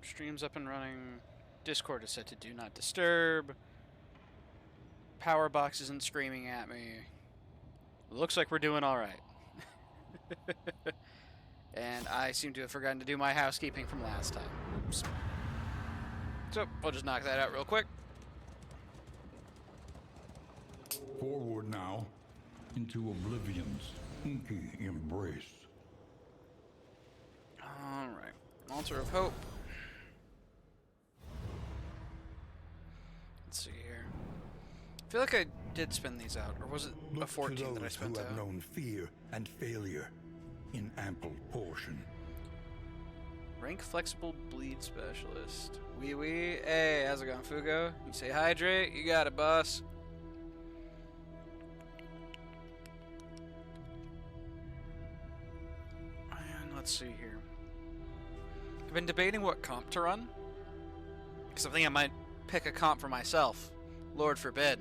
Stream's up and running. Discord is set to do not disturb. Power box isn't screaming at me. Looks like we're doing alright. And I seem to have forgotten to do my housekeeping from last time. Oops. So, we'll just knock that out real quick. Forward now, into Oblivion's inky embrace. Alright. Altar of Hope. Let's see here. I feel like I did spend these out, or was it a 14 that I spent who have out? known fear and failure in ample portion. Rank Flexible Bleed Specialist. Wee wee. Hey, how's it going, Fugo? You say hydrate? You got it, boss. And let's see here. I've been debating what comp to run. Because I think I might pick a comp for myself. Lord forbid.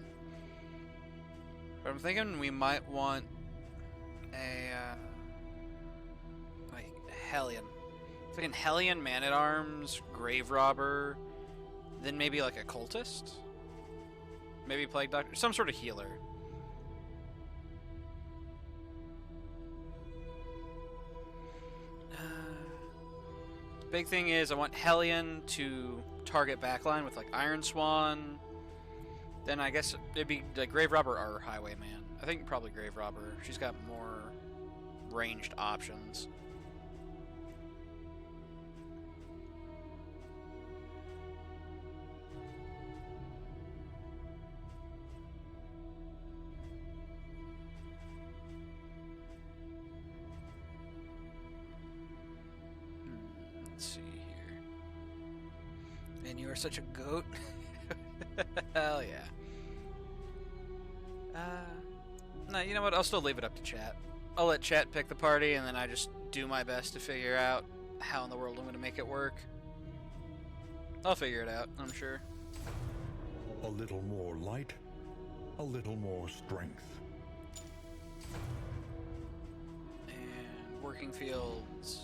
But I'm thinking we might want a like Hellion. Thinking Hellion, Man-at-Arms, Grave Robber, then maybe like a Cultist? Maybe Plague Doctor, some sort of healer. Big thing is I want Hellion to target backline with like Iron Swan. Then I guess it'd be like Grave Robber or Highwayman. I think probably Grave Robber. She's got more ranged options. Let's see here. And you are such a goat. Hell yeah. No, you know what? I'll still leave it up to chat. I'll let chat pick the party, and then I just do my best to figure out how in the world I'm going to make it work. I'll figure it out, I'm sure. A little more light, a little more strength. And working fields.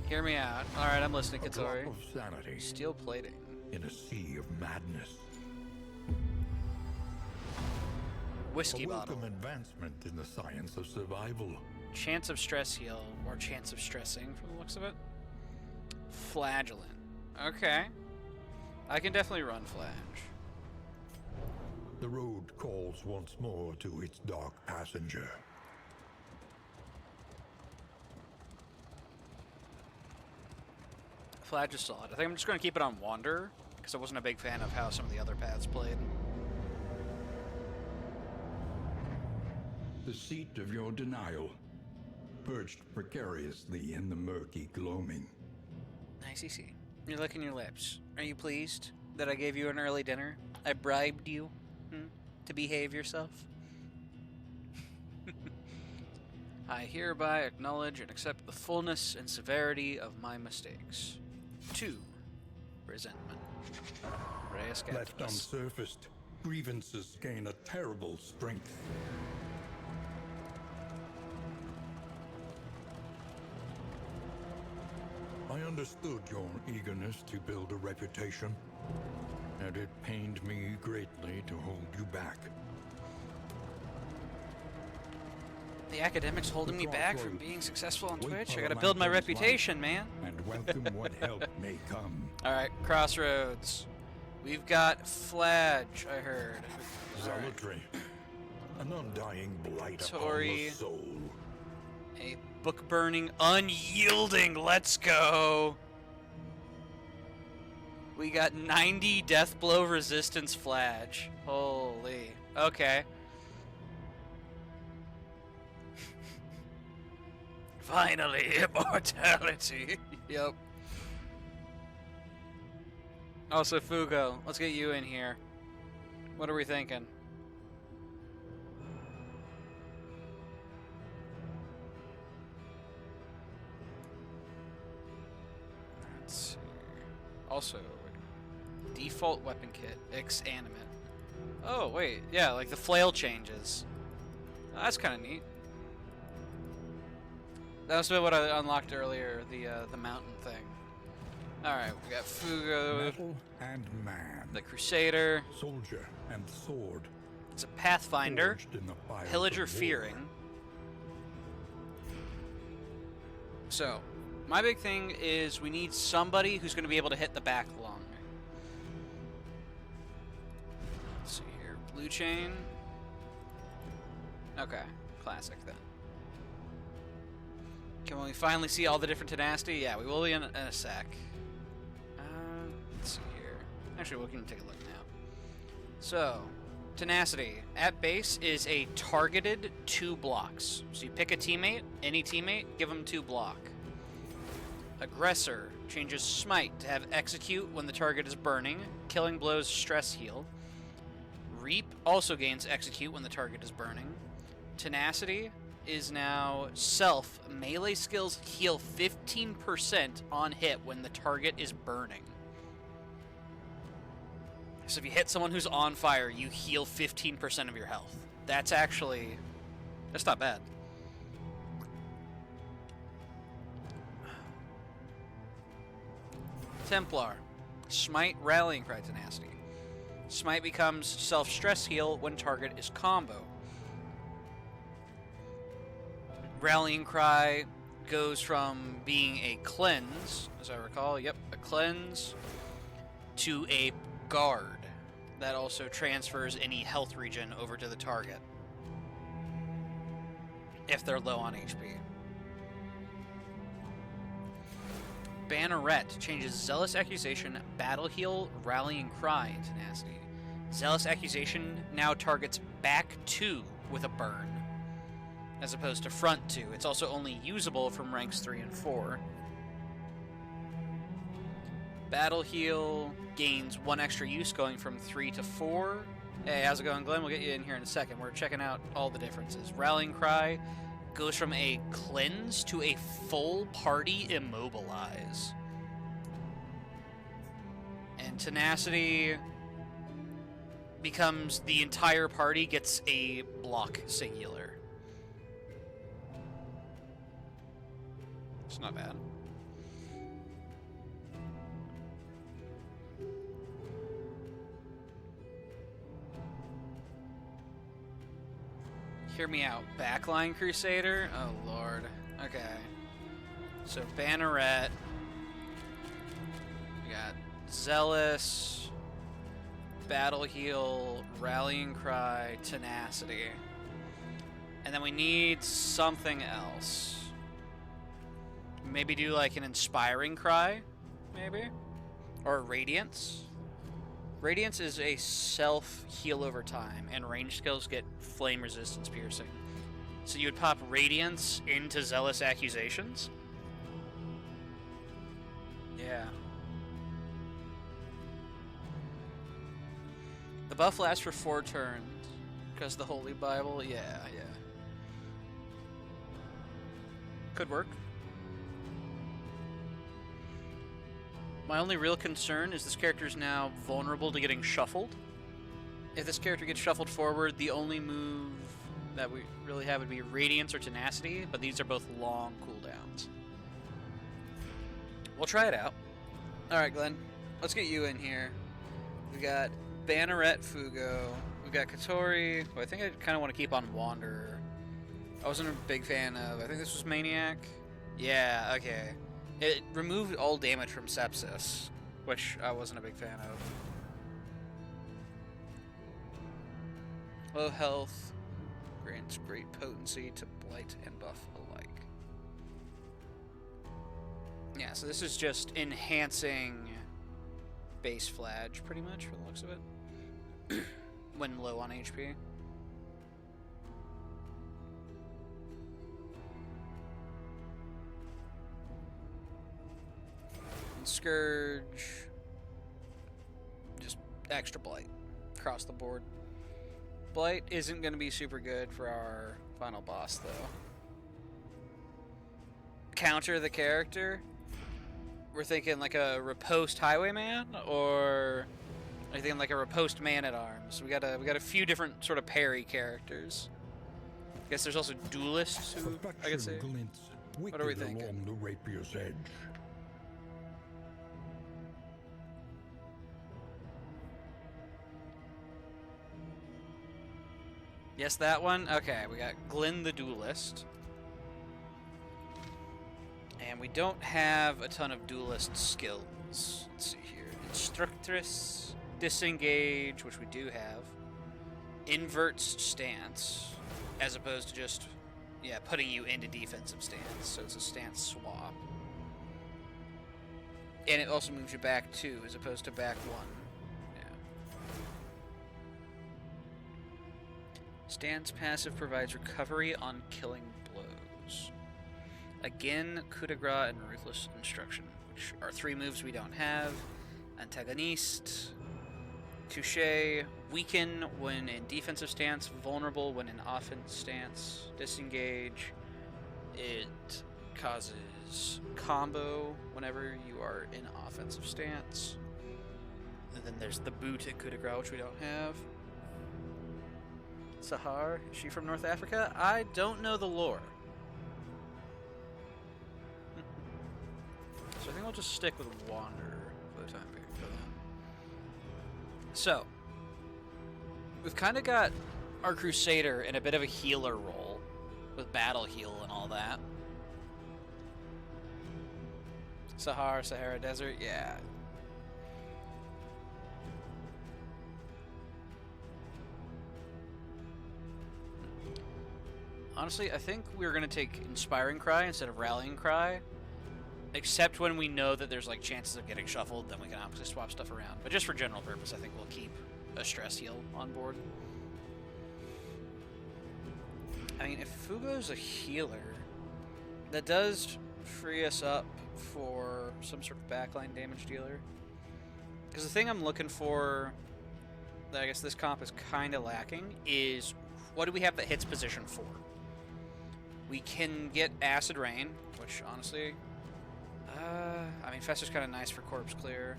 Hear me out. Alright, I'm listening, A drop Katori. of sanity Steel plating. in a sea of madness. Whiskey A welcome bottle. advancement in the science of survival. Chance of stress heal, or chance of stressing from the looks of it. Flagellant. Okay. I can definitely run Flage. The road calls once more to its dark passenger. Flage is solid. I think I'm just going to keep it on Wander, because I wasn't a big fan of how some of the other paths played. The seat of your denial, perched precariously in the murky gloaming. Nice easy. You're licking your lips. Are you pleased that I gave you an early dinner? I bribed you to behave yourself? I hereby acknowledge and accept the fullness and severity of my mistakes. 2. Resentment. Reyes Left Captivus. unsurfaced, grievances gain a terrible strength. I understood your eagerness to build a reputation, and it pained me greatly to hold you back. The academic's holding The me back from crossroads. being successful on Wait Twitch. for I gotta the build my lantern's reputation, man. And welcome what help may come. Alright, Crossroads. We've got Flage, I heard. Alright. Zealotry, an undying blight Tori. upon the soul. A book burning, unyielding. Let's go. We got 90 death blow resistance Flage. Holy. Okay. Finally, immortality. Yep. Also, Fugo, let's get you in here. What are we thinking? Let's see. Also, default weapon kit, X-animate. Oh, wait. Yeah, like the flail changes. That's kind of neat. That was what I unlocked earlier, the mountain thing. Alright, we got Fugo, Metal and man. the Crusader. Soldier and sword. It's a Pathfinder, Forged in the fires Pillager of war. Fearing. So, my big thing is we need somebody who's going to be able to hit the back lung. Let's see here. Blue Chain. Okay, classic then. Can we finally see all the different tenacity? Yeah, we will be in a sec. Let's see here. Actually, we can take a look now. So, tenacity at base is a targeted 2 blocks. So you pick a teammate, any teammate, give them 2 block. Aggressor changes smite to have execute when the target is burning. Killing blows stress heal. Reap also gains execute when the target is burning. Tenacity is now self. Melee skills heal 15% on hit when the target is burning. So if you hit someone who's on fire, you heal 15% of your health. That's not bad. Templar. Smite, Rallying Cry, Tenacity. Smite becomes self-stress heal when target is combo. Rallying Cry goes from being a cleanse, as I recall, a cleanse, to a guard. That also transfers any health regen over to the target if they're low on HP. Banneret changes Zealous Accusation, Battle Heal, Rallying Cry, and Tenacity. Zealous Accusation now targets back 2 with a burn, as opposed to front 2. It's also only usable from ranks 3 and 4. Battle Heal gains 1 extra use going from 3 to 4. Hey, how's it going, Glenn? We'll get you in here in a second. We're checking out all the differences. Rallying Cry goes from a cleanse to a full party immobilize. And Tenacity becomes the entire party gets a block singular. It's not bad. Hear me out. Backline Crusader? Oh, Lord. Okay. So, Banneret. We got Zealous, Battle Heal, Rallying Cry, Tenacity. And then we need something else. Maybe do like an Inspiring Cry? Maybe? Or Radiance? Radiance is a self-heal over time, and range skills get flame resistance piercing. So you would pop Radiance into Zealous Accusations? Yeah. The buff lasts for 4 turns, because the Holy Bible, yeah. Could work. My only real concern is this character is now vulnerable to getting shuffled. If this character gets shuffled forward, the only move that we really have would be Radiance or Tenacity, but these are both long cooldowns. We'll try it out. Alright, Glenn, let's get you in here. We got Banneret Fugo. We've got Katori, who I think I kind of want to keep on Wanderer. I wasn't a big fan of. I think this was Maniac. Yeah, okay. It removed all damage from Sepsis, which I wasn't a big fan of. Low health grants great potency to blight and buff alike. Yeah, so this is just enhancing base Fladge, pretty much, for the looks of it, when low on HP. Scourge, just extra blight across the board. Blight isn't going to be super good for our final boss, though. Counter the character. We're thinking like a riposte highwayman, or are you thinking like a riposte man-at-arms? We got a few different sort of parry characters. I guess there's also duelists who I could say. Glints Wicked are we thinking? along the rapier's edge. Yes, that one? Okay, we got Glyn the Duelist. And we don't have a ton of duelist skills. Let's see here. Instructress, Disengage, which we do have. Inverts Stance, as opposed to just, yeah, putting you into defensive stance. So it's a stance swap. And it also moves you back 2 as opposed to back 1. Stance passive provides recovery on killing blows. Again, coup de grace and ruthless instruction, which are 3 moves we don't have. Antagoniste, touche, weaken when in defensive stance, vulnerable when in offense stance, disengage. It causes combo whenever you are in offensive stance. And then there's the boot and coup de grace, which we don't have. Sahar, is she from North Africa? I don't know the lore. So I think I'll just stick with Wanderer for the time being. So, we've kind of got our Crusader in a bit of a healer role, with battle heal and all that. Sahara Desert, yeah. Honestly, I think we're going to take Inspiring Cry instead of Rallying Cry. Except when we know that there's like chances of getting shuffled, then we can obviously swap stuff around. But just for general purpose, I think we'll keep a stress heal on board. I mean, if Fugo's a healer, that does free us up for some sort of backline damage dealer. Because the thing I'm looking for, that I guess this comp is kind of lacking, is what do we have that hits position 4? We can get Acid Rain, which honestly, I mean, Fester's kind of nice for Corpse Clear.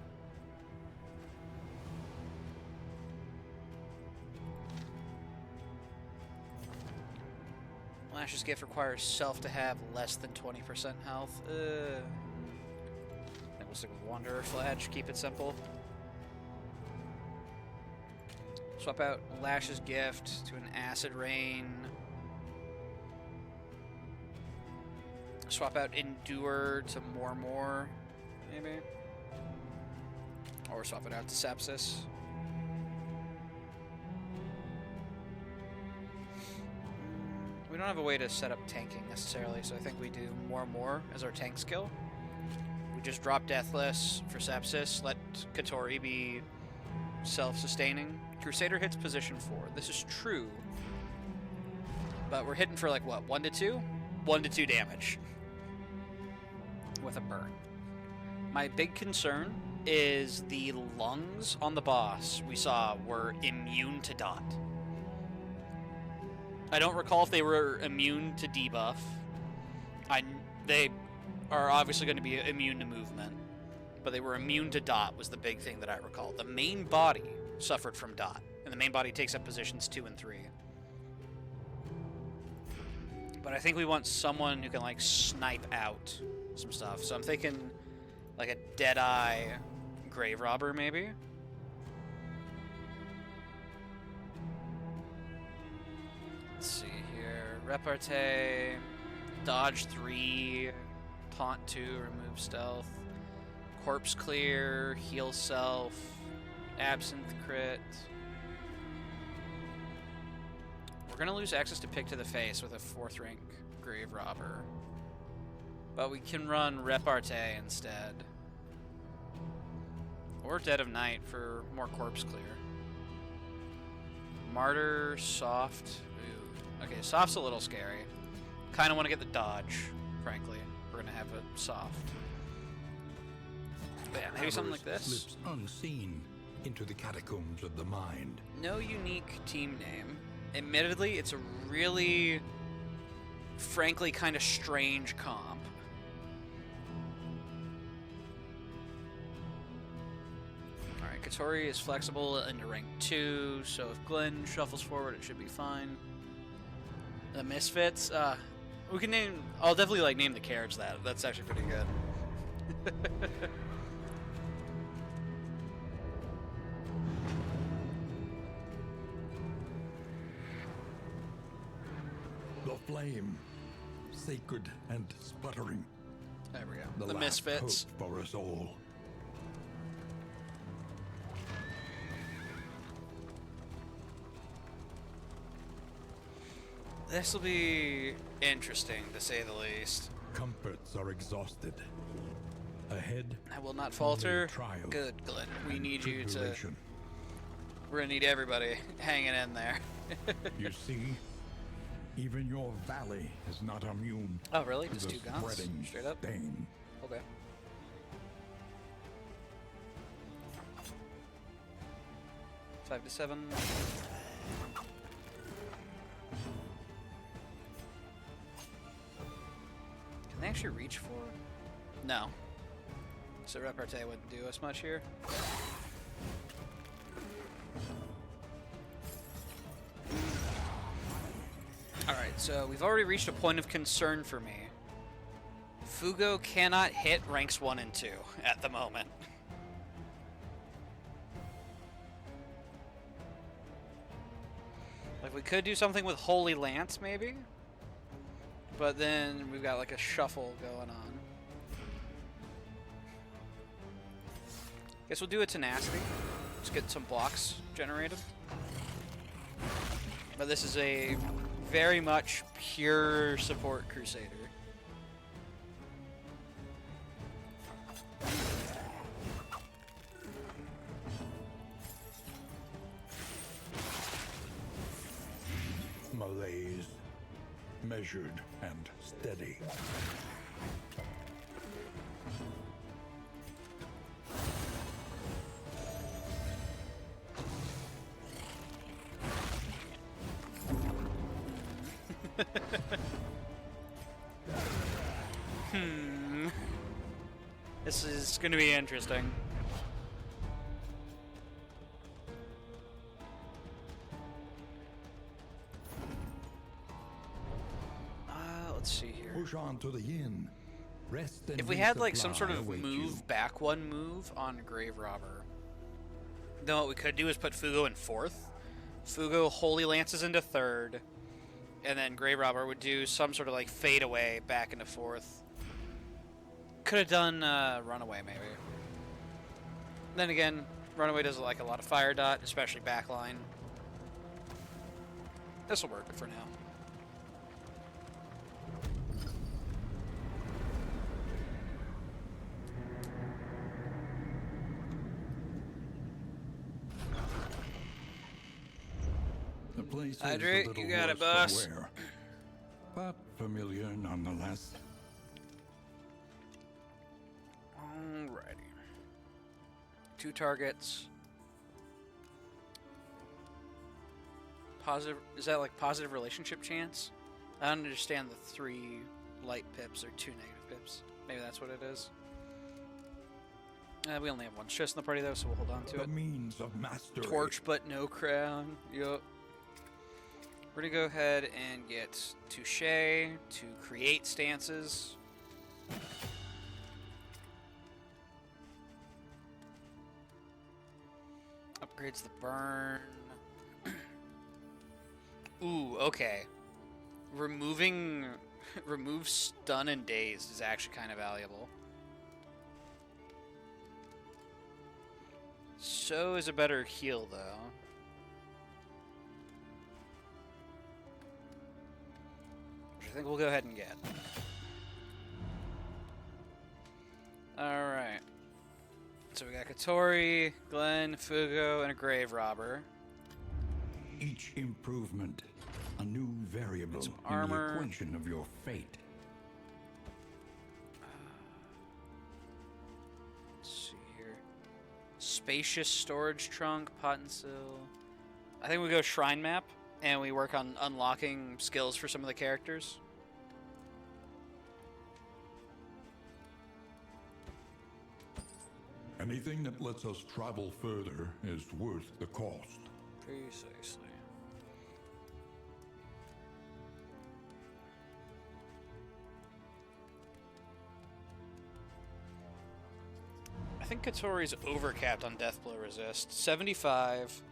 Lash's Gift requires Self to have less than 20% health. I think we'll stick with Wanderer Flash, keep it simple. Swap out Lash's Gift to an Acid Rain. Swap out Endure to more, maybe. Or swap it out to Sepsis. We don't have a way to set up tanking necessarily, so I think we do more as our tank skill. We just drop Deathless for Sepsis, let Katori be self-sustaining. Crusader hits position 4. This is true, but we're hitting for like what, 1 to 2? 1 to 2 damage with a burn. My big concern is the lungs on the boss we saw were immune to dot. I don't recall if they were immune to debuff. They are obviously going to be immune to movement, but they were immune to dot was the big thing that I recall. The main body suffered from dot, and the main body takes up positions 2 and 3. But I think we want someone who can like snipe out some stuff. So I'm thinking like a Deadeye Grave Robber maybe. Let's see here. Repartee, Dodge 3, Taunt 2, remove stealth, Corpse Clear, Heal Self, Absinthe Crit. We're going to lose access to Pick to the Face with a 4th rank Grave Robber. But we can run Repartee instead. Or Dead of Night for more Corpse Clear. Martyr, Soft. Ooh. Okay, Soft's a little scary. Kind of want to get the Dodge, frankly. We're going to have a Soft. But yeah, maybe something like this. Slips unseen into the catacombs of the mind. No unique team name. Admittedly, it's a really, frankly, kind of strange comp. Alright, Katori is flexible into rank 2, so if Glenn shuffles forward, it should be fine. The Misfits, We can name. I'll definitely like name the carriage that. That's actually pretty good. The flame, sacred and sputtering. There we go. The The last misfits. hope for us all. This will be interesting, to say the least. Comforts are exhausted. Ahead, I will not falter. trial Good, Glenn. We need you to. tribulation. We're gonna need everybody hanging in there. You see, even your valley is not immune Oh, really? to Just the two guns? spreading Straight up? stain. Okay. Five to 7. Can they actually reach for? No. So repartee wouldn't do us much here. Alright, so we've already reached a point of concern for me. Fugo cannot hit ranks 1 and 2 at the moment. Like, we could do something with Holy Lance, maybe? But then we've got, like, a shuffle going on. Guess we'll do a Tenacity. Let's get some blocks generated. But this is a very much pure support Crusader. Malaise, measured and steady. This is going to be interesting. Let's see here. Push on to the inn. Rest and If we had like some resupply sort of await move you. back one move on Grave Robber, then what we could do is put Fugo in 4th. Fugo Holy Lances into 3rd, and then Grave Robber would do some sort of like fade away back into 4th. Could have done Runaway maybe. Then again, Runaway does like a lot of fire dot, especially backline. This will work for now. The place is Hydrate, a little you got it, worse boss. for wear, but familiar nonetheless. Alrighty. 2 targets. Positive, is that like positive relationship chance? I don't understand the 3 light pips or 2 negative pips. Maybe that's what it is. We only have 1 stress in the party though, so we'll hold on to The it. means of mastery. Torch but no crown. Yup. We're gonna go ahead and get Touche to create stances. Upgrades the burn. Ooh, okay. Remove stun and daze is actually kind of valuable. So is a better heal though. Which I think we'll go ahead and get. Alright. So we got Katori, Glenn, Fugo, and a Grave Robber. Each improvement, a new variable Some in armor. the equation of your fate. Let's see here. Spacious storage trunk, Potensil. I think we go Shrine Map, and we work on unlocking skills for some of the characters. Anything that lets us travel further is worth the cost. Precisely. think Katori's overcapped on death blow resist. 75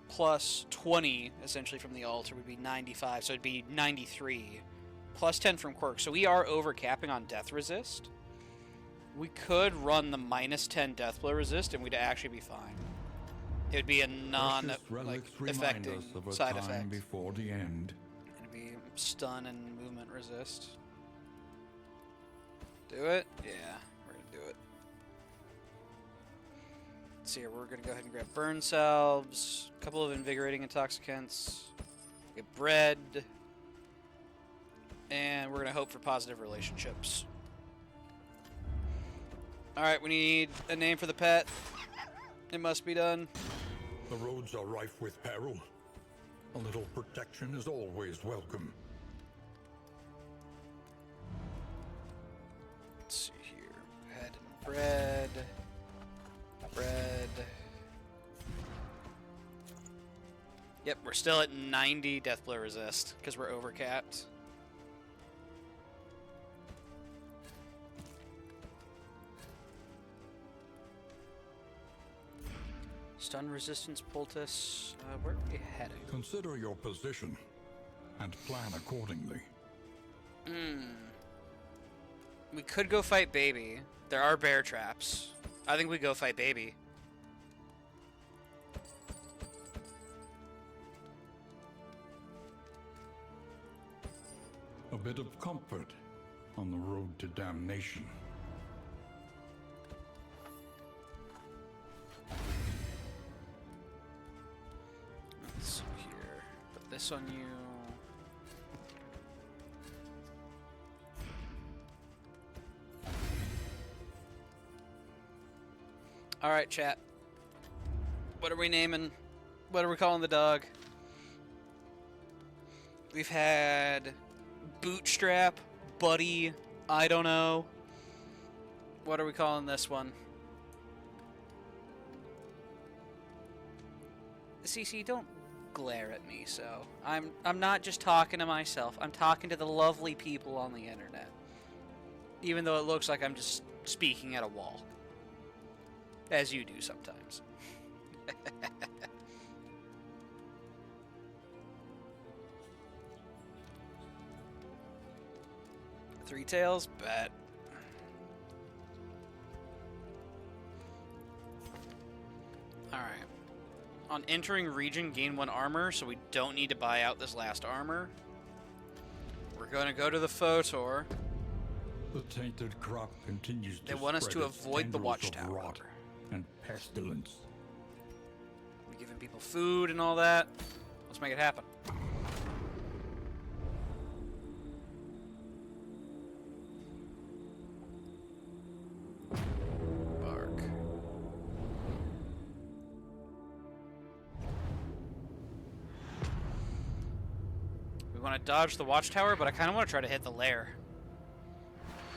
plus 20, essentially, from the altar would be 95, so it'd be 93. Plus 10 from Quirk, so we are overcapping on death resist. We could run the minus 10 death blow resist, and we'd actually be fine. It would be a non-affecting side effect. Before the end. It'd be stun and movement resist. Do it? Yeah, we're gonna do it. Let's see here, we're gonna go ahead and grab burn salves, a couple of invigorating intoxicants, get bread, and we're gonna hope for positive relationships. Alright, we need a name for the pet. It must be done. The roads are rife with peril. A little protection is always welcome. Let's see here. Head and bread. Bread. Yep, we're still at 90 death blow resist because we're overcapped. Stun resistance poultice. Where are we heading? Consider your position and plan accordingly. We could go fight Baby. There are bear traps. I think we go fight Baby. A bit of comfort on the road to damnation. Let's see here. Put this on you. Alright, chat. What are we naming? What are we calling the dog? We've had Bootstrap, Buddy, I don't know. What are we calling this one? CC, don't glare at me so. I'm not just talking to myself. I'm talking to the lovely people on the internet. Even though it looks like I'm just speaking at a wall. As you do sometimes. Three tails? Bet. Alright. On entering region, gain 1 armor, so we don't need to buy out this last armor. We're going to go to the Photor. The tainted crop continues to They want us to avoid the watchtower. Rot and pestilence. We're giving people food and all that. Let's make it happen. Bark. We want to dodge the watchtower, but I kind of want to try to hit the lair.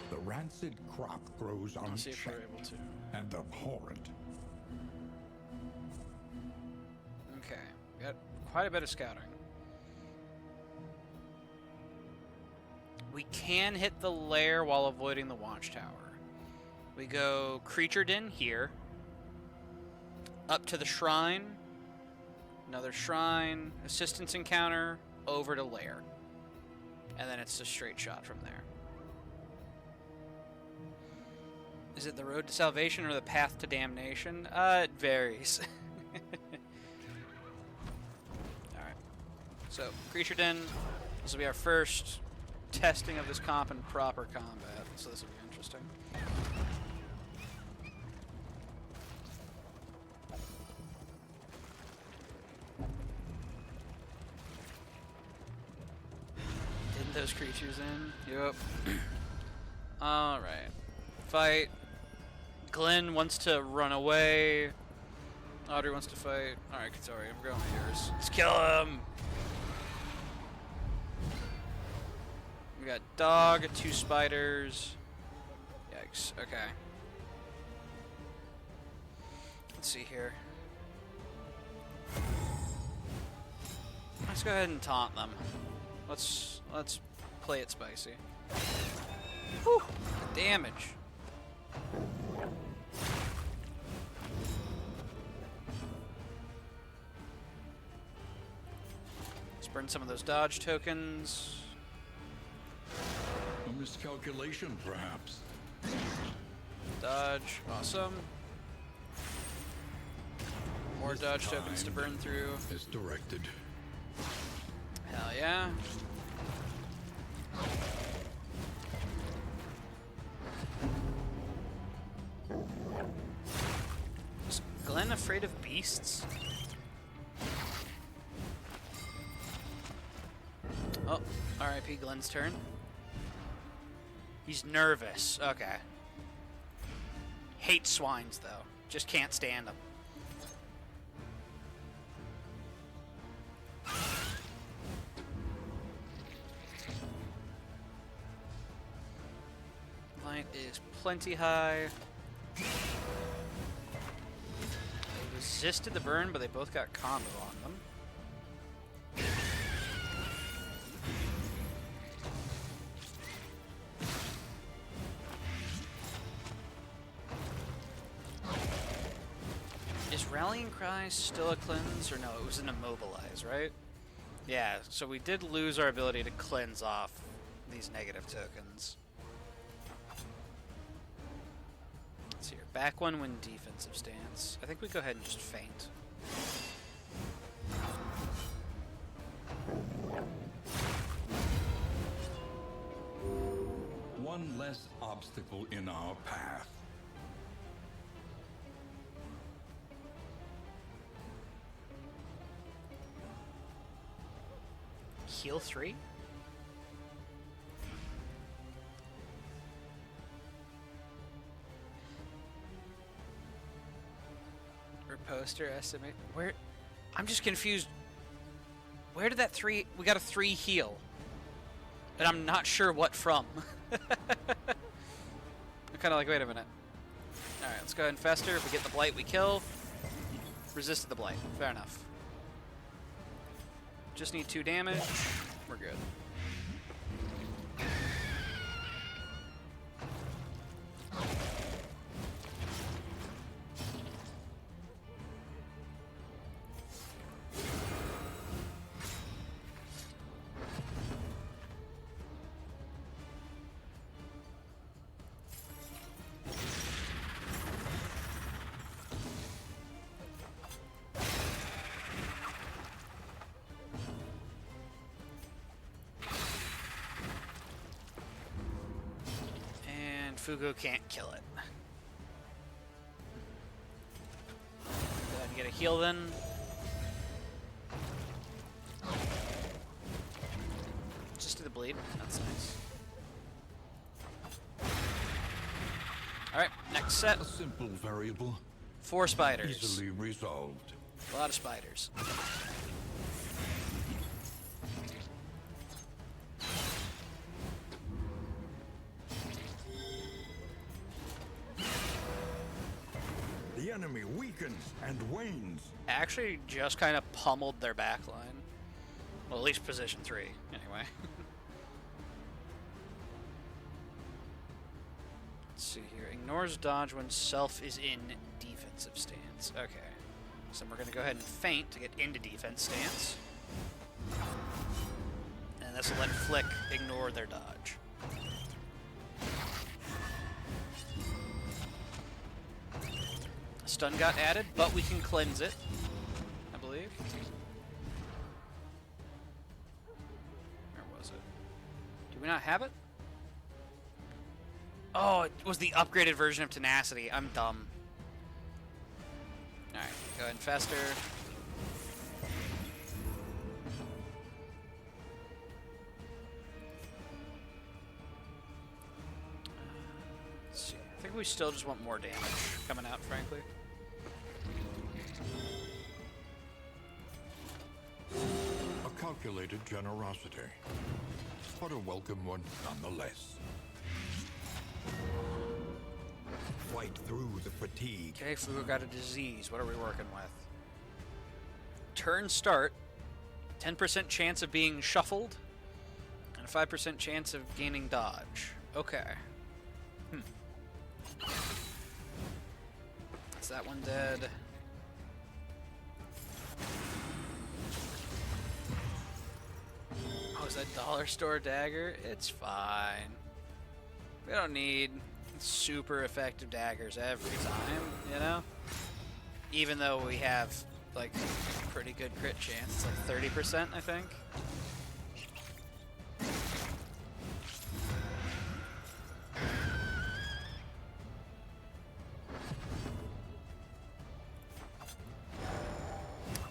The rancid crop grows Let's see if we're unchecked able to. and abhorrent. Okay, we got quite a bit of scouting. We can hit the lair while avoiding the watchtower. We go Creature Den here. Up to the shrine. Another shrine. Assistance encounter. Over to lair. And then it's a straight shot from there. Is it the road to salvation or the path to damnation? It varies. Alright. So, Creature Den. This will be our first testing of this comp in proper combat. So this will be interesting. Didn't those creatures in? Yep. Alright. Fight. Glenn wants to run away. Audrey wants to fight. Alright, Katori, I'm going with yours. Let's kill him! We got dog, 2 spiders. Yikes, okay. Let's see here. Let's go ahead and taunt them. Let's play it spicy. Whew, the damage. Burn some of those dodge tokens. A miscalculation, perhaps. Dodge. Awesome. More This dodge tokens to time burn through. As directed. Hell yeah. Is Glenn afraid of beasts? Oh, RIP Glenn's turn. He's nervous. Okay. Hates swines, though. Just can't stand them. Light is plenty high. They resisted the burn, but they both got combo on them. Is Rallying Cry still a cleanse, or no? It was an immobilize, right? Yeah, so we did lose our ability to cleanse off these negative tokens. Let's see here. Back one when defensive stance. I think we go ahead and just feint. One less obstacle in our path. Heal 3? Reposter estimate. Where? I'm just confused. Where did that 3? We got a 3 heal. And I'm not sure what from. I'm kind of like, wait a minute. Alright, let's go ahead and fester. If we get the blight, we kill. Resisted the blight. Fair enough. Just need 2 damage. We're good. Fugo can't kill it. Go ahead and get a heal then. Just do the bleed. That's nice. Alright, next set. A simple variable. 4 spiders. Easily resolved. A lot of spiders. The enemy weakens and wanes. Actually just kind of pummeled their backline. Well, at least position 3, anyway. Let's see here. Ignores dodge when self is in defensive stance. Okay. So we're going to go ahead and feint to get into defense stance. And this will let Flick ignore their dodge. Stun got added, but we can cleanse it, I believe. Where was it? Do we not have it? Oh, it was the upgraded version of Tenacity. I'm dumb. Alright, go ahead and fester. Let's see. I think we still just want more damage coming out, frankly. A calculated generosity, but a welcome one nonetheless. Fight through the fatigue. Okay, Fugo got a disease. What are we working with? Turn start. 10% chance of being shuffled. And a 5% chance of gaining dodge. Okay. Is that one dead? use a dollar store dagger. It's fine. We don't need super effective daggers every time, you know? Even though we have, like, pretty good crit chance. It's like 30%, I think.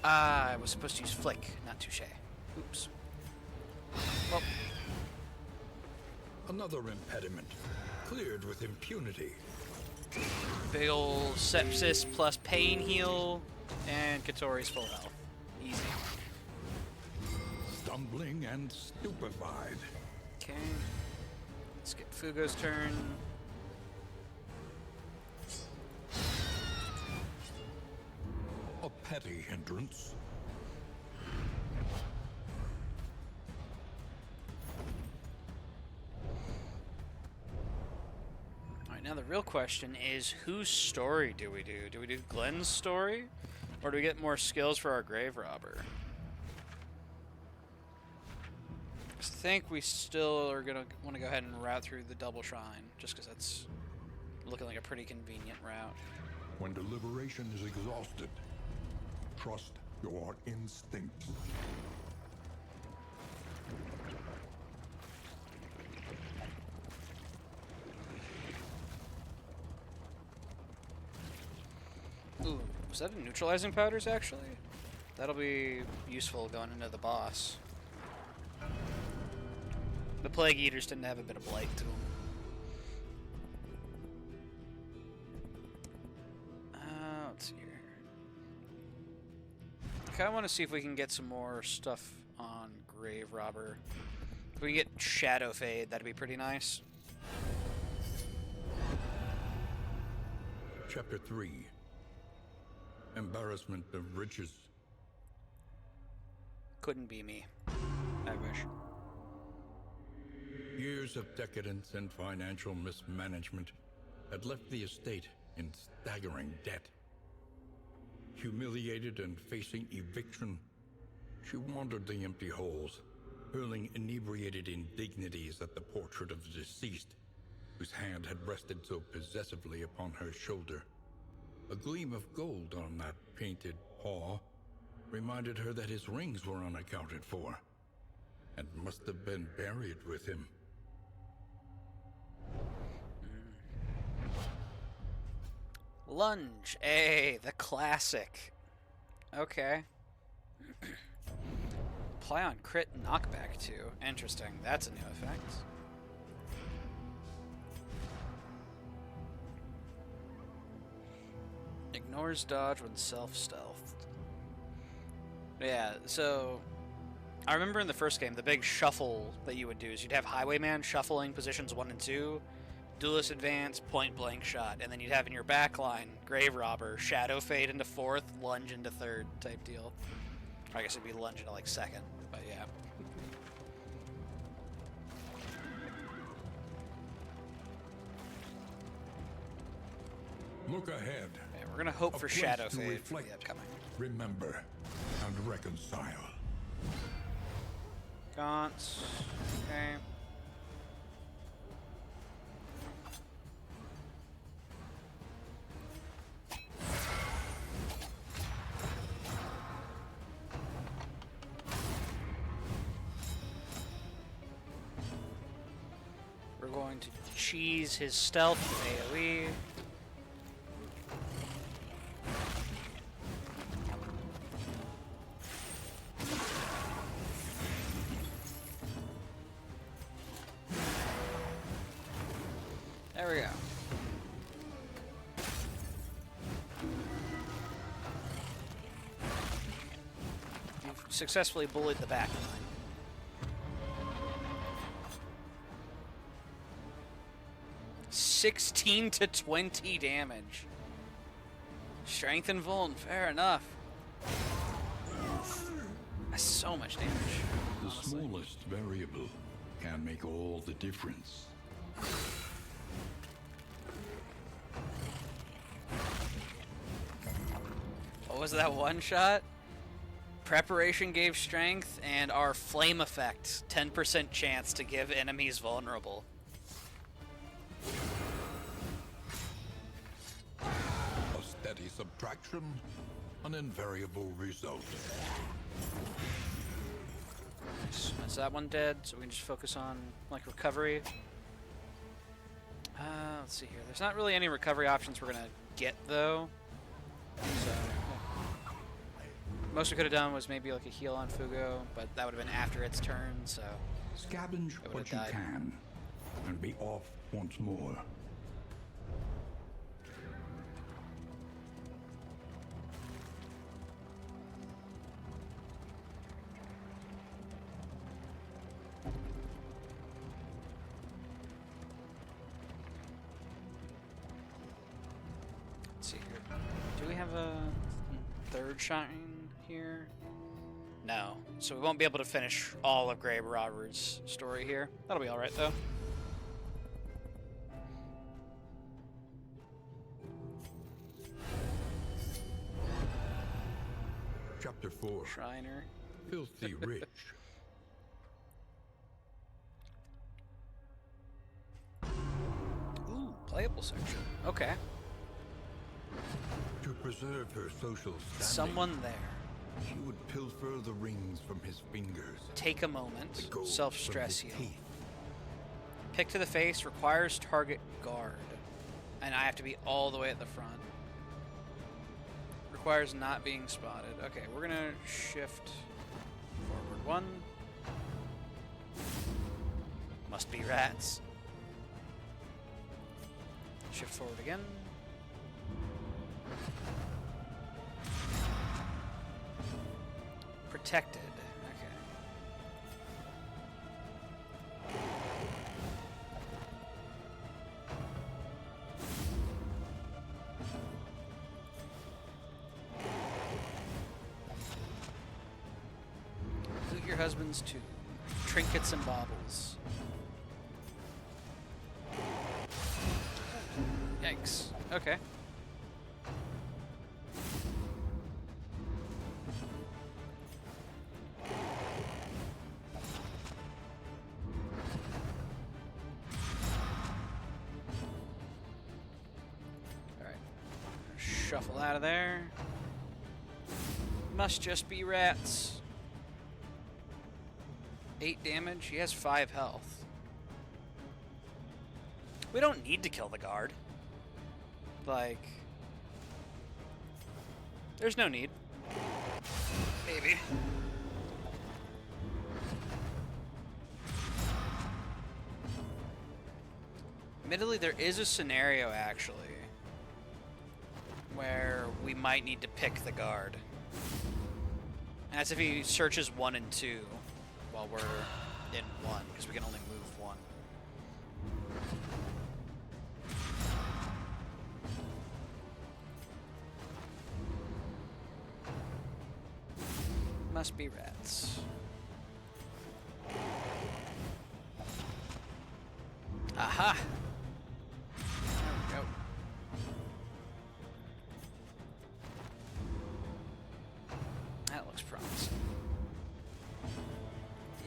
I was supposed to use Flick, not Touche. Oops. Well. Another impediment, cleared with impunity. Big ol' sepsis plus pain heal, and Katori's full health. Easy. Stumbling and stupefied. Okay. Skip Fugo's turn. A petty hindrance. Alright, now the real question is, whose story do we do? Do we do Glenn's story? Or do we get more skills for our grave robber? I think we still are going to want to go ahead and route through the double shrine, just because that's looking like a pretty convenient route. When deliberation is exhausted, trust your instincts. Ooh, was that a neutralizing powders, actually? That'll be useful going into the boss. The Plague Eaters tend to have a bit of blight to them. Let's see here. I kind of want to see if we can get some more stuff on Grave Robber. If we can get Shadow Fade, that'd be pretty nice. Chapter 3. Embarrassment of riches. Couldn't be me. I wish. Years of decadence and financial mismanagement had left the estate in staggering debt. Humiliated and facing eviction, she wandered the empty halls, hurling inebriated indignities at the portrait of the deceased, whose hand had rested so possessively upon her shoulder. A gleam of gold on that painted paw reminded her that his rings were unaccounted for, and must have been buried with him. Lunge. The classic. Okay. Apply on crit knockback too. Interesting. That's a new effect. Ignores dodge when self-stealthed. Yeah, so I remember in the first game, the big shuffle that you would do is you'd have Highwayman shuffling positions 1 and 2, Duelist Advance, Point Blank Shot, and then you'd have in your back line, Grave Robber, Shadow Fade into 4th, Lunge into 3rd type deal. Or I guess it'd be Lunge into like 2nd, but yeah. Look ahead. Yeah, we're gonna hope for Shadow Fade for the upcoming. Remember and reconcile. Gaunts. Okay. We're going to cheese his stealth with AoE. There we go. You've successfully bullied the back line. $16 to 20 damage. Strength and Vuln, fair enough. That's so much damage. The honestly. smallest variable can make all the difference. What was that one shot? Preparation gave strength, and our flame effect, 10% chance to give enemies vulnerable. A steady subtraction, an invariable result. Is that one dead? So we can just focus on, like, recovery. Let's see here. There's not really any recovery options we're gonna get, though. So, most we could have done was maybe like a heal on Fugo, but that would have been after its turn, so... Scavenge what you can, and be off once more. Let's see here. Do we have a third shrine here? No. So we won't be able to finish all of Grey Robert's story here. That'll be alright, though. Chapter 4. Shriner. Filthy rich. Ooh, playable section. Okay. To preserve her social standing, Someone there. she would pilfer the rings from his fingers. Take a moment. The gold Self-stress from heal. his teeth. Pick to the face requires target guard. And I have to be all the way at the front. Requires not being spotted. Okay, we're gonna shift forward 1. Must be rats. Shift forward again. Protected. Okay. Loot your husband's tomb. Trinkets and baubles. Yikes. Okay. Alright. Shuffle out of there. Must just be rats. 8 damage. He has 5 health. We don't need to kill the guard. Like, there's no need. Maybe. Admittedly, there is a scenario, actually, where we might need to pick the guard. And that's if he searches 1 and 2 while we're in 1, because we can only move 1. Must be rats. Aha! There we go. That looks promising.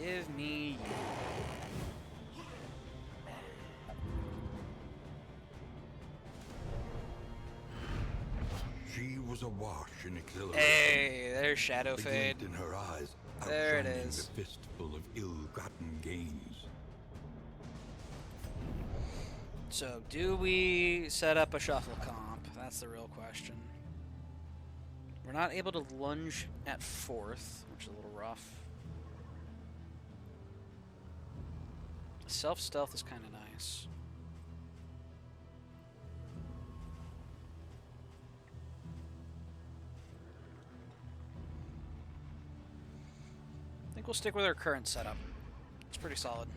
Give me you. She was awash in exhilaration. Hey, there's Shadow The Fade. glint in her eyes, There it outshining is. the fistful of ill-gotten gains. So, do we set up a shuffle comp? That's the real question. We're not able to lunge at 4th, which is a little rough. Self-stealth is kind of nice. I think we'll stick with our current setup. It's pretty solid.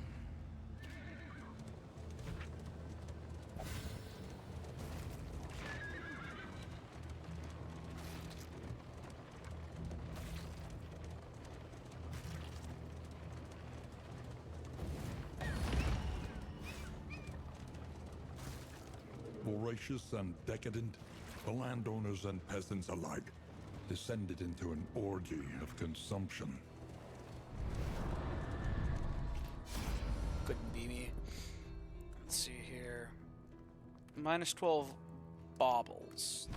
Voracious and decadent, the landowners and peasants alike descended into an orgy of consumption. Couldn't be me. Let's see here. Minus 12 baubles,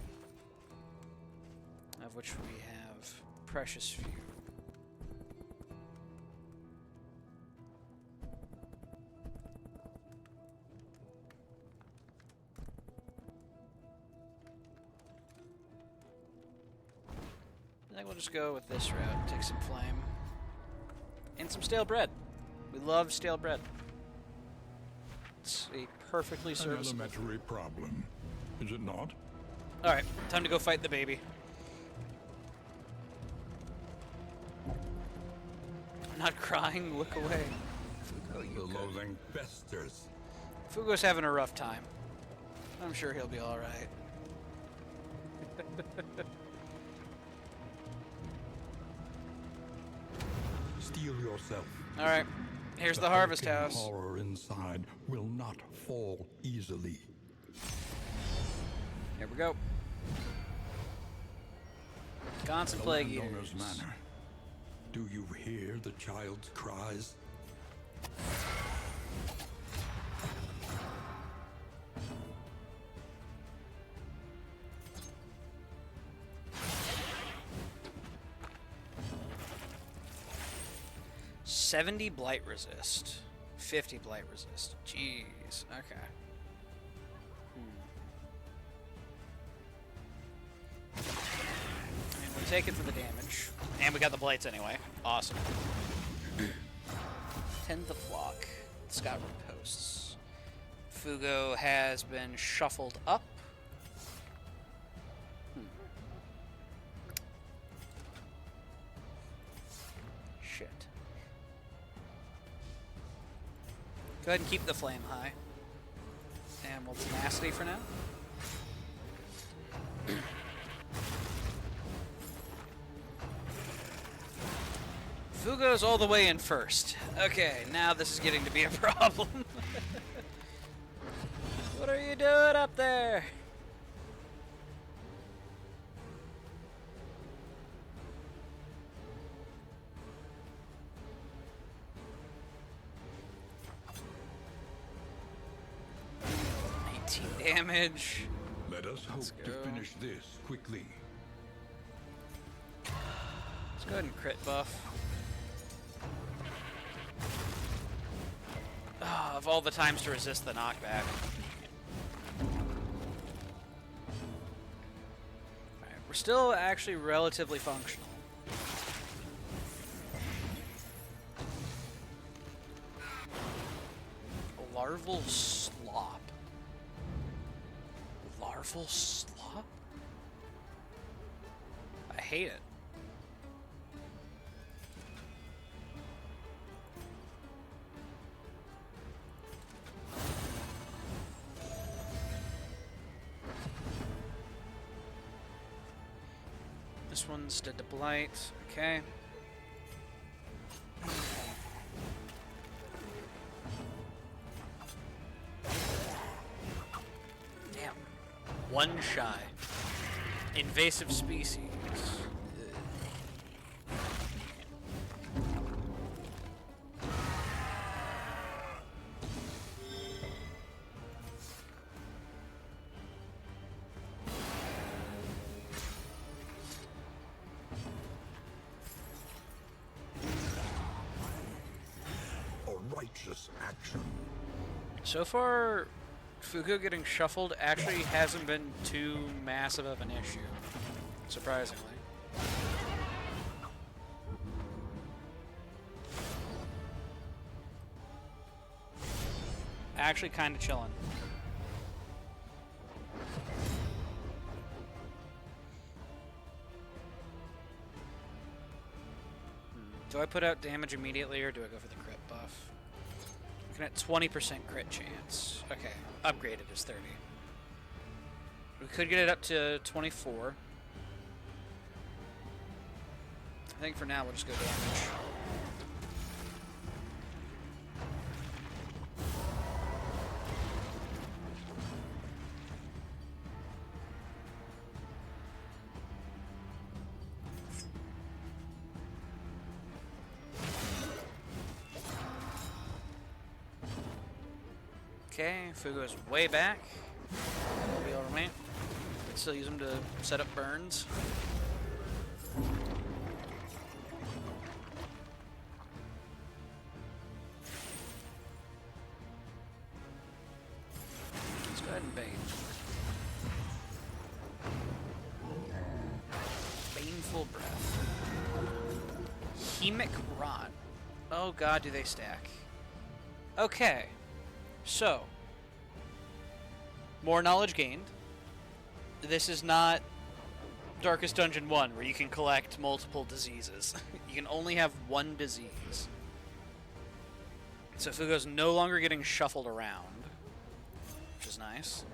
of which we have precious few. I think we'll just go with this route. Take some flame. And some stale bread. We love stale bread. It's a perfectly An serviceable. elementary problem, is it not? Alright, time to go fight the baby. I'm not crying, look away. Fugo, The you good. loathing festers. Fugo's having a rough time. I'm sure he'll be alright. Steel yourself. Alright, here's the harvest hulking house. Horror inside will not fall easily. Here we go. Wisconsin Plague Eaters. Landowner's Manor. Do you hear the child's cries? $70 blight resist. 50 blight resist. Jeez. Okay. I mean, we take it for the damage. And we got the blights anyway. Awesome. Tend the flock. Scout posts. Fugo has been shuffled up. Shit. Go ahead and keep the flame high. And we'll tenacity for now. Fugo's all the way in first. Okay, now this is getting to be a problem. What are you doing up there? Damage. Let us hope to go. finish this quickly. Let's go ahead and crit buff. Ah, of all the times to resist the knockback. Alright, we're still actually relatively functional. Larval slop. Larval slop? I hate it. This one's dead to blight. Okay. Damn. One shy. Invasive species. A righteous action. So far, Fugo getting shuffled actually hasn't been too massive of an issue, surprisingly. Actually kind of chilling. Do I put out damage immediately or do I go for the crit buff? Looking at 20% crit chance. Okay, upgraded is 30. We could get it up to 24. I think for now we'll just go damage. Okay, Fugo's way back. That'll be alright. Still use them to set up burns. Let's go ahead and bait. Baneful Breath. Hemic Rot. Oh god, do they stack. Okay. So. More knowledge gained. This is not Darkest Dungeon 1, where you can collect multiple diseases. You can only have one disease. So Fugo's no longer getting shuffled around, which is nice.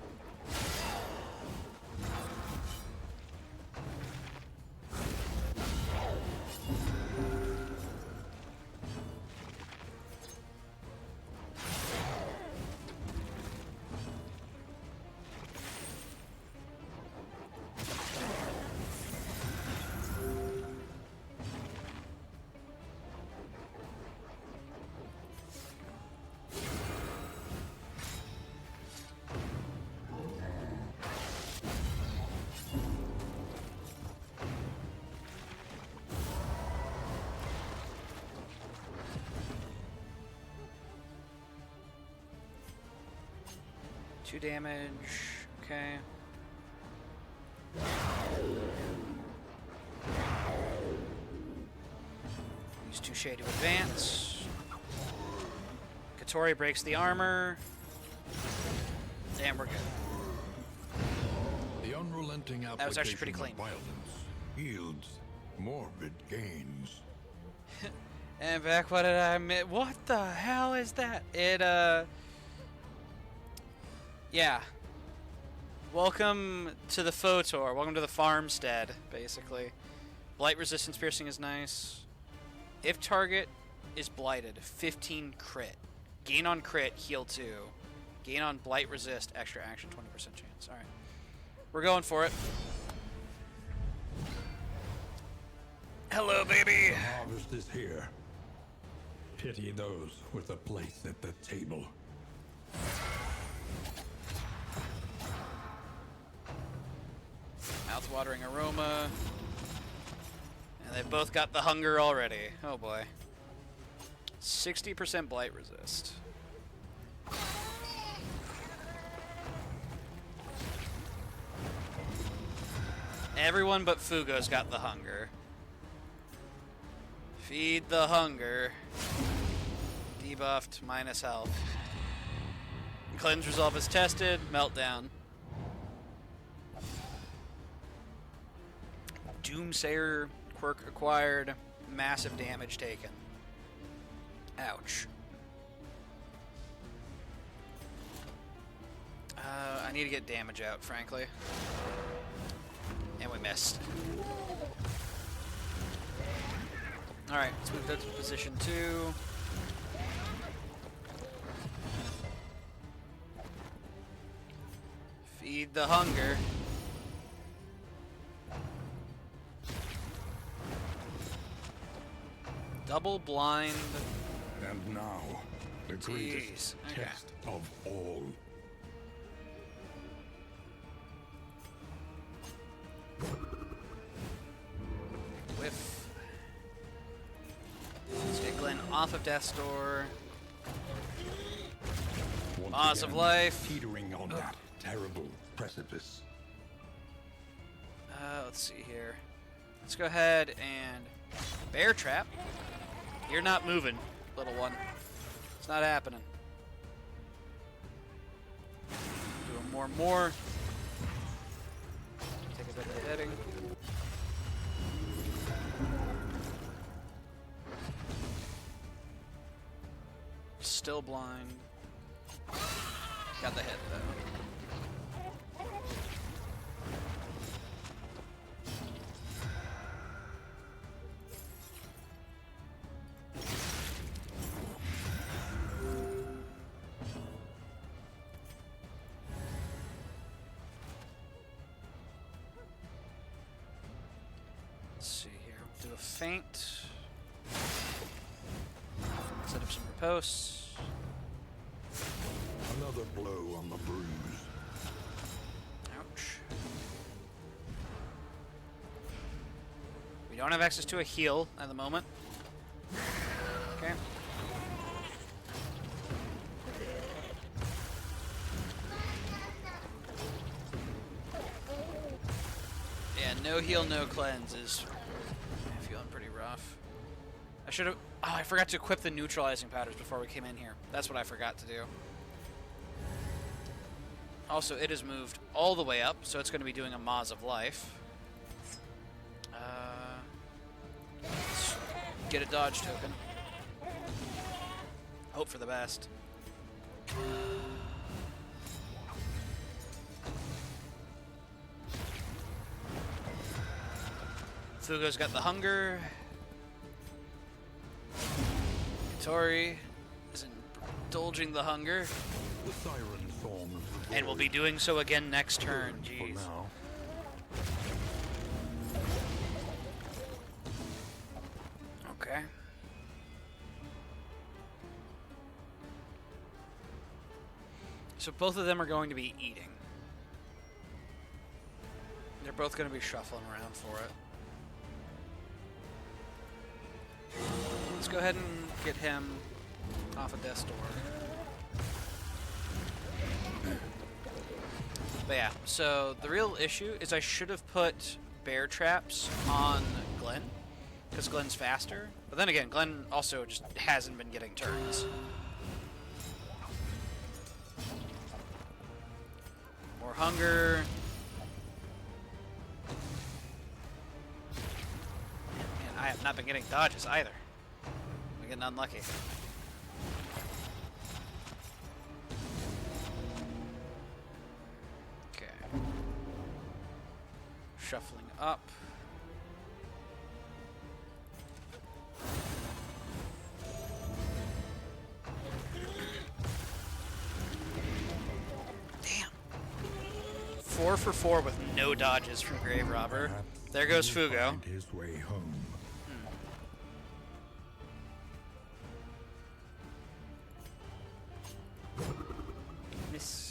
Two damage, okay. Use Touche to advance. Katori breaks the armor. And we're good. The unrelenting That was actually pretty application clean. of violence yields morbid gains. And back, what did I miss? What the hell is that? Yeah. Welcome to the Photor. Welcome to the farmstead, basically. Blight resistance piercing is nice. If target is blighted, 15 crit. Gain on crit, heal 2. Gain on blight resist, extra action, 20% chance. Alright. We're going for it. Hello, baby! The harvest is here. Pity those with a place at the table. Mouth-watering aroma. And they've both got the hunger already. Oh boy. 60% blight resist. Everyone but Fugo's got the hunger. Feed the hunger. Debuffed, minus health. Cleanse resolve is tested. Meltdown. Doomsayer quirk acquired. Massive damage taken. Ouch. I need to get damage out, frankly. And we missed. Alright, let's move that to position 2. Feed the hunger. Double blind. And now, the greatest Okay. test of all. Whiff. Let's get Glenn off of Death's Door. Once Loss of again, life. Teetering on that terrible precipice. Let's see here. Let's go ahead and bear trap. You're not moving, little one. It's not happening. Doing more and more. Take a bit of the heading. Still blind. Got the hit though. Let's see here. We'll do a feint. Set up some riposte. Another blow on the bruise. Ouch. We don't have access to a heal at the moment. Okay. Yeah, no heal, no cleanse is feeling pretty rough. I should have... Oh, I forgot to equip the neutralizing powders before we came in here. That's what I forgot to do. Also, it has moved all the way up, so it's going to be doing a Maws of Life. Let's get a dodge token. Hope for the best. Fugo's got the hunger. Tori is indulging the hunger. The siren song And will be doing so again next turn. Jeez. Okay. So both of them are going to be eating. They're both going to be shuffling around for it. Let's go ahead and get him off of death's door. But yeah, so the real issue is I should have put bear traps on Glenn, because Glenn's faster. But then again, Glenn also just hasn't been getting turns. More hunger. And I have not been getting dodges either. I'm getting unlucky. Shuffling up. Damn. 4 for 4 with no dodges from Grave Robber. There goes Fugo. His way home. Miss.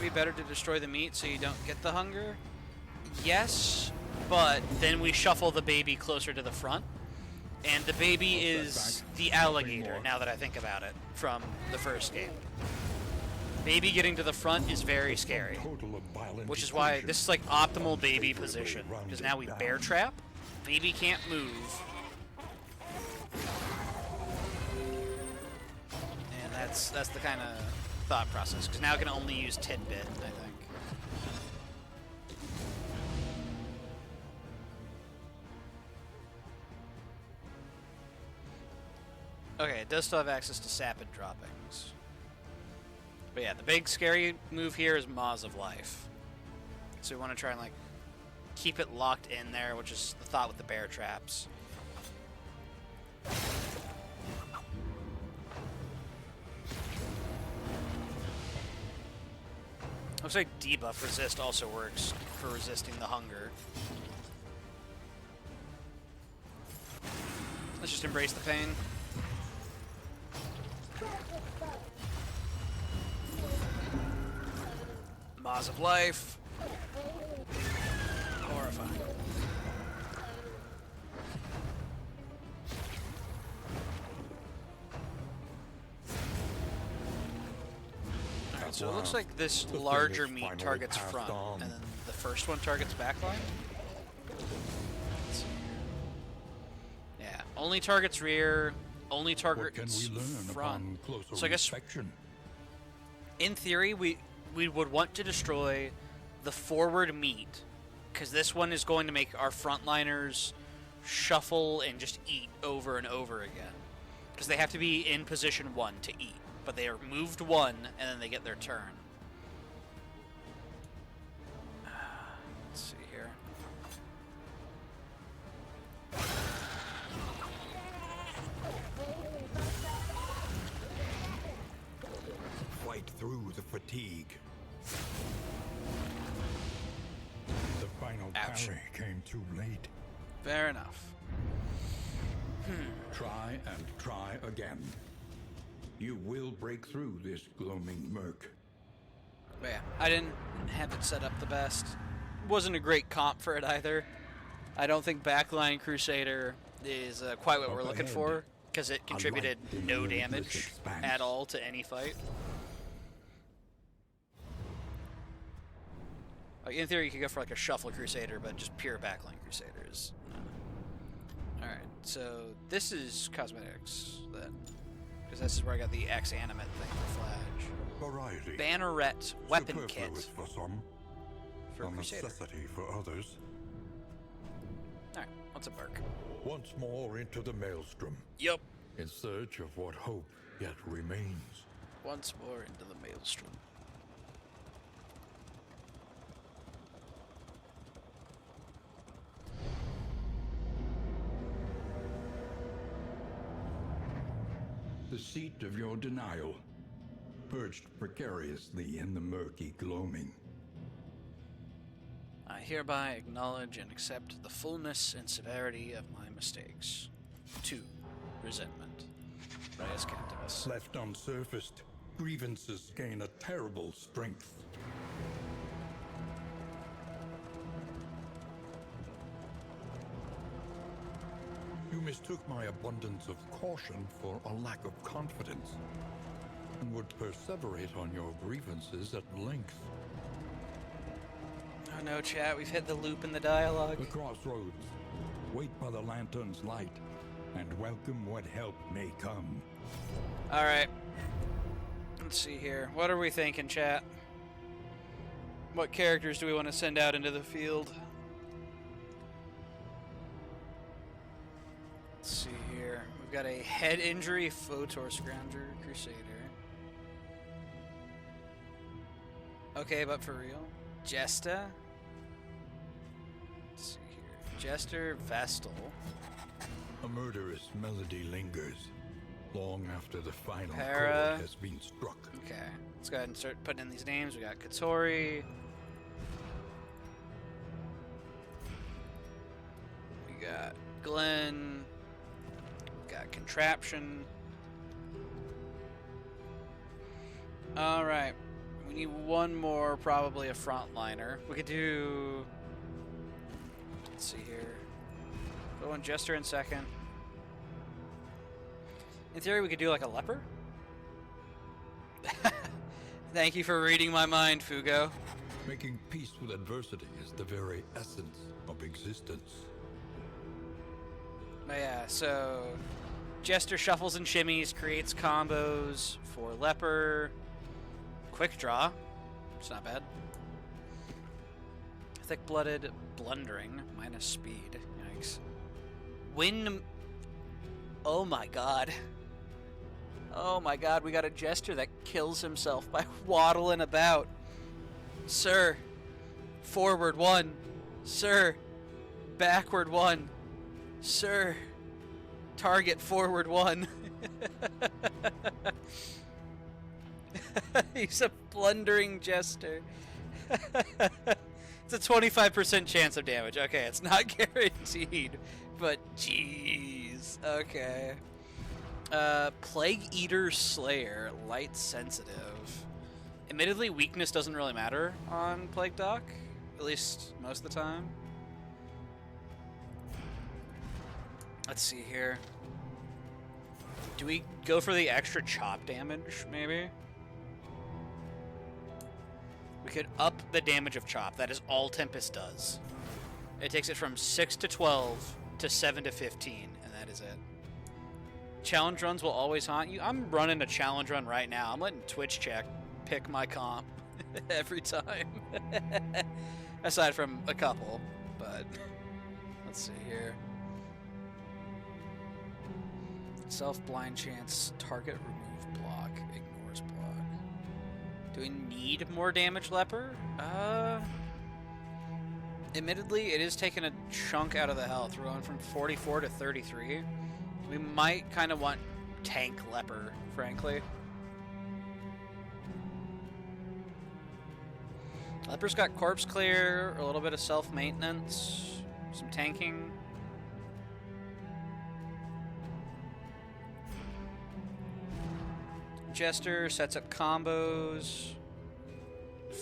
Be better to destroy the meat so you don't get the hunger? Yes, but then we shuffle the baby closer to the front. And the baby is the alligator, now that I think about it, from the first game. Baby getting to the front is very scary. Which is why this is like optimal baby position. Because now we bear trap, baby can't move. And that's the kind of thought process, because now I can only use Tidbit, I think. Okay, it does still have access to sapid droppings. But yeah, the big scary move here is Maws of Life. So we want to try and like keep it locked in there, which is the thought with the bear traps. Looks like debuff resist also works for resisting the hunger. Let's just embrace the pain. Maws of Life. Horrifying. Alright, so it looks like this larger meat targets front, and then the first one targets backline. Let's see here. Yeah, only targets rear, only targets front. So I guess, in theory, we would want to destroy the forward meat, because this one is going to make our frontliners shuffle and just eat over and over again. Because they have to be in position 1 to eat, but they are moved 1 and then they get their turn. Let's see here. Fight through the fatigue. The final parry came too late. Fair enough. Try and try again. You will break through this gloaming murk. But yeah, I didn't have it set up the best. Wasn't a great comp for it either. I don't think Backline Crusader is quite what we're looking for, because it contributed no damage at all to any fight. Like, in theory, you could go for like a Shuffle Crusader, but just pure Backline Crusaders. Alright, so this is cosmetics, then. Because this is where I got the X animate thing for Flash. Variety. Banneret weapon kit. Superfluous for some, For a Crusader. necessity for others. Alright, what's a Burk? Once more into the maelstrom, Yup. in search of what hope yet remains. Once more into the maelstrom. The seat of your denial, perched precariously in the murky gloaming. I hereby acknowledge and accept the fullness and severity of my mistakes. 2. Resentment. Res Cantivus. Left unsurfaced, grievances gain a terrible strength. You mistook my abundance of caution for a lack of confidence, and would perseverate on your grievances at length. Oh no, chat, we've hit the loop in the dialogue. The crossroads. Wait by the lantern's light, and welcome what help may come. Alright. Let's see here. What are we thinking, chat? What characters do we want to send out into the field? Let's see here. We've got a head injury Photor Scrounger Crusader. Okay, but for real. Jesta. Let's see here. Jester Vestal. A murderous melody lingers, long after the final Para. chord has been struck. Okay, let's go ahead and start putting in these names. We got Katori. We got Glenn. We got Contraption. Alright. We need one more, probably a frontliner. We could do... Let's see here. Go on Jester in second. In theory, we could do like a leper. Thank you for reading my mind, Fugo. Making peace with adversity is the very essence of existence. But yeah, so Jester shuffles and shimmies, creates combos for leper. Quick draw. It's not bad. Thick-blooded blundering, minus speed. Yikes. Win. Oh my god. Oh my god, we got a Jester that kills himself by waddling about. Sir. Forward 1. Sir. Backward 1. Sir. Target forward 1. He's a blundering Jester. It's a 25% chance of damage. Okay, it's not guaranteed, but jeez. Okay. Plague Eater Slayer, light sensitive. Admittedly, weakness doesn't really matter on Plague Doc, at least most of the time. Let's see here. Do we go for the extra chop damage, maybe? We could up the damage of chop. That is all Tempest does. It takes it from 6 to 12 to 7 to 15, and that is it. Challenge runs will always haunt you. I'm running a challenge run right now. I'm letting Twitch check pick my comp every time. Aside from a couple, but let's see here. Self-blind chance, target remove block, ignores block. Do we need more damage, Leper? Admittedly, it is taking a chunk out of the health. We're going from 44 to 33. We might kind of want tank Leper, frankly. Leper's got corpse clear, a little bit of self-maintenance, some tanking. Jester sets up combos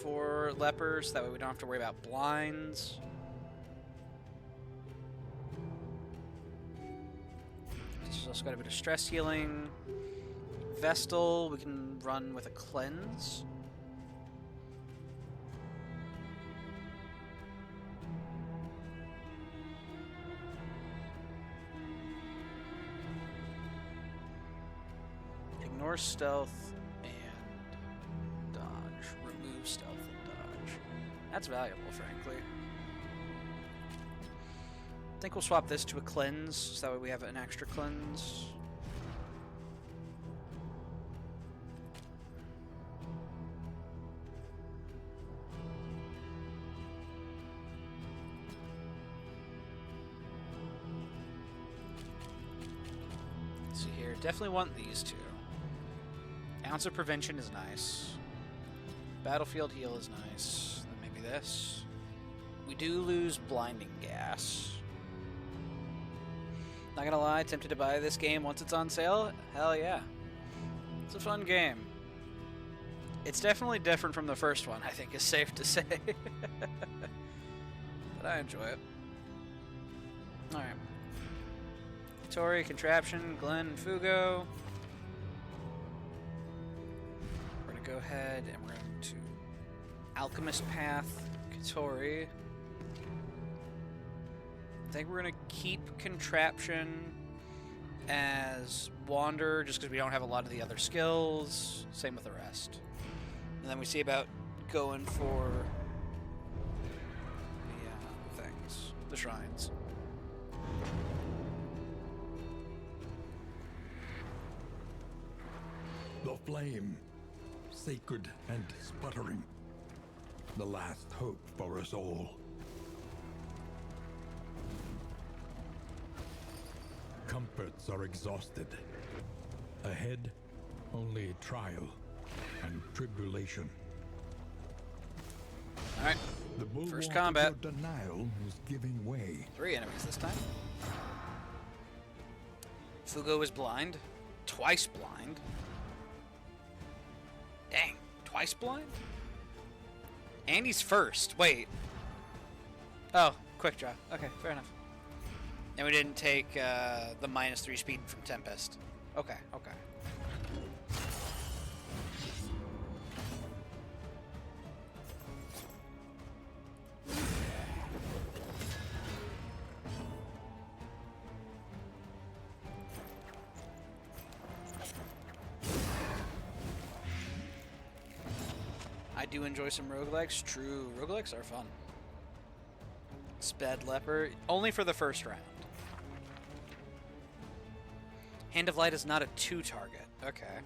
for lepers. That way we don't have to worry about blinds. She's also got a bit of stress healing. Vestal, we can run with a cleanse. Ignore stealth and dodge. Remove stealth and dodge. That's valuable, frankly. I think we'll swap this to a cleanse, so that way we have an extra cleanse. Let's see here. Definitely want these two. Ounce of prevention is nice. Battlefield heal is nice. Then maybe this. We do lose blinding gas. Not gonna lie, tempted to buy this game once it's on sale. Hell yeah. It's a fun game. It's definitely different from the first one, I think is safe to say. But I enjoy it. Alright. Tori, Contraption, Glenn, and Fugo. We're gonna go ahead and we're going to Alchemist Path, Katori. I think we're going to keep Contraption as Wander, just because we don't have a lot of the other skills. Same with the rest. And then we see about going for the things, the shrines. The flame, sacred and sputtering. The last hope for us all. Comforts are exhausted. Ahead, only trial and tribulation. Alright, The first bulwark combat. of your denial is giving way. 3 enemies this time. Fugo is blind. Twice blind. Dang, twice blind? And he's first. Wait. Oh, quick draw. Okay, fair enough. And we didn't take the -3 speed from Tempest. Okay, okay. I do enjoy some roguelikes. True, roguelikes are fun. Sped Leper, only for the first round. Hand of Light is not a 2 target. Okay.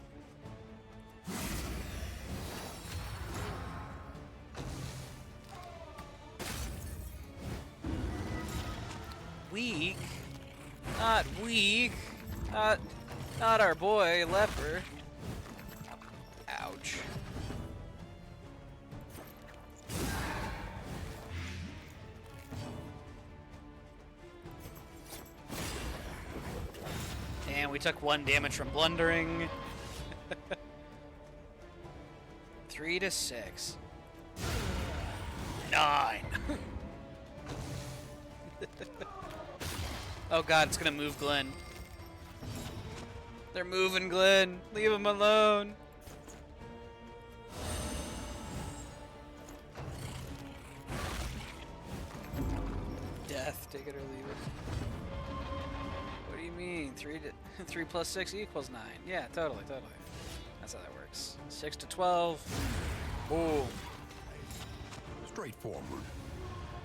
Weak? Not weak. Not our boy, Leper. Ouch. And we took 1 damage from blundering. 3 to 6. 9. Oh god, it's gonna move Glenn. They're moving Glenn. Leave him alone. Death, take it or leave it. What do you mean? 3 plus 6 equals 9. Yeah, totally. That's how that works. 6 to 12. Boom. Straightforward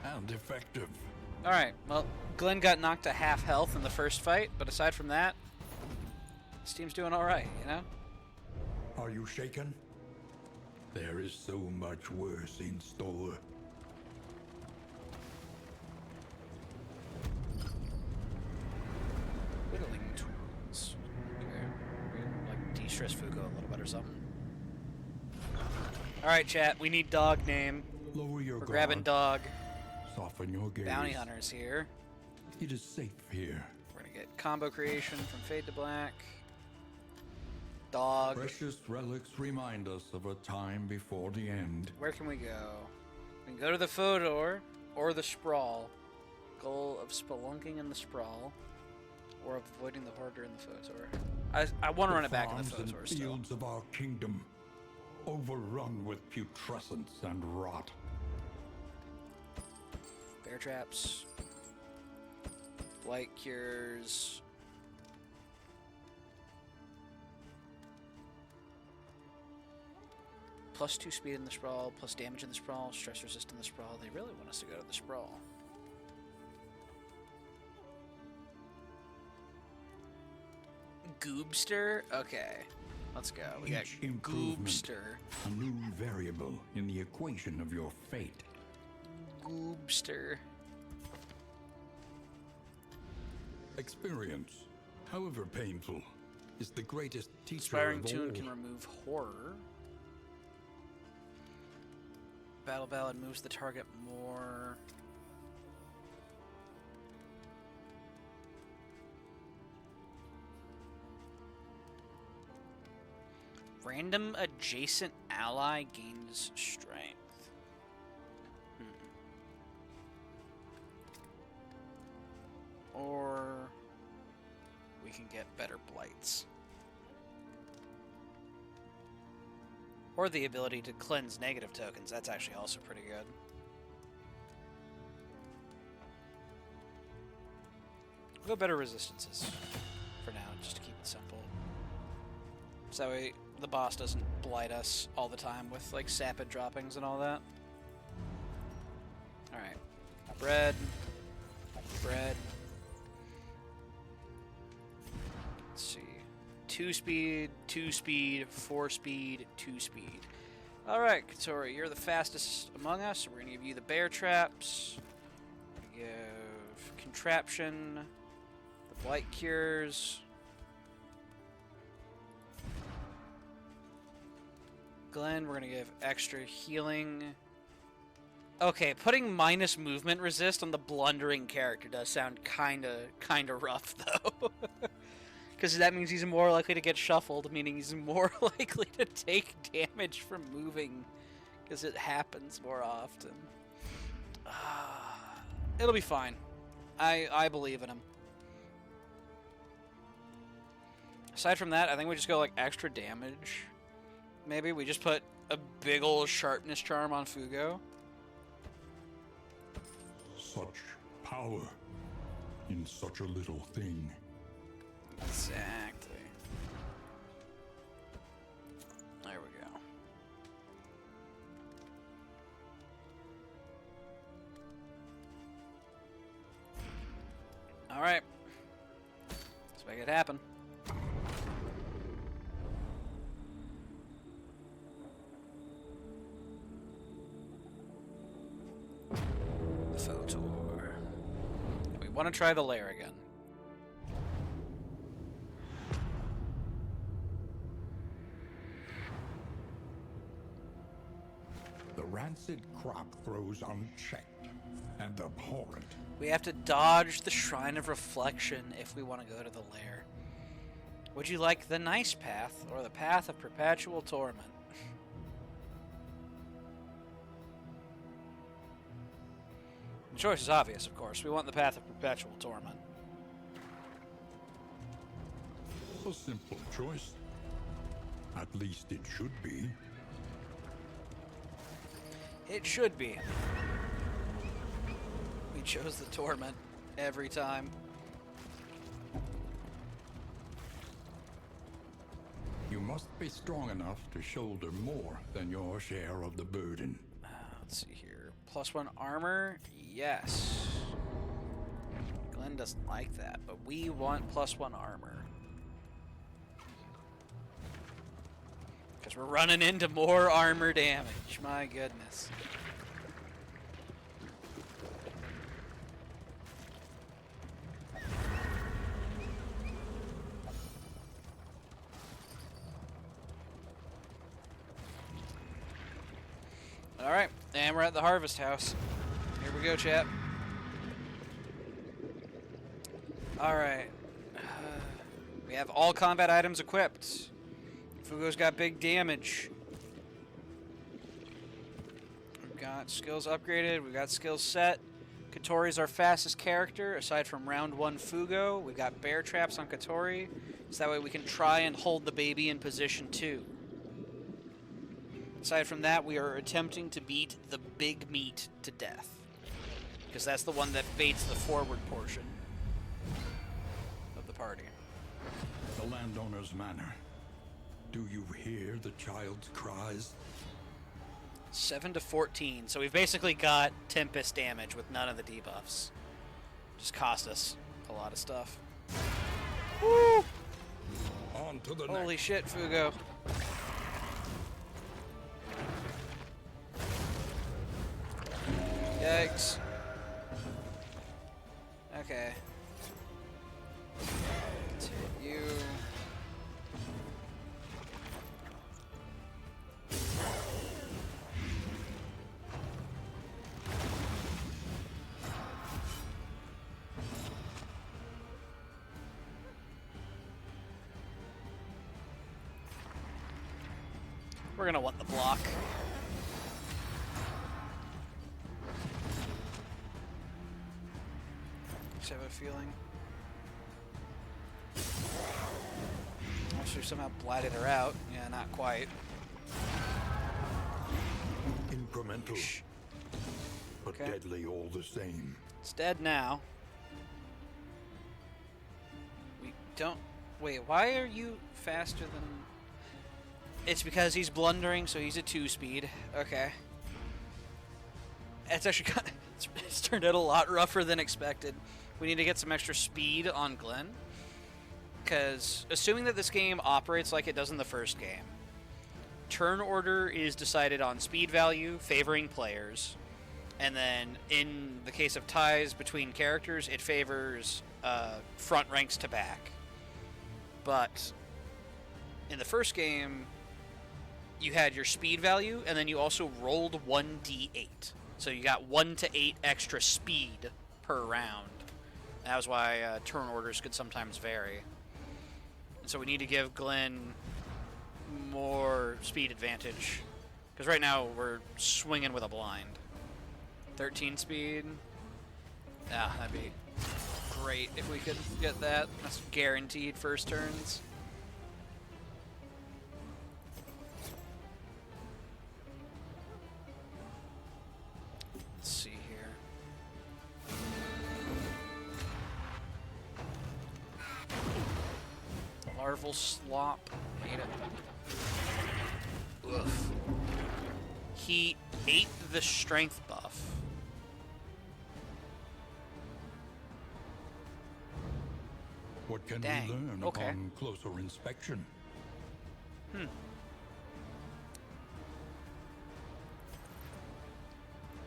and effective. Alright, well, Glenn got knocked to half health in the first fight, but aside from that, this team's doing alright, you know? Are you shaken? There is so much worse in store. Whittling tools. Okay. Like de-stress Fugo a little bit or something. Alright, chat, we need dog name. Lower your We're guard. grabbing dog. Soften your gaze. Bounty Hunters here. It is safe here. We're gonna get combo creation from Fade to Black. Dog. Precious relics remind us of a time before the end. Where can we go? We can go to the Fodor or the Sprawl. Goal of spelunking in the Sprawl, or avoiding the Hoarder in the Fodor. I want to run it back in the farms Fodor and still. fields of our kingdom, overrun with putrescence and rot. Bear traps. Blight cures. +2 speed in the Sprawl, plus damage in the Sprawl, stress resist in the Sprawl. They really want us to go to the Sprawl. Goobster? Okay. Let's go. We got Each improvement, Goobster. a new variable in the equation of your fate. Goobster. Experience, however painful, is the greatest teacher Inspiring of all. Tune can remove horror. Battle Ballad moves the target more. Random adjacent ally gains strength. Or we can get better blights. Or the ability to cleanse negative tokens. That's actually also pretty good. We'll go better resistances for now, just to keep it simple. So that way the boss doesn't blight us all the time with like sapid droppings and all that. Alright. Bread. Bread. Let's see. 2 speed, 2 speed, 4 speed, 2 speed. Alright, Katori, you're the fastest among us, so we're going to give you the bear traps. We give contraption, the blight cures. Glenn, we're going to give extra healing. Okay, putting minus movement resist on the blundering character does sound kinda rough, though. Because that means he's more likely to get shuffled, meaning he's more likely to take damage from moving, because it happens more often. It'll be fine. I believe in him. Aside from that, I think we just go like extra damage. Maybe we just put a big ol' sharpness charm on Fugo. Such power in such a little thing. Exactly. There we go. Alright. Let's make it happen. The Photor. We want to try the lair again. The rancid crop throws unchecked and abhorrent. We have to dodge the Shrine of Reflection if we want to go to the lair. Would you like the nice path or the path of perpetual torment? The choice is obvious, of course. We want the path of perpetual torment. A simple choice. At least it should be. It should be. We chose the torment every time. You must be strong enough to shoulder more than your share of the burden. Let's see here. +1 armor? Yes. Glenn doesn't like that, but we want +1 armor. Because we're running into more armor damage. My goodness. Alright, and we're at the Harvest House. Here we go, chat. Alright. We have all combat items equipped. Fugo's got big damage. We've got skills upgraded. We've got skills set. Katori's our fastest character, aside from round 1 Fugo. We've got bear traps on Katori, so that way we can try and hold the baby in position 2. Aside from that, we are attempting to beat the big meat to death, because that's the one that baits the forward portion of the party. The landowner's manor. Do you hear the child's cries? 7 to 14, so we've basically got Tempest damage with none of the debuffs. Just cost us a lot of stuff. Woo! On to the Holy next. shit, Fugo. Yikes. Okay. Let's hit you. We're gonna want the block. Just have a feeling. Unless we somehow blighted her out. Yeah, not quite. Incremental, Shh. but Okay. deadly all the same. It's dead now. We don't... Wait, why are you faster than... It's because he's blundering, so he's a 2-speed. Okay. It's actually kind of, it's turned out a lot rougher than expected. We need to get some extra speed on Glenn. Because, assuming that this game operates like it does in the first game, turn order is decided on speed value, favoring players. And then, in the case of ties between characters, it favors front ranks to back. But, in the first game, you had your speed value, and then you also rolled 1d8. So you got 1 to 8 extra speed per round. That was why turn orders could sometimes vary. And so we need to give Glenn more speed advantage. Because right now we're swinging with a blind. 13 speed. Yeah, that'd be great if we could get that. That's guaranteed first turns. Let's see here. Larval slop. Hate it. Oof. He ate the strength buff. What can Dang, we learn okay. upon closer inspection?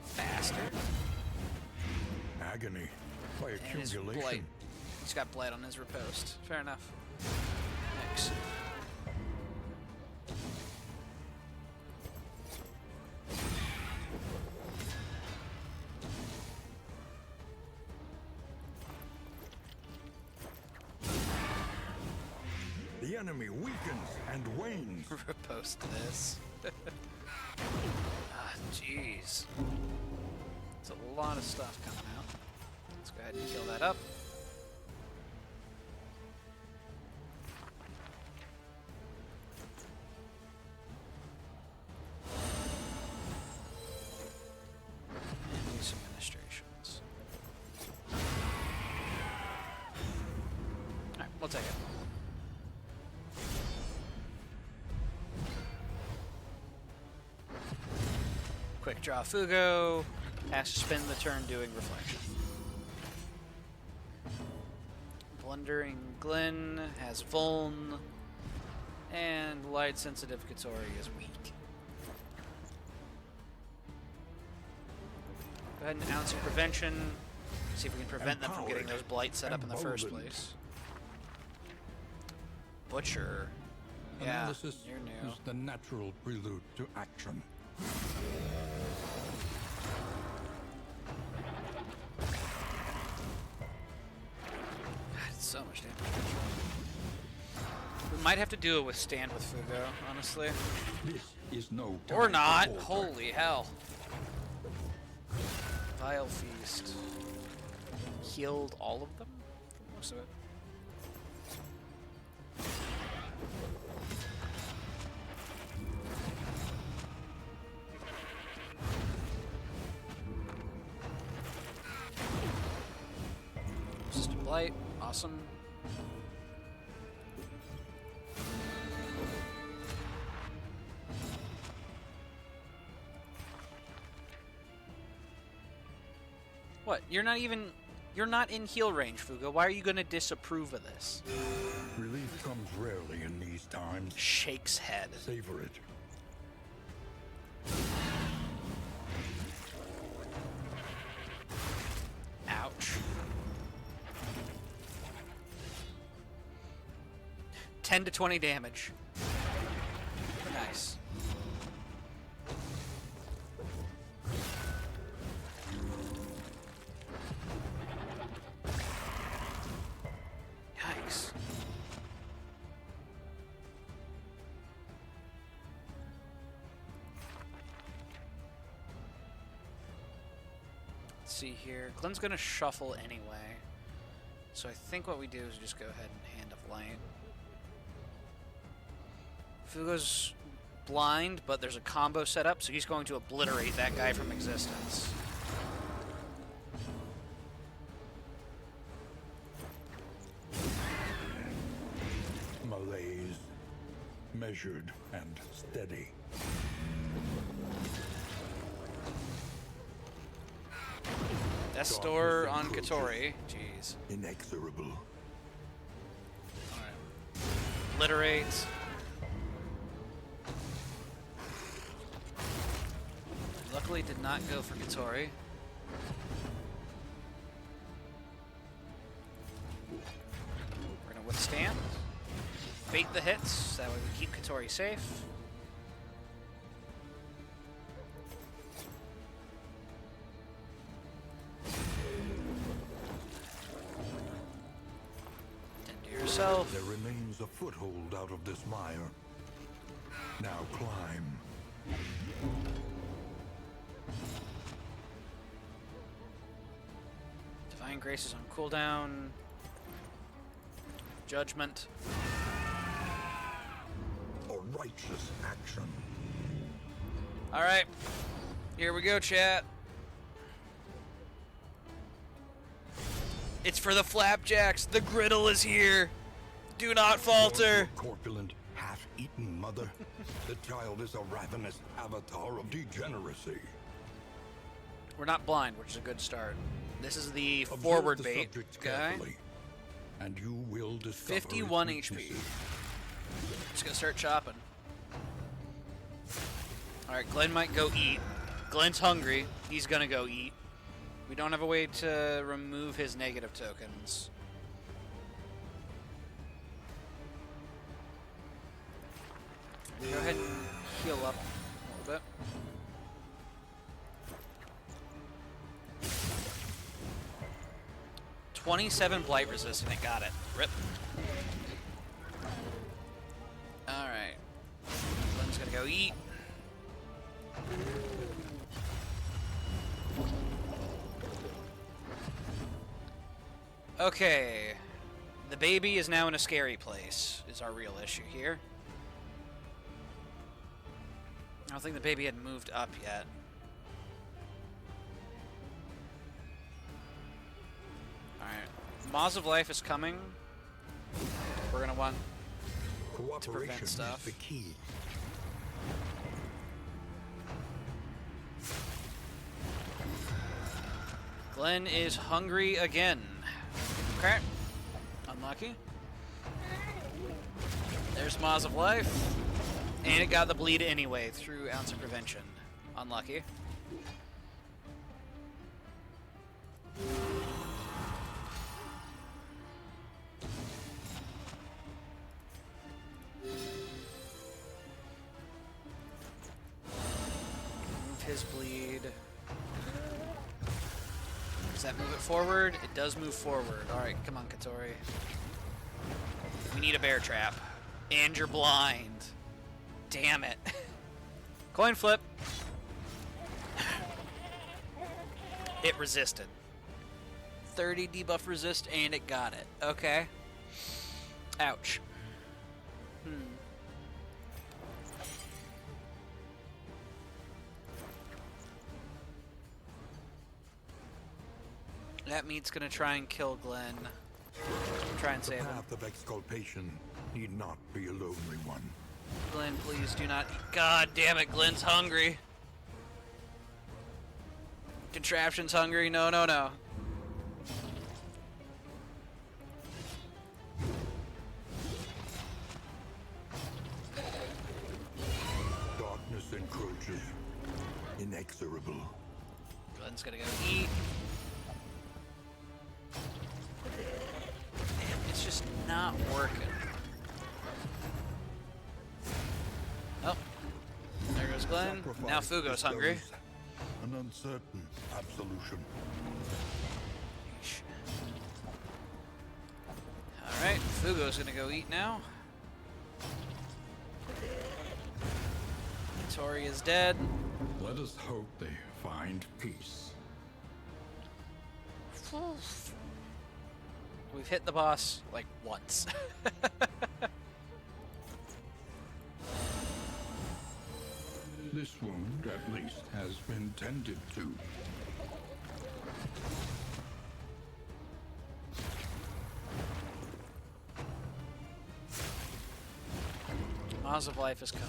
Faster. Agony by And his blight. accumulation. He's got blight on his riposte. Fair enough. Next. The enemy weakens and wanes. Riposte this. Ah, jeez. It's a lot of stuff coming out. Let's go ahead and kill that up. And do some ministrations. Alright, we'll take it. Quick draw Fugo. Has to spend the turn doing reflection. Blundering Glenn has Vuln. And light sensitive Katori is weak. Go ahead and ounce some prevention. See if we can prevent them from getting those blights set up in the first place. Butcher. Yeah, Analysis you're new. is the natural prelude to action. God, it's so much damage. might have to do a withstand with Fugo, honestly. This is no time Or to not. falter. Holy hell. Vile Feast. Healed all of them? For most of it. Resistant Blight. Awesome. What? You're not in heal range, Fugo. Why are you gonna disapprove of this? Relief comes rarely in these times. Shakes head. Savor it. Ouch. 10 to 20 damage. Nice. Yikes. Let's see here. Glenn's gonna shuffle anyway. So I think what we do is just go ahead and Hand of Light. Fugo's blind, but there's a combo set up, so he's going to obliterate that guy from existence. Malaise, measured and steady. Death Store on Katori. Jeez. Inexorable. Alright. Obliterate. Luckily did not go for Katori. We're gonna withstand. Bait the hits, that way we keep Katori safe. Tend to yourself. There remains a foothold out of this mire. Now climb. Divine Grace is on cooldown. Judgment. A righteous action. Alright. Here we go, chat. It's for the flapjacks. The griddle is here. Do not falter. Corpulent, half-eaten mother. The child is a ravenous avatar of degeneracy. We're not blind, which is a good start. This is the Observe forward the bait subject guy. carefully, and you will discover 51 its HP. weaknesses. Just gonna start chopping. Alright, Glenn might go eat. Glenn's hungry. He's gonna go eat. We don't have a way to remove his negative tokens. Go ahead and heal up a little bit. $27 blight resistant. It got it. Rip. Alright. Glenn's gonna go eat. Okay. The baby is now in a scary place, is our real issue here. I don't think the baby had moved up yet. Alright. Maws of Life is coming. We're gonna want Cooperation is stuff. the key. Glenn is hungry again. Okay. Unlucky. There's Maws of Life. And it got the bleed anyway through Ounce of Prevention. Unlucky. Move his bleed. Does that move it forward? It does move forward. Alright, come on, Katori. We need a bear trap. And you're blind. Damn it. Coin flip. It resisted. 30 debuff resist, and it got it. Okay. Ouch. That meat's gonna try and kill Glenn. Try and save The him. path of exculpation need not be a lonely one. Glenn, please do not. God damn it, Glenn's hungry. Contraption's hungry. No, no, no. Darkness encroaches, inexorable. Glenn's gonna go eat. Damn, it's just not working. Oh, there goes Glenn. Now Fugo's hungry. Bestows an uncertain absolution. Alright, Fugo's gonna go eat now. Tori is dead. Let us hope they find peace. We've hit the boss, like, once. This wound, at least, has been tended to. Maws of Life is coming.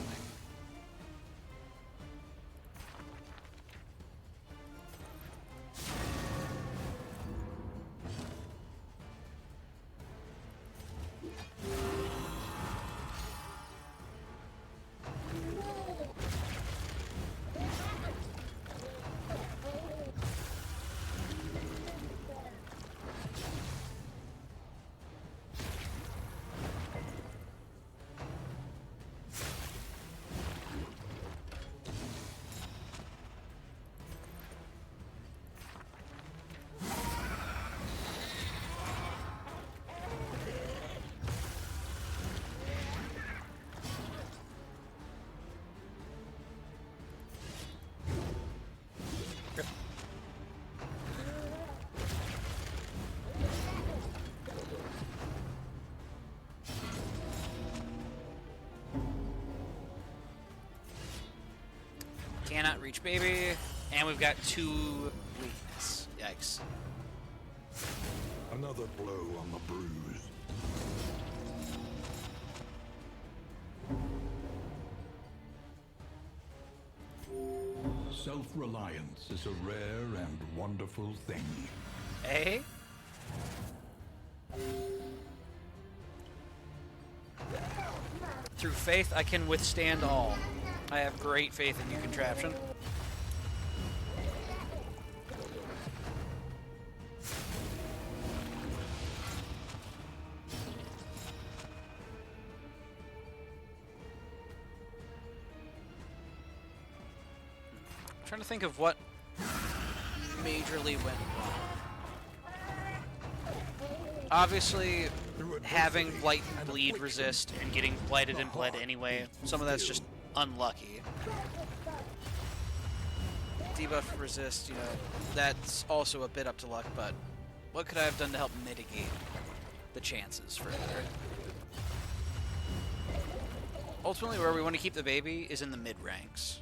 Cannot reach baby, and we've got 2 weakness. Yikes. Another blow on the bruise. Self-reliance is a rare and wonderful thing. Eh? Through faith, I can withstand all. I have great faith in you, contraption. I'm trying to think of what majorly went wrong. Obviously, having blight and bleed resist and getting blighted and bled anyway, some of that's just unlucky. Debuff resist, you know, that's also a bit up to luck, but what could I have done to help mitigate the chances for it? Ultimately, where we want to keep the baby is in the mid ranks.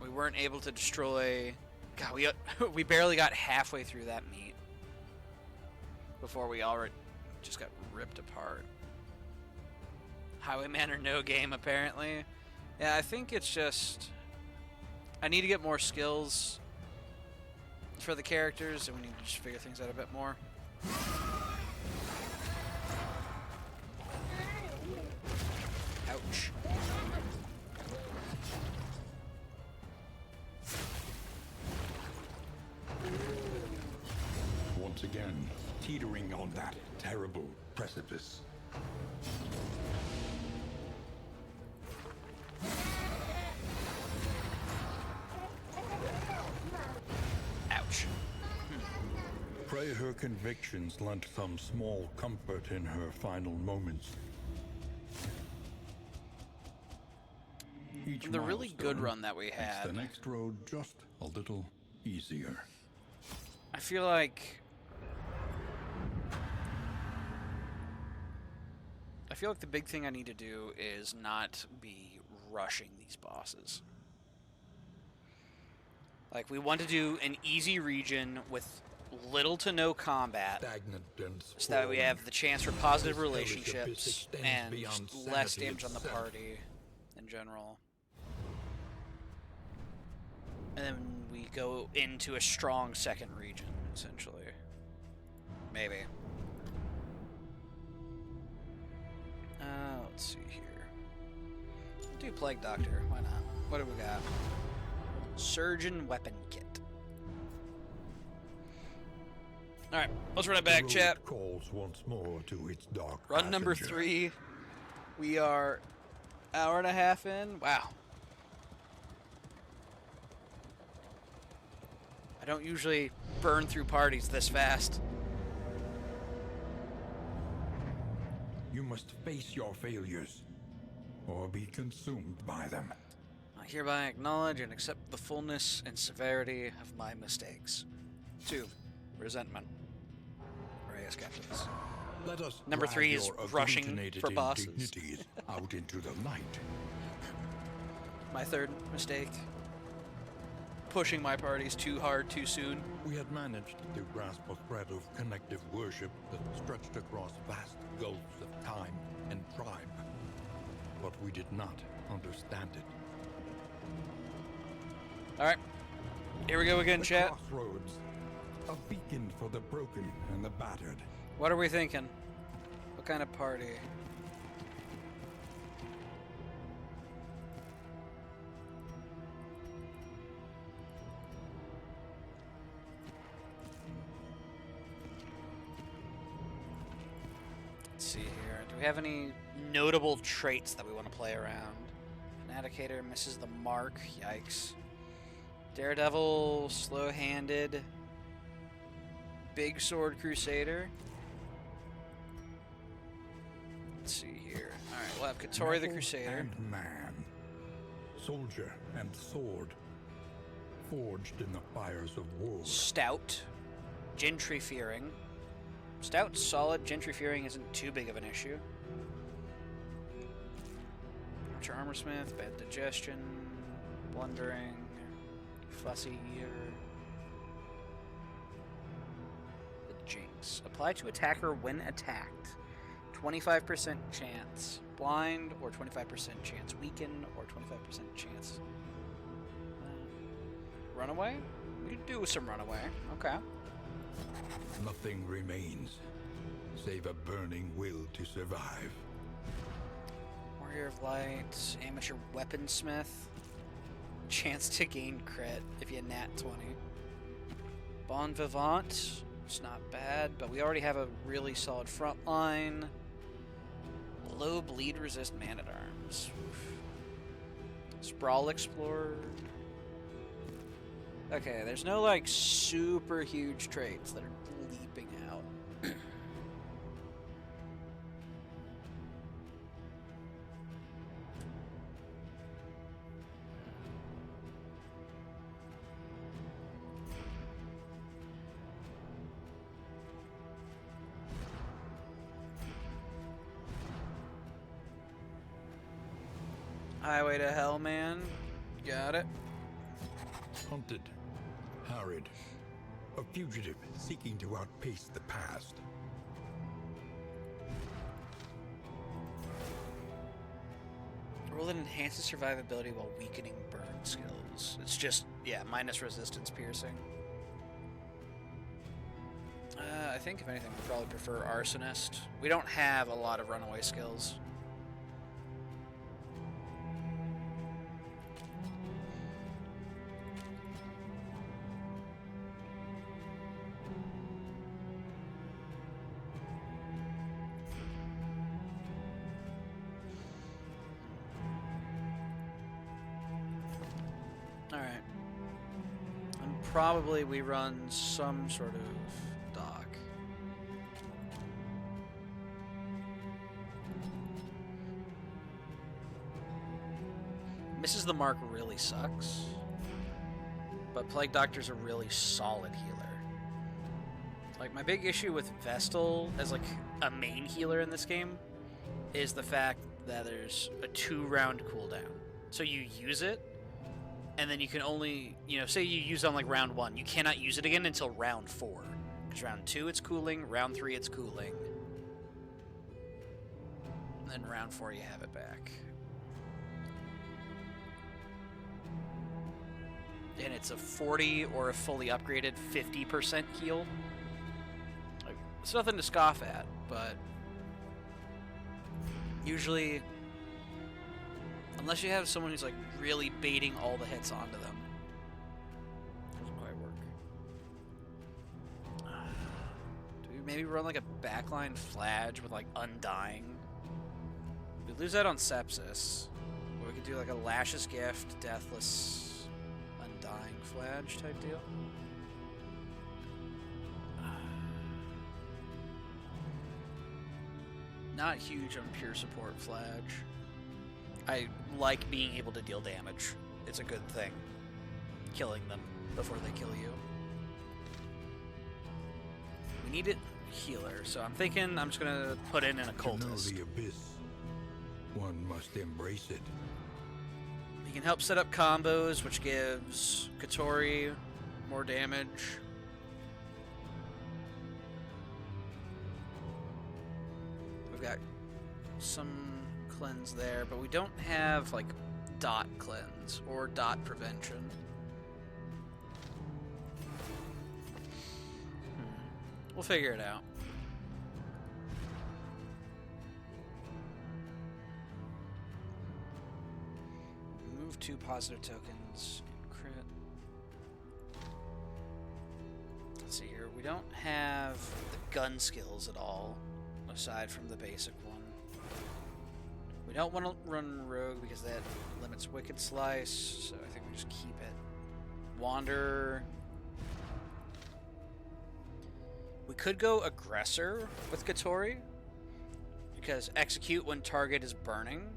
We weren't able to destroy... God, we barely got halfway through that meat before we already just got ripped apart. Highwayman or no game, apparently. Yeah, I think it's just... I need to get more skills for the characters, and we need to just figure things out a bit more. Ouch. Once again, teetering on that terrible precipice. Ouch. Pray her convictions lent some small comfort in her final moments. Each From the really good milestone run that we makes had, the next road just a little easier. I feel like the big thing I need to do is not be rushing these bosses. Like, we want to do an easy region with little to no combat, Stagnant and so that we sprawling, have the chance for positive this hellish abyss relationships extends and beyond just less sanity damage on the itself. party in general. And then we go into a strong second region, essentially. Maybe. Let's see here. We'll do Plague Doctor. Why not? What do we got? Surgeon Weapon Kit. Alright, let's run it The back, road chat. calls once more to its dark Run number passenger. 3. We are hour and a half in. Wow. I don't usually burn through parties this fast. You must face your failures, or be consumed by them. I hereby acknowledge and accept the fullness and severity of my mistakes. 2. Resentment. Reyes Captains. Let us Number drag 3 is your rushing agglutinated for bosses. indignities out into the light. My 3rd mistake. Pushing my parties too hard too soon. We had managed to grasp a thread of connective worship that stretched across vast gulfs of time and tribe, but we did not understand it. Alright. Here we go again, The chat. crossroads, a beacon for the broken and the battered. What are we thinking? What kind of party? Let's see here. Do we have any notable traits that we want to play around? Fanaticator misses the mark. Yikes. Daredevil, slow-handed. Big Sword Crusader. Let's see here. Alright, we'll have Katori the Metal Crusader. And man, soldier and sword, forged in the fires of war. Stout. Gentry Fearing. Stout, solid. Gentry Fearing isn't too big of an issue. Archer Armorsmith, Bad Digestion, Blundering, Fussy Ear. The Jinx. Apply to attacker when attacked. 25% chance blind, or 25% chance weaken, or 25% chance runaway? We could do some runaway. Okay. Nothing remains, save a burning will to survive. Warrior of Light, Amateur Weaponsmith. Chance to gain crit if you nat 20. Bon Vivant, it's not bad, but we already have a really solid front line. Low bleed resist man at arms. Sprawl Explorer. Okay, there's no like super huge traits that are leaping out. Highway to Hell, man. Got it. Hunted, harried, a fugitive seeking to outpace the past. Roll that enhances survivability while weakening burn skills. It's just, yeah, minus resistance piercing. I think, if anything, we'd probably prefer Arsonist. We don't have a lot of runaway skills. Alright. And probably we run some sort of dock. Misses the mark really sucks. But Plague Doctor's a really solid healer. Like, my big issue with Vestal as, like, a main healer in this game is the fact that there's a 2-round cooldown. So you use it, and then you can only, you know, say you use it on, like, round 1. You cannot use it again until round 4. Because round 2 it's cooling, round 3 it's cooling. And then round 4 you have it back. And it's a 40 or a fully upgraded 50% heal. Like, it's nothing to scoff at, but usually, unless you have someone who's like really baiting all the hits onto them, it doesn't quite work. Do we maybe run like a backline Flage with like Undying? We lose out on Sepsis, but we could do like a Lash's Gift, Deathless, Undying Flage type deal. Not huge on pure support Flage. I like being able to deal damage. It's a good thing. Killing them before they kill you. We need a healer, so I'm thinking I'm just gonna put in an occultist. To know the abyss, one must embrace it. He can help set up combos, which gives Katori more damage. We've got some cleanse there, but we don't have like dot cleanse or dot prevention. We'll figure it out. Move 2 positive tokens. Crit. Let's see here. We don't have the gun skills at all, aside from the basic one. We don't want to run Rogue because that limits Wicked Slice, so I think we just keep it. Wander. We could go Aggressor with Katori, because execute when target is burning.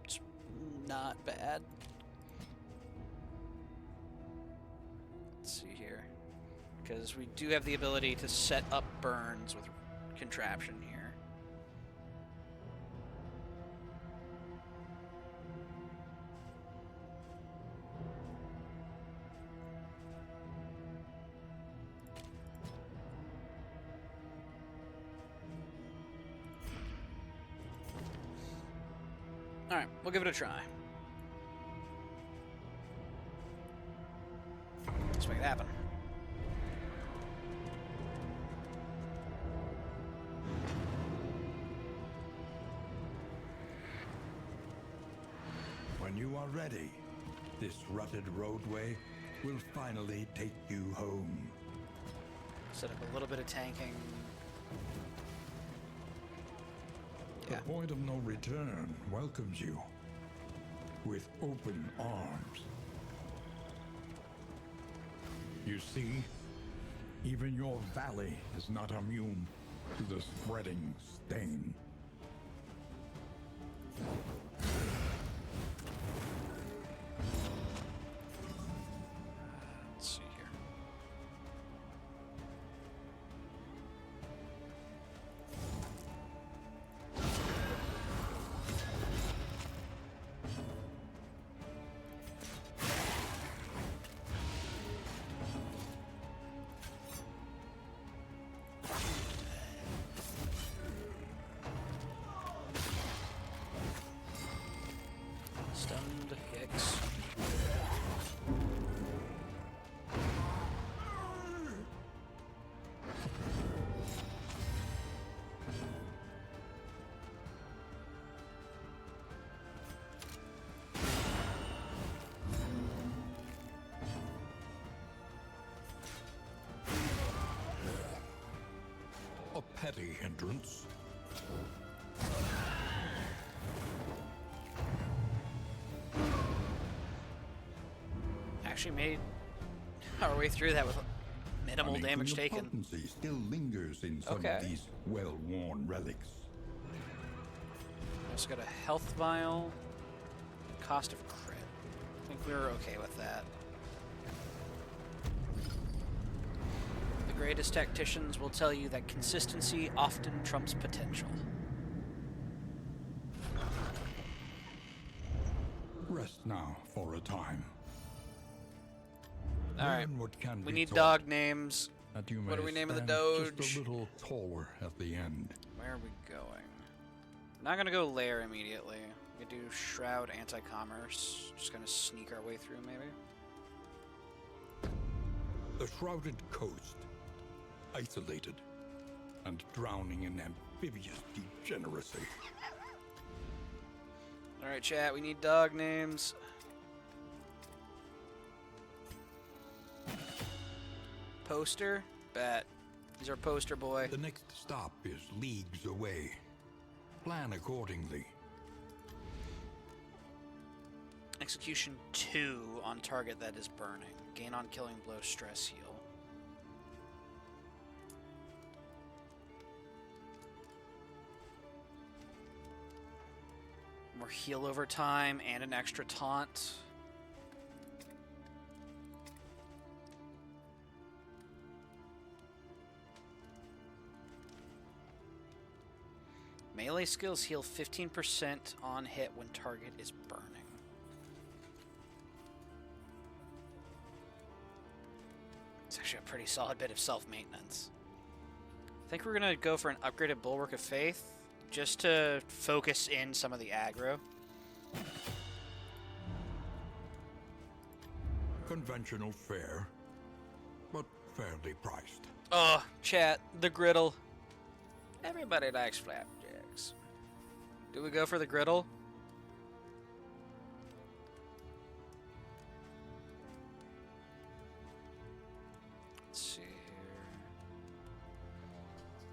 It's not bad. Let's see here. Because we do have the ability to set up burns with Contraption here. Alright, we'll give it a try. Let's make it happen. When you are ready, this rutted roadway will finally take you home. Set up a little bit of tanking. The point of no return welcomes you with open arms. You see, even your valley is not immune to the spreading stain. Let's see here. Stunned Hicks. A petty hindrance. Actually made our way through that with minimal Unequal damage taken. potency still lingers in some Okay. of these well-worn relics. also got a health vial. Cost of crit. I think we were okay with that. The greatest tacticians will tell you that consistency often trumps potential. Rest now for a time. Alright, Learn what can we be need taught, dog names. that you What may are we naming the stand Doge? Just a little taller at the end. Where are we going? Not gonna go lair immediately. We do Shroud Anti-Commerce. Just gonna sneak our way through, maybe. The shrouded coast, isolated, and drowning in amphibious degeneracy. Alright, chat, we need dog names. Poster? Bet. He's our poster boy. The next stop is leagues away. Plan accordingly. Execution 2 on target that is burning. Gain on killing blow, stress heal. More heal over time and an extra taunt. Melee skills heal 15% on hit when target is burning. It's actually a pretty solid bit of self-maintenance. I think we're going to go for an upgraded Bulwark of Faith, just to focus in some of the aggro. Conventional fare, but fairly priced. Oh, chat, the griddle. Everybody likes flapjacks. Do we go for the griddle? Let's see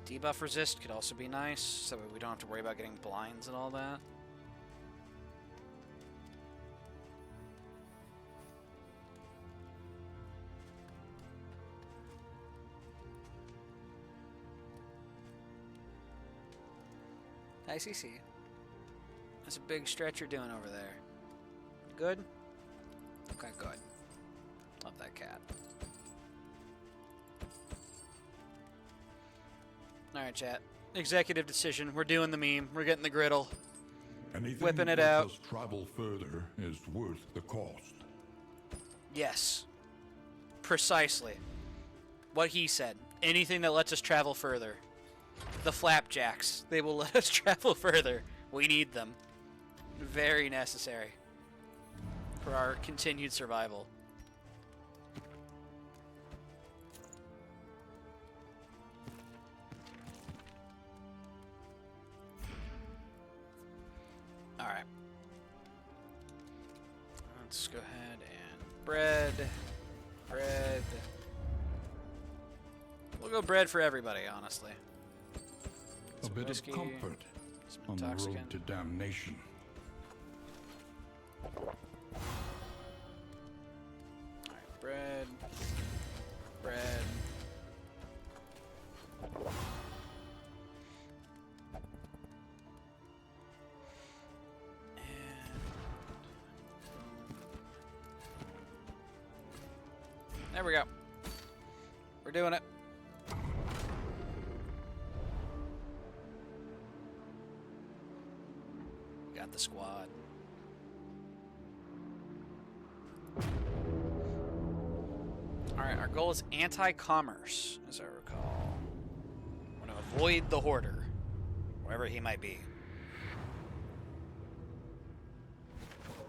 here. Debuff resist could also be nice, so we don't have to worry about getting blinds and all that. Hi, CC. That's a big stretch you're doing over there. Good? Okay, good. Love that cat. Alright, chat. Executive decision. We're doing the meme. We're getting the griddle. Anything Whipping it that out. lets us travel further is worth the cost. Yes. Precisely. What he said. Anything that lets us travel further. The flapjacks. They will let us travel further. We need them. Very necessary. For our continued survival. Alright. Let's go ahead and bread. Bread. We'll go bread for everybody, honestly. A bit whiskey, of comfort some on the road intoxicant. to damnation. Alright, bread. Bread. There we go. We're doing it. Got the squad. Alright, our goal is anti-commerce, as I recall. I want to avoid the hoarder, wherever he might be.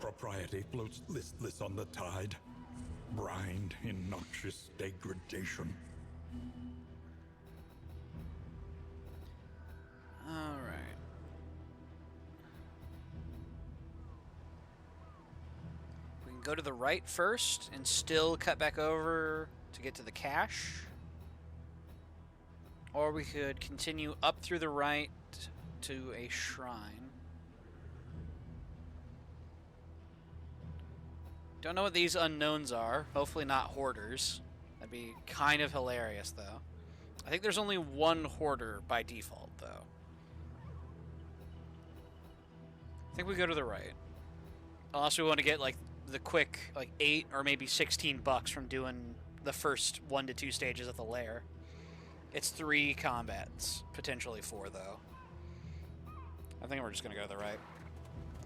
Propriety floats listless on the tide, brined in noxious degradation. Alright. We can go to the right first and still cut back over to get to the cache. Or we could continue up through the right to a shrine. Don't know what these unknowns are. Hopefully not hoarders. That'd be kind of hilarious, though. I think there's only one hoarder by default, though. I think we go to the right. Unless we want to get like the quick like 8 or maybe $16 from doing the first 1 to 2 stages of the lair. It's 3 combats, potentially 4 though. I think we're just gonna go to the right.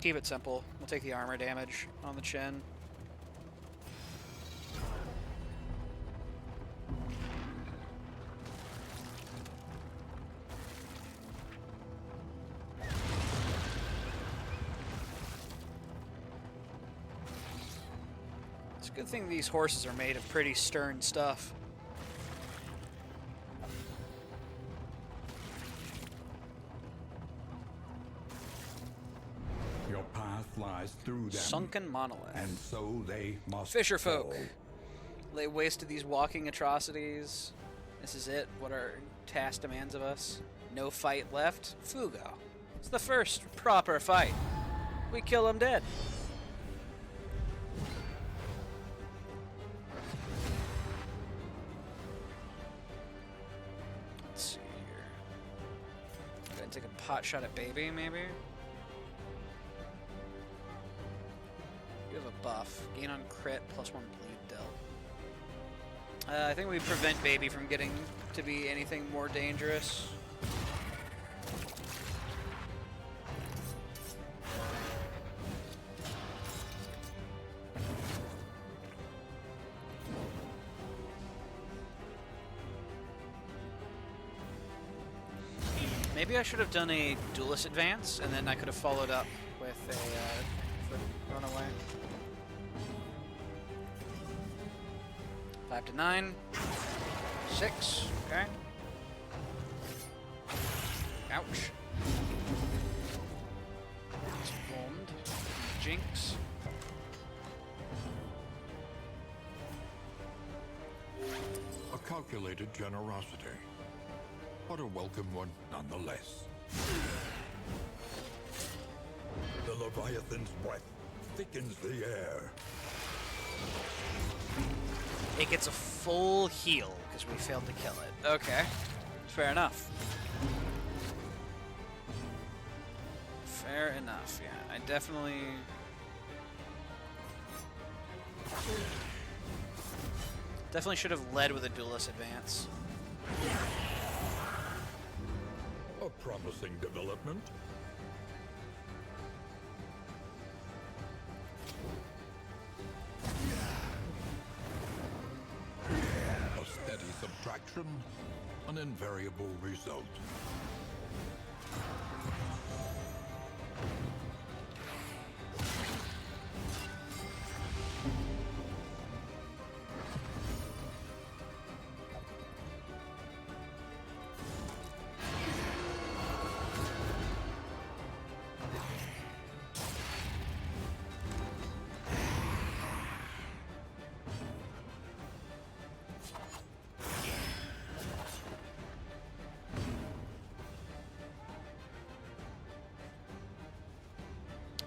Keep it simple. We'll take the armor damage on the chin. It's a good thing these horses are made of pretty stern stuff. Your path lies through them. Sunken monolith. And so they must Fisher folk. fall. Lay waste to these walking atrocities. This is it. What our task demands of us. No fight left. Fugo. It's the first proper fight. We kill him dead. Let's see here. Go ahead and take a pot shot at baby, maybe. You have a buff. Gain on crit, +1 bleed dealt. I think we prevent baby from getting to be anything more dangerous. Maybe I should have done a duelist advance, and then I could have followed up with a runaway. 5 to 9. 6. Okay. Ouch. It's warmed. Jinx. A calculated generosity. But a welcome one nonetheless. The Leviathan's breath thickens the air. It gets a full heal because we failed to kill it. Okay. Fair enough. Fair enough, yeah. I definitely... Definitely should have led with a duelist advance. A promising development. A steady subtraction, an invariable result.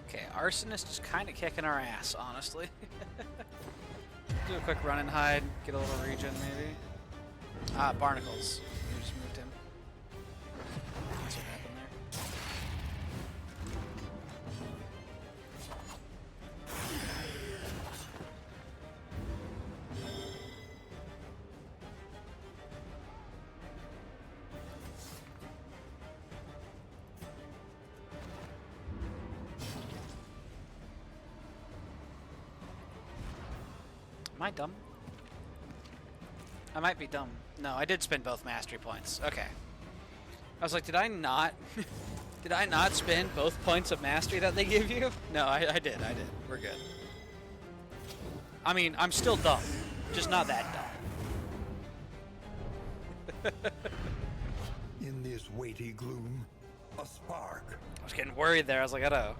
Okay, Arsonist is kind of kicking our ass, honestly. Do a quick run and hide, get a little regen maybe. Ah, Barnacles. We just moved him. That's what happened there. Am I dumb? I might be dumb. No, I did spend both mastery points. Okay. I was like, did I not? Did I not spend both points of mastery that they give you? No, I did. We're good. I mean, I'm still dumb. Just not that dumb. In this weighty gloom, a spark. I was getting worried there. I was like, uh-oh.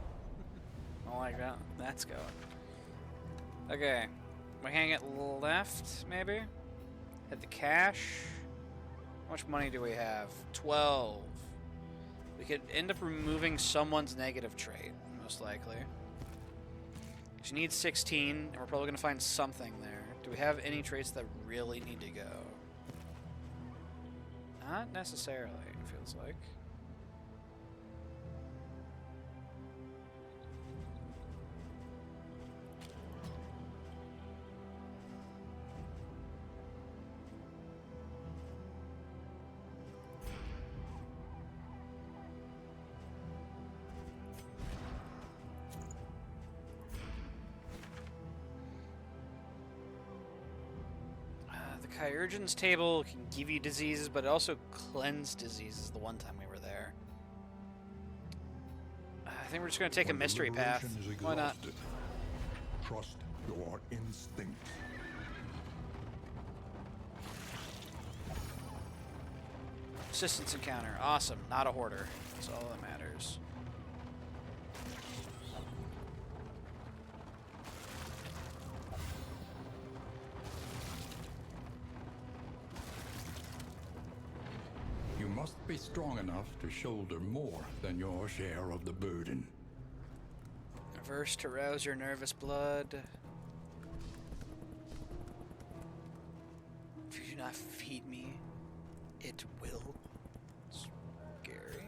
I don't like that. That's going. Okay. We hang it left, maybe? Hit the cash. How much money do we have? 12. We could end up removing someone's negative trait, most likely. She needs 16, and we're probably going to find something there. Do we have any traits that really need to go? Not necessarily, it feels like. Kyurgen's table can give you diseases, but it also cleanse diseases the one time we were there. I think we're just going to take a mystery path. Why not? Trust your instincts. Assistance encounter. Awesome. Not a hoarder. That's all that matters. You must be strong enough to shoulder more than your share of the burden. Reverse to rouse your nervous blood. If you do not feed me, it will. Scary.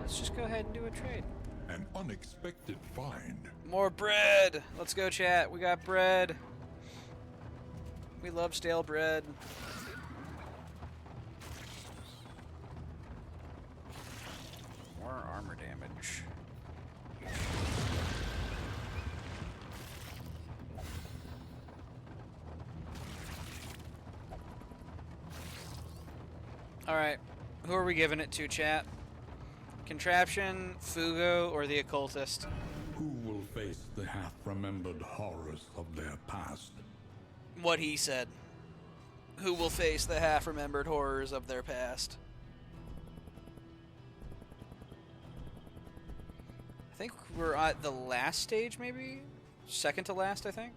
Let's just go ahead and do a trade. An unexpected find. More bread! Let's go, chat. We got bread. We love stale bread. More armor damage. Alright, who are we giving it to, chat? Contraption, Fugo, or the Occultist? Who will face the half-remembered horrors of their past? What he said. Who will face the half-remembered horrors of their past? I think we're at the last stage, maybe? Second to last, I think?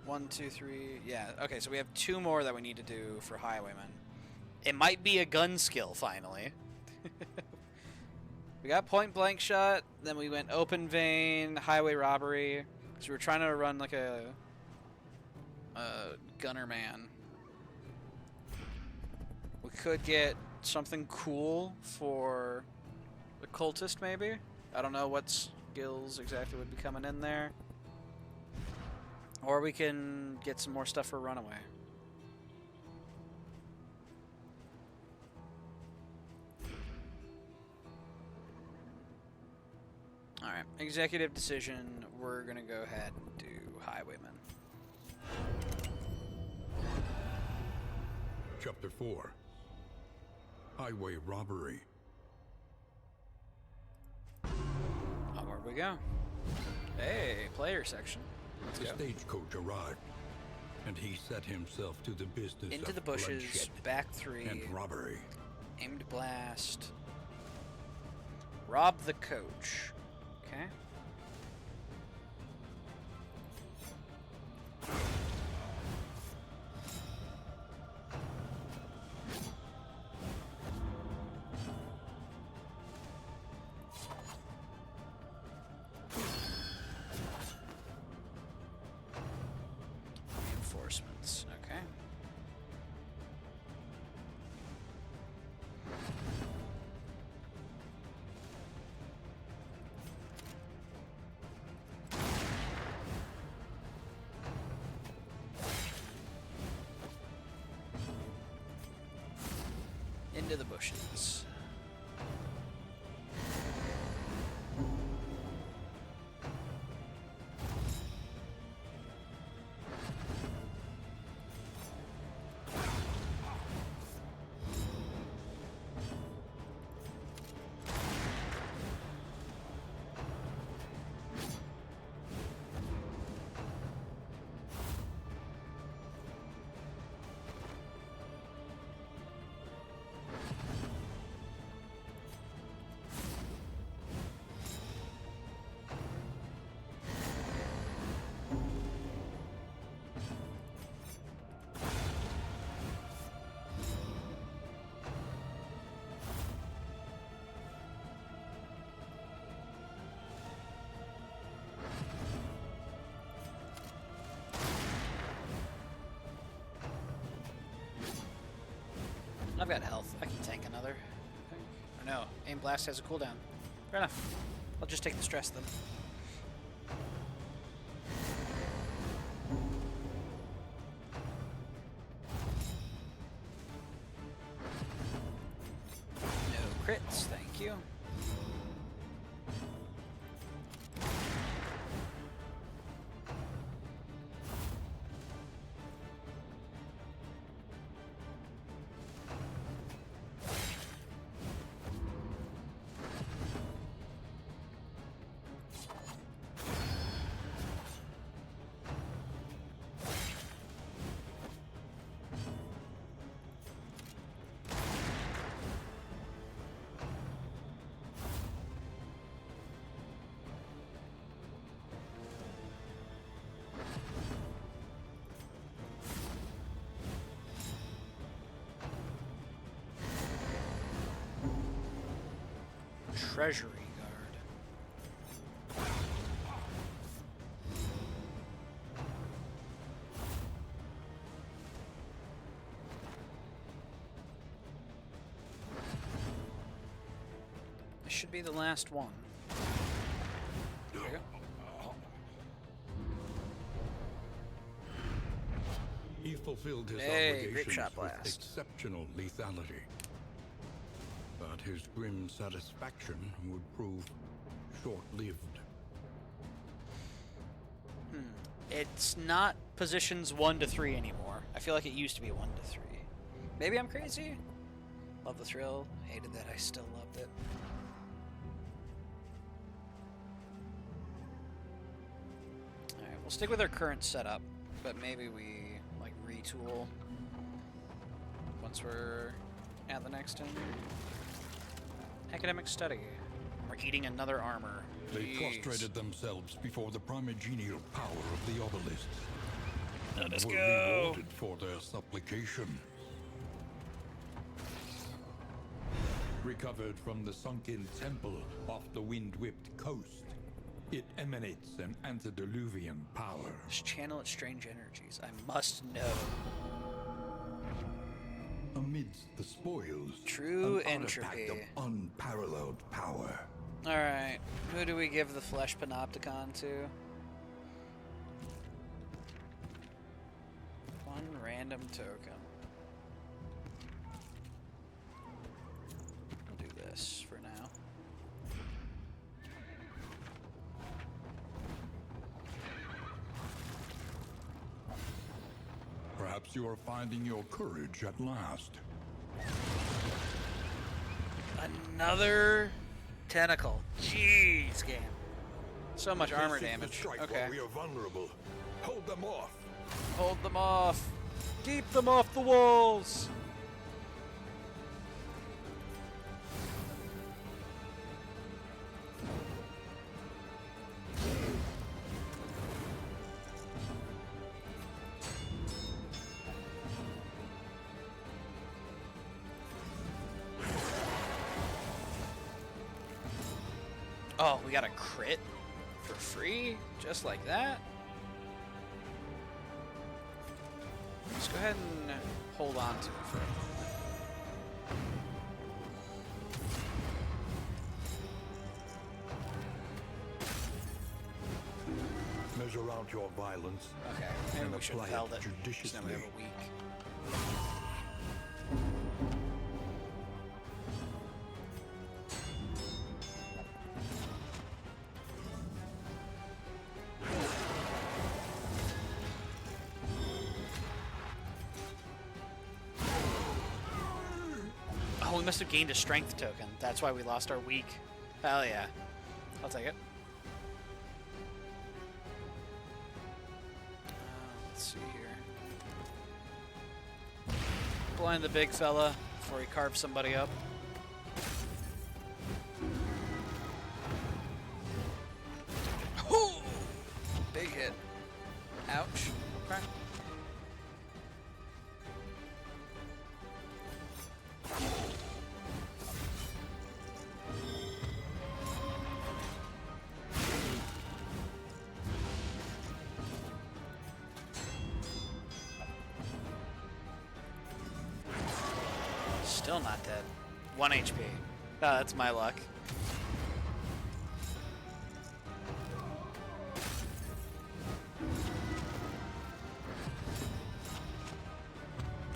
1, 2, 3... Yeah, okay, so we have 2 more that we need to do for Highwayman. It might be a gun skill, finally. We got point blank shot, then we went open vein, highway robbery. So we were trying to run like a gunner man. We could get something cool for the cultist, maybe. I don't know what skills exactly would be coming in there. Or we can get some more stuff for runaway. Alright, executive decision. We're gonna go ahead and do Highwayman. Chapter 4. Highway Robbery. Onward we go. Hey, player section. Let's The go. stagecoach arrived, and he set himself to the business Into of the bushes, bloodshed back 3, and robbery. aimed blast, rob the coach. Okay. Reinforcements. Okay. Into the bushes. I've got health. I can tank another. Or no, aim blast has a cooldown. Fair enough. I'll just take the stress then. No crits, thank you. Treasury guard. This should be the last one. There we go. He fulfilled his Hey, grape obligations shot with blast. exceptional lethality. But his grim satisfaction would prove short-lived. It's not positions 1 to 3 anymore. I feel like it used to be 1 to 3. Maybe I'm crazy? Love the thrill. Hated that. I still loved it. Alright, we'll stick with our current setup, but maybe we, like, retool once we're at the next inn. Academic study. We're eating another armor. They Jeez. prostrated themselves before the primogenial power of the obelisk. Let us were go. rewarded for their supplication. Recovered from the sunken temple off the wind-whipped coast, it emanates an antediluvian power. Just channel its strange energies. I must know. Amidst the spoils, True an artifact entropy. of unparalleled power. Alright, who do we give the flesh panopticon to? One random token. We'll do this for now. Perhaps you are finding your courage at last. Another tentacle. Jeez, game. So much armor They seek to damage. strike Okay. while we are vulnerable. Hold them off. Hold them off. Keep them off the walls. Oh, we got a crit for free? Just like that? Let's go ahead and hold on to it for a moment. Measure out your violence. Okay, maybe And we should have apply held it it. 'Cause now we have judiciously. a week. Oh, we must have gained a strength token. That's why we lost our weak. Hell yeah. I'll take it. Let's see here. Blind the big fella before he carves somebody up. Ooh! Big hit. Ouch. Okay. Still not dead. 1 HP. Oh, that's my luck.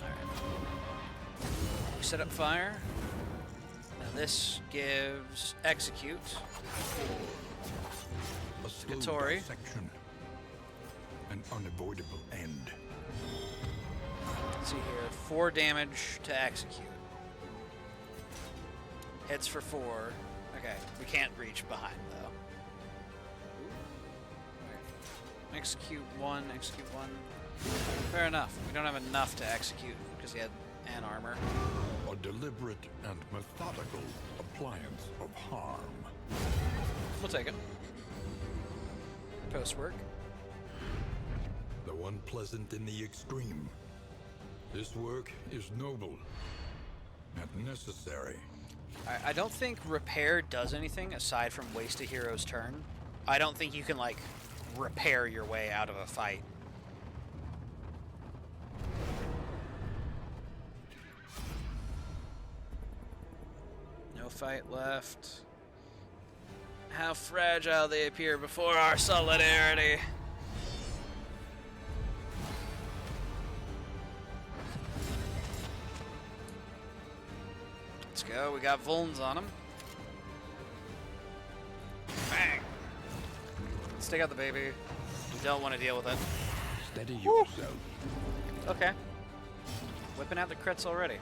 Alright. We set up fire. Now this gives execute. A slow Tori. dissection. An unavoidable end. Let's see here. 4 damage to execute. Hits for 4. Okay, we can't reach behind though. Ooh. Execute 1, execute 1. Fair enough. We don't have enough to execute because he had an armor. A deliberate and methodical appliance of harm. We'll take it. Post work. Though unpleasant in the extreme, this work is noble and necessary. I don't think repair does anything aside from waste a hero's turn. I don't think you can, like, repair your way out of a fight. No fight left. How fragile they appear before our solidarity. Let's go. We got Vulns on them. Bang. Let's take out the baby. We don't want to deal with it. Steady yourself. Okay. Whipping out the crits already.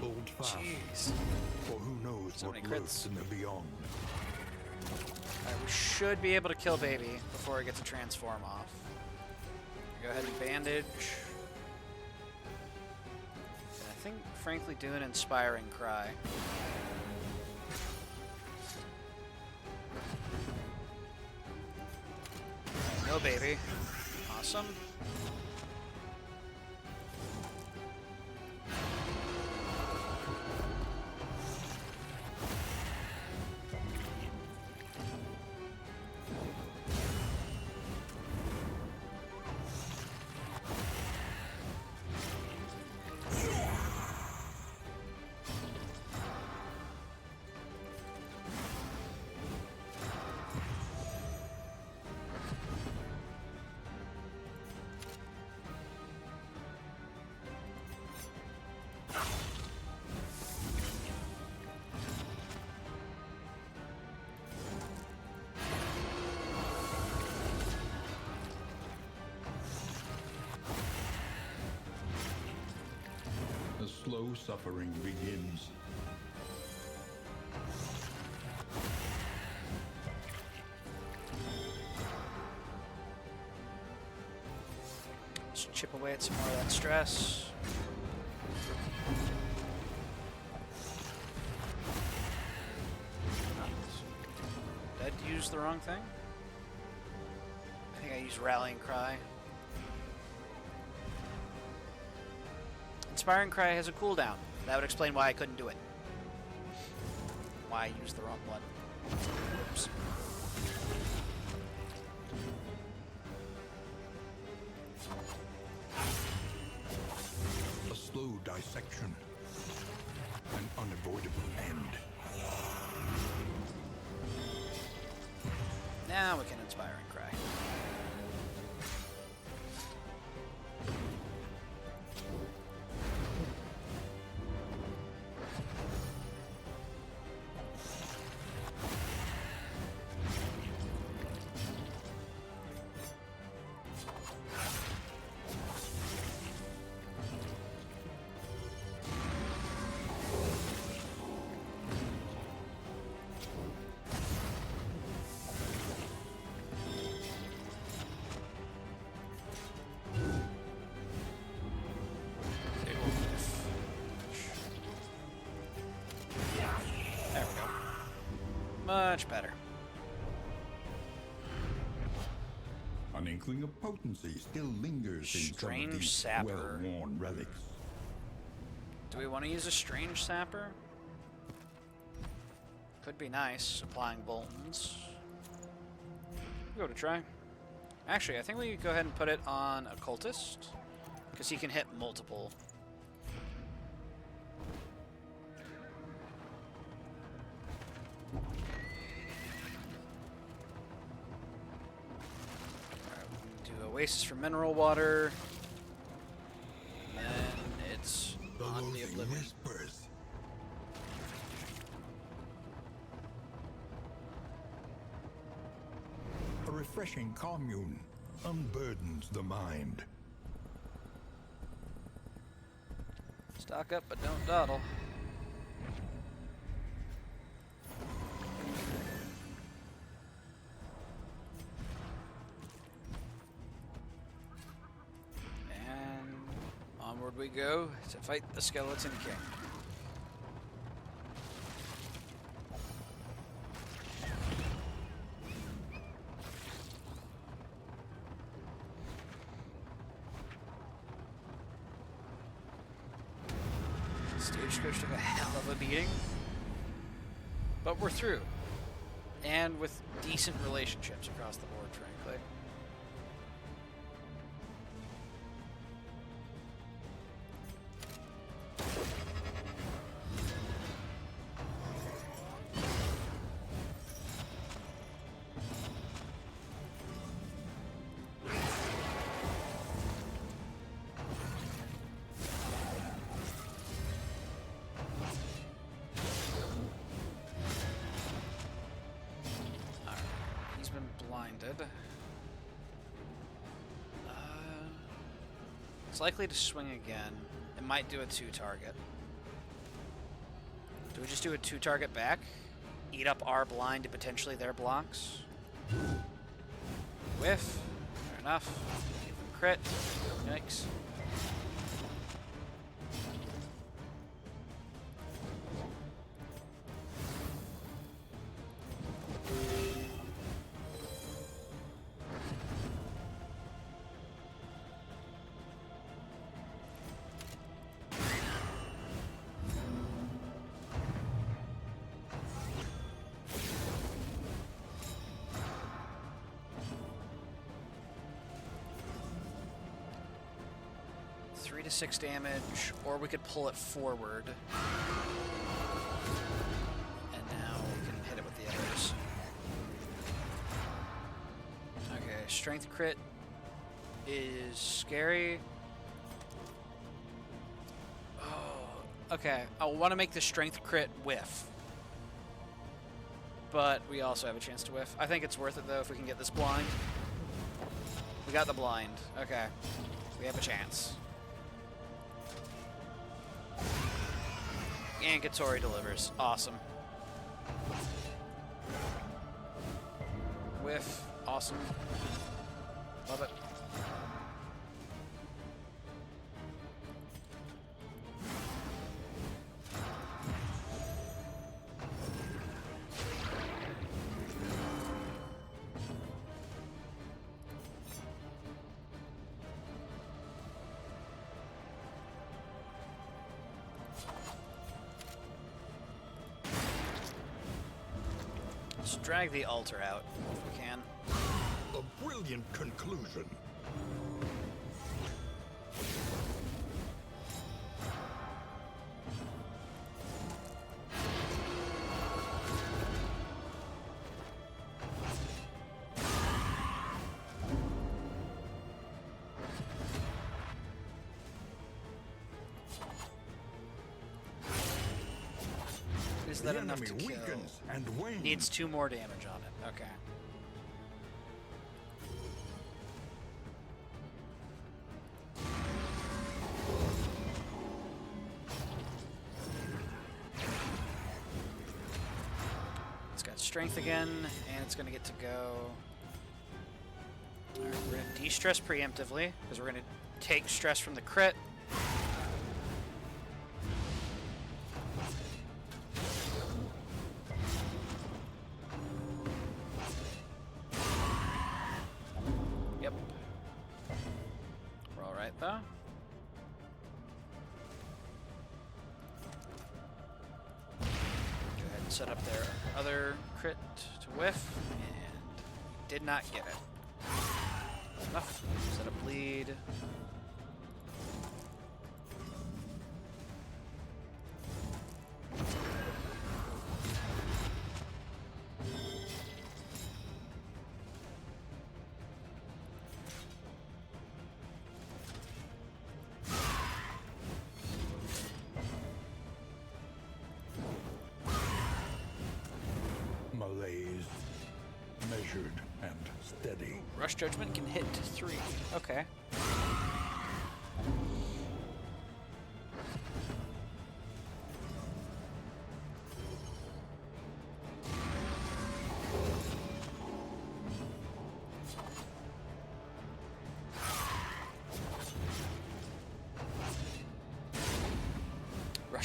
Hold fast. Jeez. For who knows So what many lurks crits. in the beyond. Alright, we should be able to kill baby before it gets a transform off. Go ahead and bandage. And I think, frankly, do an inspiring cry. No baby. Awesome. The slow suffering begins. Just chip away at some more of that stress. Did I use the wrong thing? I think I used Rallying Cry. Inspiring Cry has a cooldown. That would explain why I couldn't do it. Why I used the wrong one. Oops. A slow dissection. An unavoidable end. Now we can Inspiring Cry. There we go. Much better. An inkling of potency still lingers in some of Strange these sapper. well-worn relics. Do we want to use a Strange Sapper? Could be nice, applying Boltons. Go to try. Actually, I think we go ahead and put it on Occultist, because he can hit multiple. Alright, we can do Oasis for Mineral Water. And then it's The on the loathing Oblivion. whispers. A refreshing commune unburdens the mind. Stock up, but don't dawdle. Forward we go to fight the Skeleton King. Stagecoach took a hell of a beating, but we're through, and with decent relationships across the board, frankly. It's likely to swing again. It might do a 2-target. Do we just do a 2-target back? Eat up our blind to potentially their blocks? Whiff. Fair enough. Crit. Yikes. To 6 damage, or we could pull it forward. And now we can hit it with the others. Okay, strength crit is scary. Oh, okay. I want to make the strength crit whiff. But we also have a chance to whiff. I think it's worth it though if we can get this blind. We got the blind. Okay. We have a chance. And Gatori delivers. Awesome. Whiff. Awesome. Love it. Let's drag the altar out if we can. A brilliant conclusion. Is that enough to kill? Needs 2 more damage on it. Okay. It's got strength again, and it's going to get to go. Alright, we're going to de-stress preemptively, because we're going to take stress from the crit. Though. Go ahead and set up their other crit to whiff, and did not get it. Enough. Set up bleed. Measured and steady. Rush Judgment can hit 3. Okay.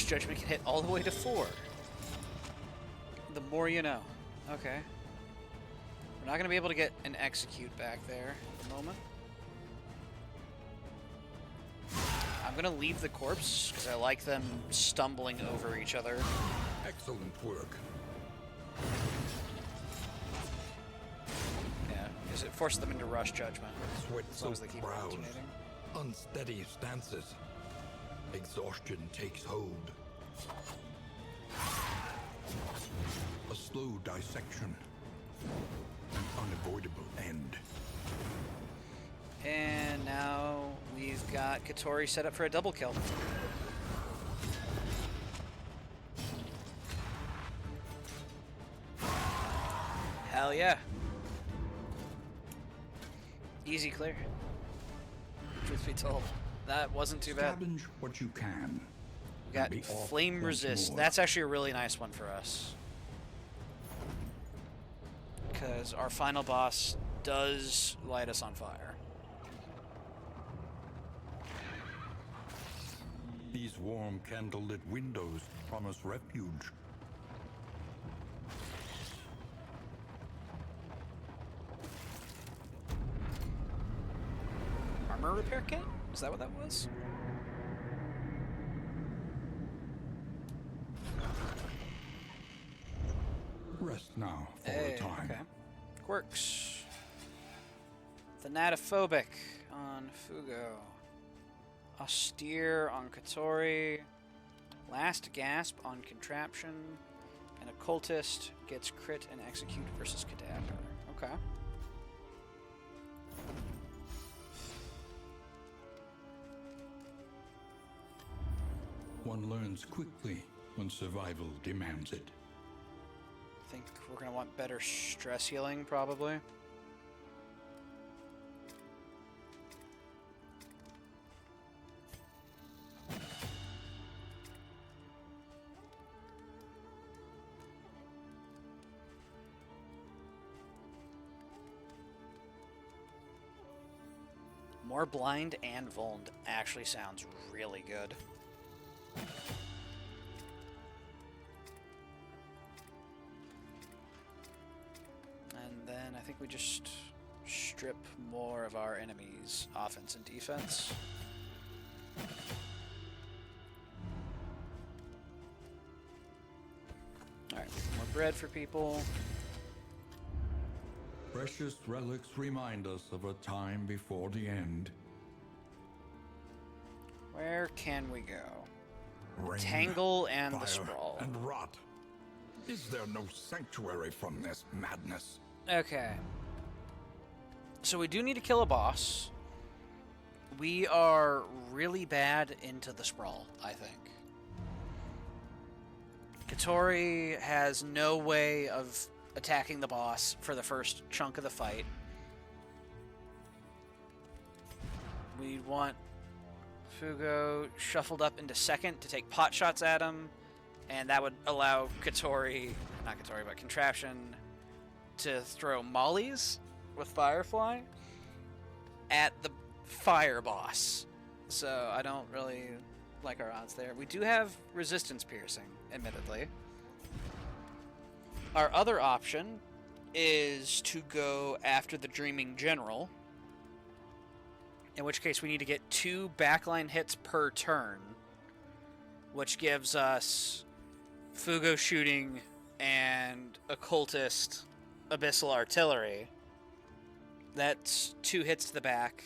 Rush Judgment can hit all the way to 4. The more you know. Okay. We're not going to be able to get an execute back there at the moment. I'm going to leave the corpse, because I like them stumbling over each other. Excellent work. Yeah, because it forces them into Rush Judgment. Sweat As long as they soaked keep brows. alternating. Unsteady stances. Exhaustion takes hold. A slow dissection. An unavoidable end. And now we've got Katori set up for a double kill. Hell yeah. Easy clear. Truth be told, that wasn't too bad. Scavenge what you can. We got and be off Flame once Resist. more. That's actually a really nice one for us. Because our final boss does light us on fire. These warm candlelit windows promise refuge. Armor repair kit? Is that what that was? Rest now for Hey, a time. okay. Quirks. Thanatophobic on Fugo. Austere on Katori. Last Gasp on Contraption. And Occultist gets crit and execute versus Cadaver. Okay. One learns quickly when survival demands it. I think we're going to want better stress healing, probably. More blind and vulned actually sounds really good. And then I think we just strip more of our enemies' offense and defense. Alright, more bread for people. Precious relics remind us of a time before the end. Where can we go? Rain, Tangle and the fire, Sprawl. and rot. Is there no sanctuary from this madness? Okay. So we do need to kill a boss. We are really bad into the Sprawl, I think. Katori has no way of attacking the boss for the first chunk of the fight. We want Fugo shuffled up into second to take pot shots at him, and that would allow Katori, not Katori, but Contraption, to throw mollies with Firefly at the fire boss. So I don't really like our odds there. We do have resistance piercing, admittedly. Our other option is to go after the Dreaming General, in which case we need to get 2 backline hits per turn, which gives us Fugo shooting and Occultist Abyssal Artillery. That's 2 hits to the back.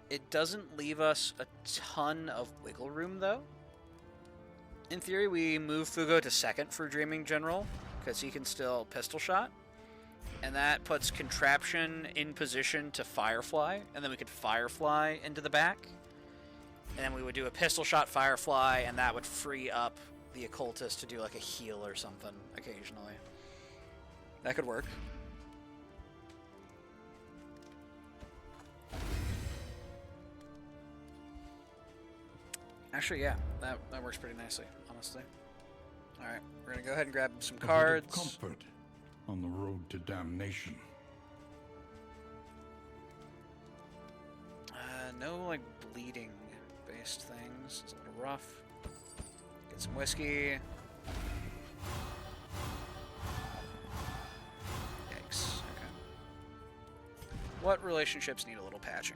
It doesn't leave us a ton of wiggle room, though. In theory, we move Fugo to second for Dreaming General, because he can still pistol shot. And that puts Contraption in position to Firefly, and then we could Firefly into the back. And then we would do a pistol shot Firefly, and that would free up the Occultist to do like a heal or something occasionally. That could work. Actually, yeah, that works pretty nicely, honestly. Alright, we're going to go ahead and grab some A bit of cards. comfort on the road to damnation. No, like, bleeding-based things. It's a little rough. Get some whiskey. Yikes. Okay. What relationships need a little patching?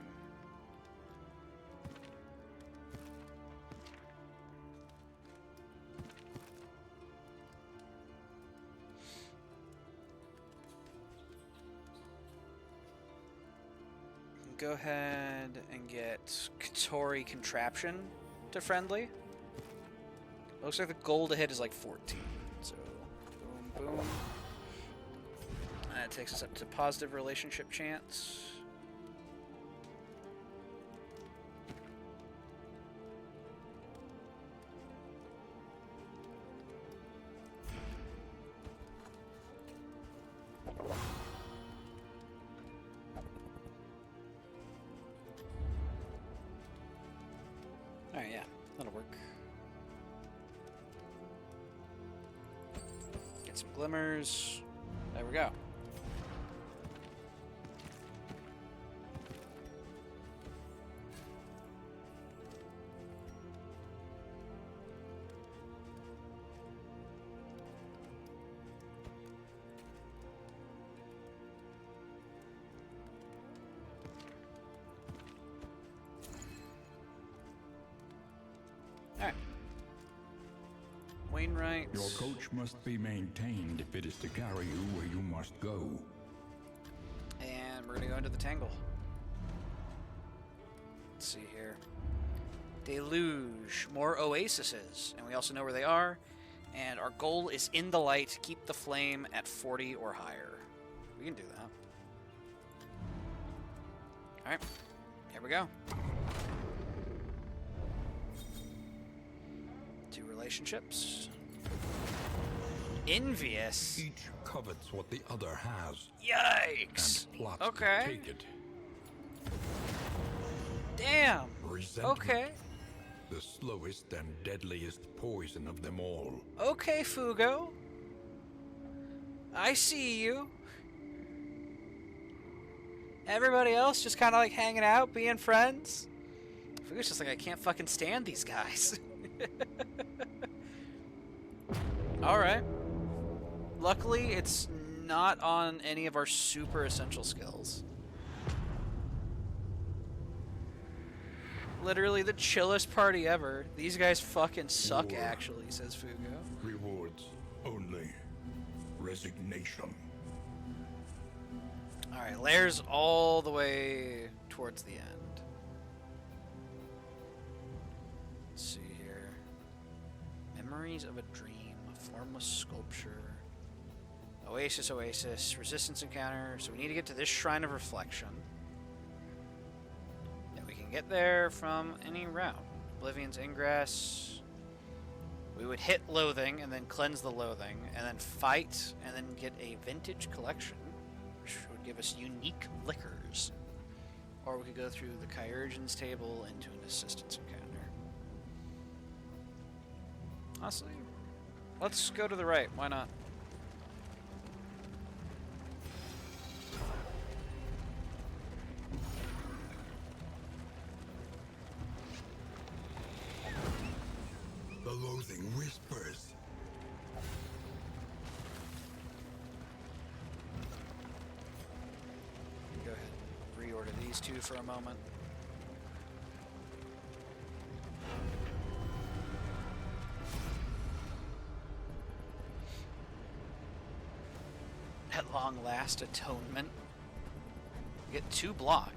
Go ahead and get Katori Contraption to friendly. Looks like the goal to hit is like 14. So, boom, boom. That takes us up to positive relationship chance. Alright, yeah, that'll work. Get some glimmers. There we go. Alright. Wainwright. Your coach must be maintained if it is to carry you where you must go. And we're going to go into the Tangle. Let's see here. Deluge. More oases. And we also know where they are. And our goal is in the light. Keep the flame at 40 or higher. We can do that. Alright. Here we go. Two relationships. Envious. Each covets what the other has Yikes. and plots Okay. to take it. Damn. Resentment, Okay. the slowest and deadliest poison of them all. Okay, Fugo. I see you. Everybody else just kind of like hanging out, being friends. Fugo's just like, I can't fucking stand these guys. Alright. Luckily, it's not on any of our super essential skills. Literally the chillest party ever. These guys fucking suck, War. actually, says Fugo. Rewards only resignation. Alright, Lair's all the way towards the end. Let's see here. Memories of a dream. Formless sculpture. Oasis, oasis. Resistance encounter. So we need to get to this Shrine of Reflection. And we can get there from any route. Oblivion's Ingress. We would hit Loathing and then cleanse the Loathing. And then fight and then get a Vintage Collection. Which would give us unique liquors. Or we could go through the Kyurgeon's table into an assistance encounter. Honestly, let's go to the right. Why not? The loathing whispers. Go ahead. Reorder these two for a moment. At long last, atonement. We get 2 block.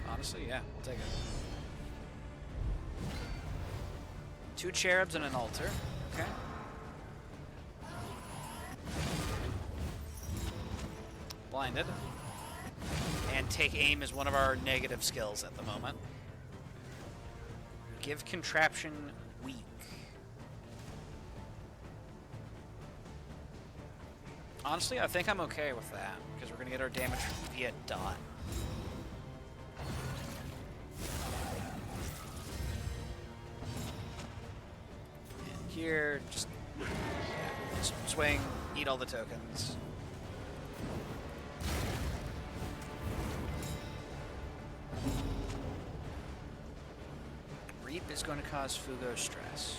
Honestly, yeah, I'll take it. 2 cherubs and an altar. Okay. Blinded. And take aim is one of our negative skills at the moment. Give contraption weak. Honestly, I think I'm okay with that, because we're going to get our damage via dot. And here, just swing, Eat all the tokens. Reap is going to cause Fugo stress.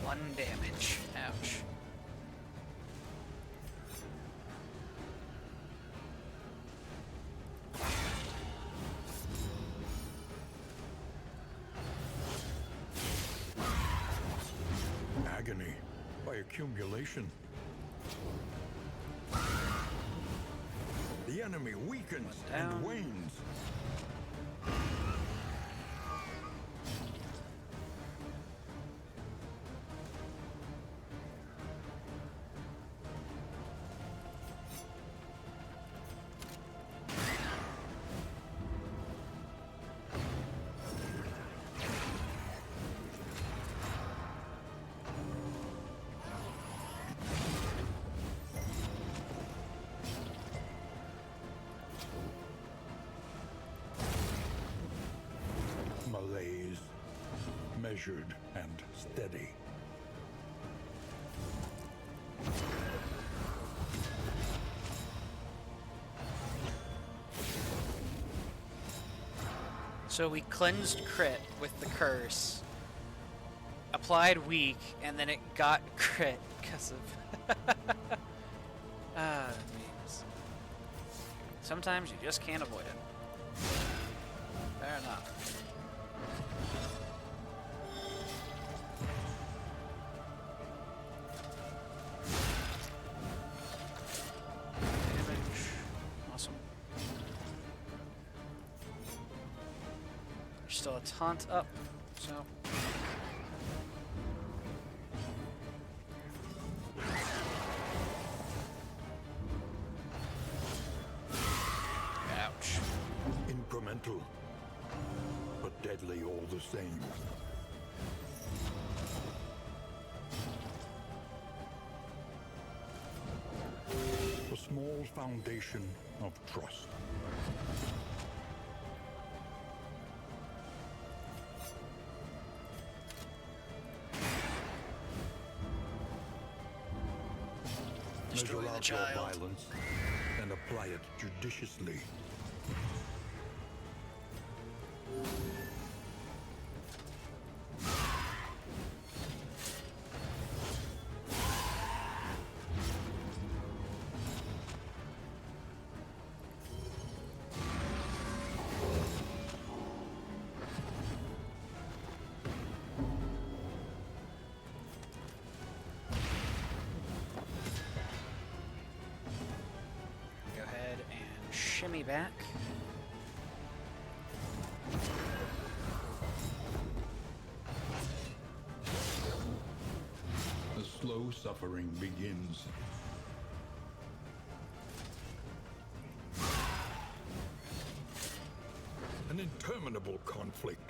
One damage. Ouch. Agony by accumulation. The enemy weakens and wanes. Malaise, measured and steady. So we cleansed crit with the curse, applied weak, and then it got crit because of memes. Sometimes you just can't avoid it. Fair enough. Damage. Awesome. There's still a taunt up, so. Ouch. Incremental, but deadly all the same. A small foundation of trust. Destroy Measure the out your child. violence and apply it judiciously. Go ahead and shimmy back. The slow suffering begins. An interminable conflict.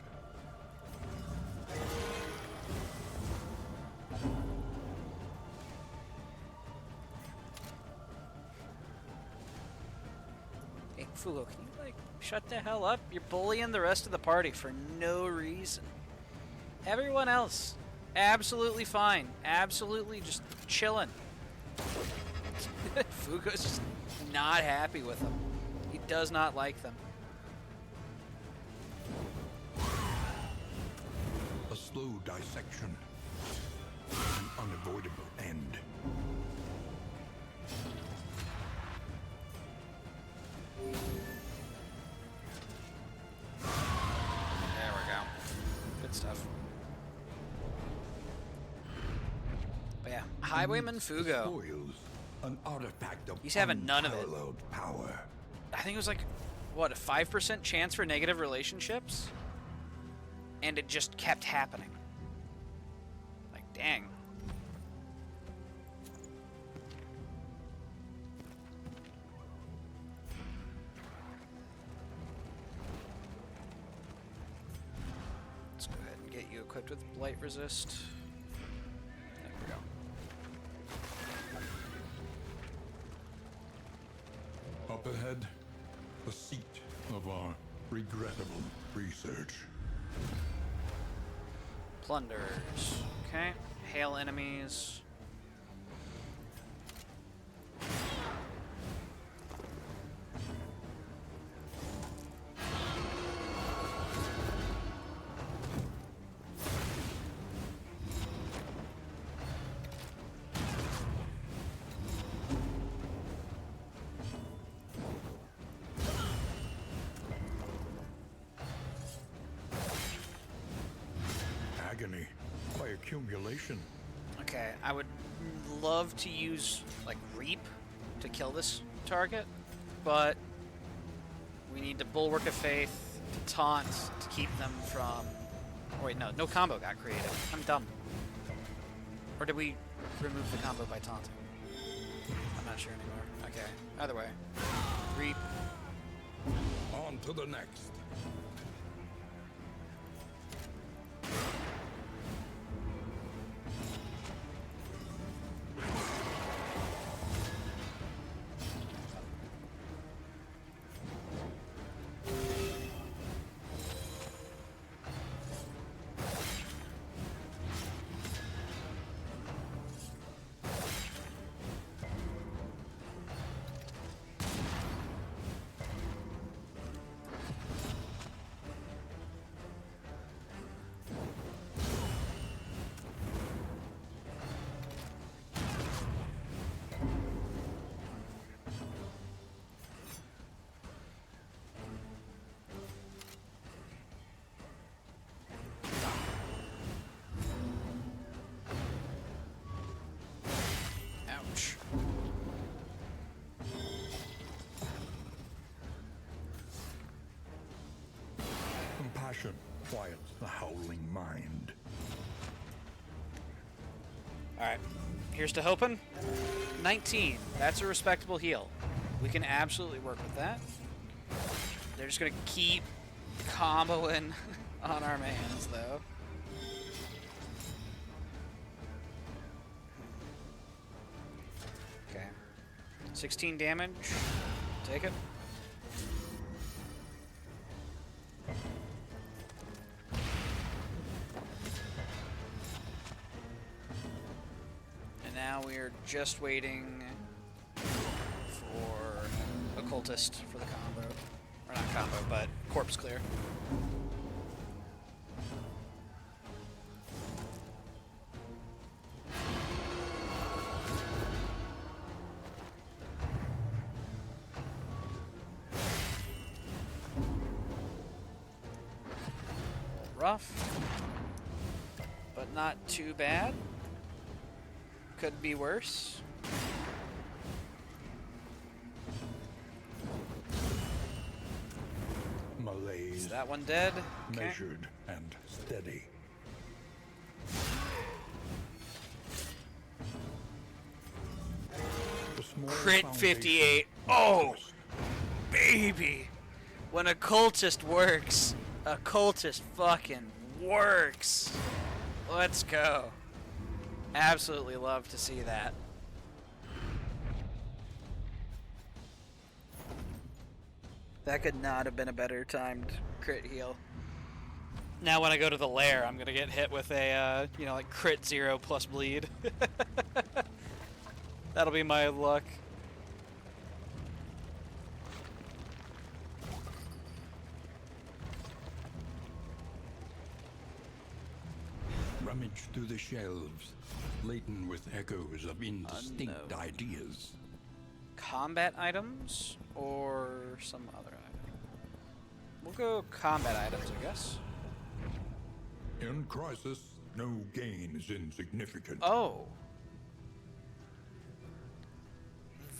Hey, Fugo, can you, like, shut the hell up? You're bullying the rest of the party for no reason. Everyone else, absolutely fine. Absolutely just chilling. Fugo's just not happy with them. He does not like them. A slow dissection. An unavoidable end. There we go. Good stuff. But yeah, Highwayman Fugo. Spoils, an artifact of He's having none of it. unparalleled power. I think it was like, what, a 5% chance for negative relationships? And it just kept happening. Like, Dang. Let's go ahead and get you equipped with Blight Resist. There we go. Up ahead, the seat of our regrettable research. Plunders. Okay. Hail enemies. Agony by accumulation. Okay, I would love to use, like, Reap to kill this target, but we need to Bulwark of Faith to taunt to keep them from... Oh, wait, no combo got created. I'm dumb. Or did we remove the combo by taunting? I'm not sure anymore. Okay, either way. Reap. On to the next. Ouch. Compassion quiets the howling mind. Alright, here's to hoping. 19. That's a respectable heal. We can absolutely work with that. They're just going to keep comboing on our mans, though. Okay. 16 damage. Take it. And now we're just waiting for Occultist for the combo. Or not combo, but corpse clear. Rough, but not too bad. Could be worse. Malaise. Is that one dead? Okay. Measured and steady. The small Crit foundation 58. of Oh, trust. baby. When Occultist works, Occultist fucking works. Let's go. Absolutely love to see that. That could not have been a better timed crit heal. Now when I go to the lair, I'm gonna get hit with a, like crit 0 plus bleed. That'll be my luck. Rummage through the shelves, laden with echoes of indistinct no. ideas. Combat items or some other item? We'll go combat items, I guess. In crisis, no gain is insignificant. Oh.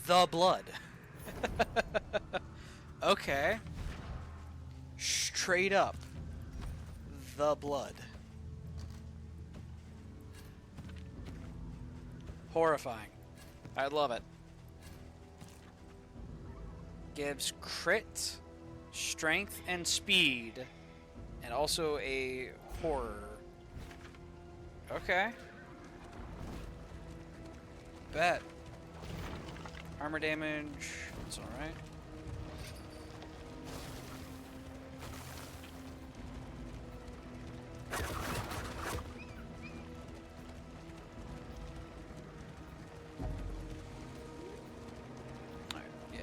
The blood. Okay. Straight up. The blood. Horrifying. I love it. Gives crit, strength, and speed, and also a horror. Okay. Bet. Armor damage. That's alright.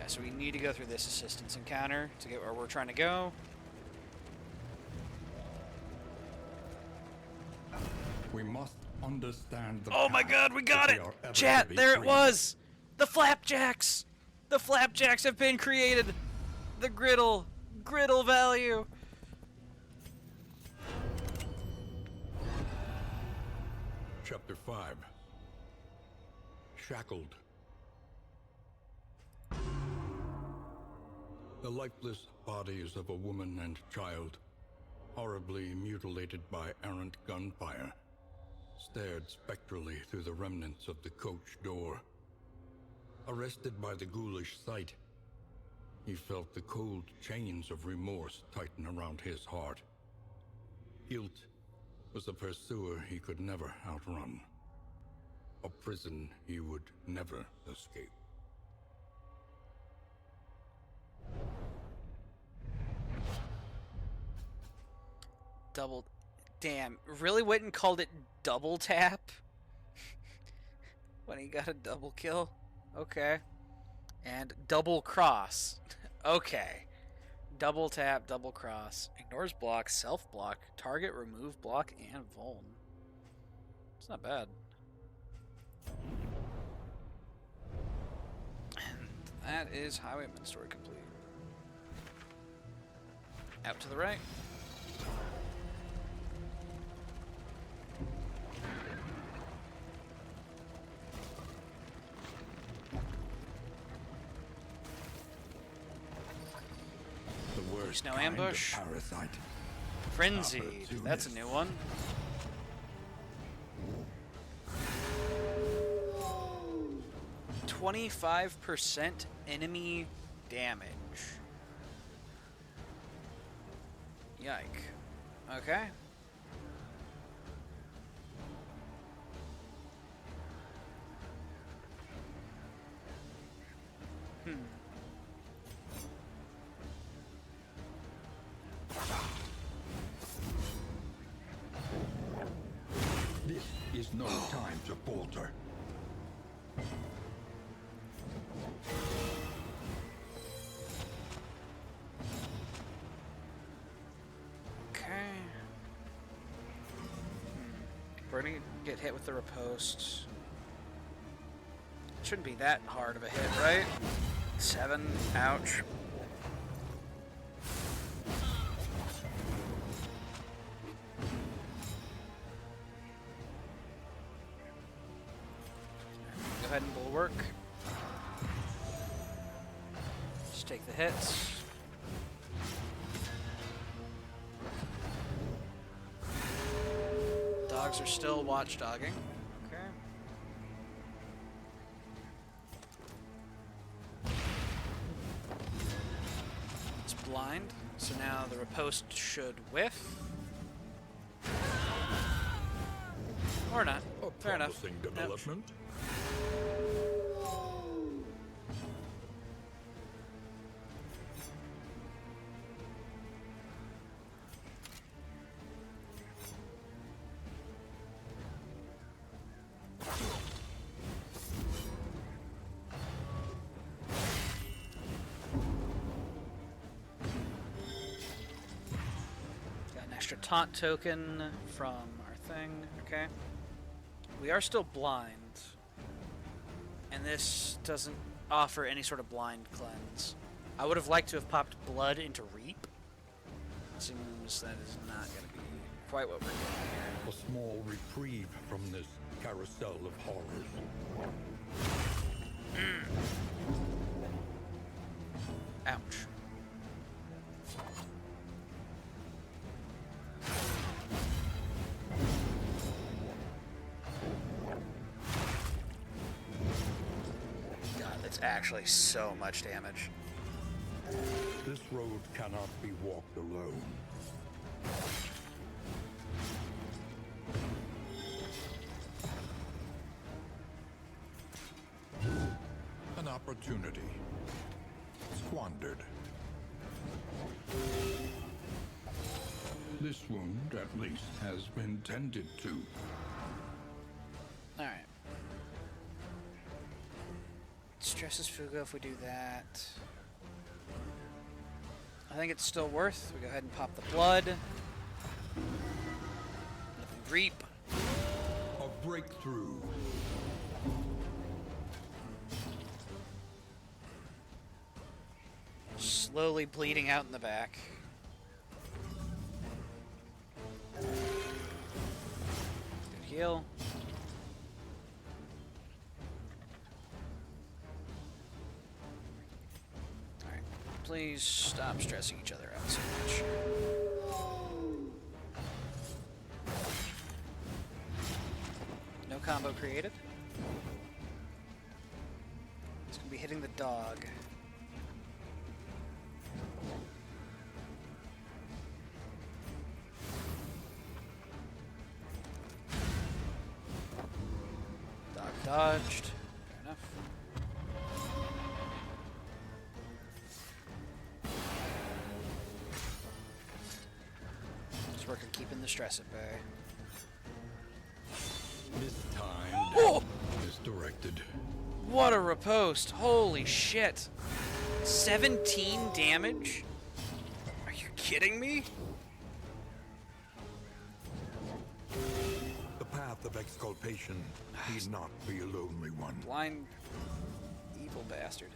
So we need to go through this assistance encounter to get where we're trying to go. We must understand the Oh my path god, we if got it! are ever to Chat, be there it free. was! The flapjacks! The flapjacks have been created! The griddle value! Chapter 5. Shackled. The lifeless bodies of a woman and child, horribly mutilated by errant gunfire, stared spectrally through the remnants of the coach door. Arrested by the ghoulish sight, he felt the cold chains of remorse tighten around his heart. Guilt was a pursuer he could never outrun, a prison he would never escape. Double... Damn, really went and called it double tap? When he got a double kill? Okay. And double cross. Okay. Double tap, double cross. Ignores block, self-block, target, remove, block, and vuln. It's not bad. And that is Highwayman story complete. Out to the right. The worst No kind of ambush. parasite. Frenzied. That's a new one. %25% enemy damage. Yike. Okay. This is no time to falter. Okay. We're gonna get hit with the riposte. Shouldn't be that hard of a hit, right? 7. Ouch. Go ahead and bulwark. Just take the hits. Dogs are still watchdogging. Okay. It's blind, so now the riposte should whiff. Or not. A Fair enough. promising Nope. development. Got an extra taunt token from our thing. Okay. We are still blind. And this doesn't offer any sort of blind cleanse. I would have liked to have popped blood into Reap. Seems that is not going to be quite what we're doing here. A small reprieve from this carousel of horrors. Ouch. actually so much damage. This road cannot be walked alone. An opportunity squandered. This wound, at least, has been tended to. Alright. Stresses Fuga if we do that. I think it's still worth. We go ahead and pop the blood. Live and reap. A breakthrough. Slowly bleeding out in the back. Good heal. Alright. Please stop stressing each other out so much. No combo created. It's going to be hitting the dog. Dodged. Fair enough. Just work on keeping the stress at bay. Mistimed. Misdirected. What a riposte! Holy shit! 17 damage? Are you kidding me? The path of exculpation need not be a lonely one. Blind, evil bastard.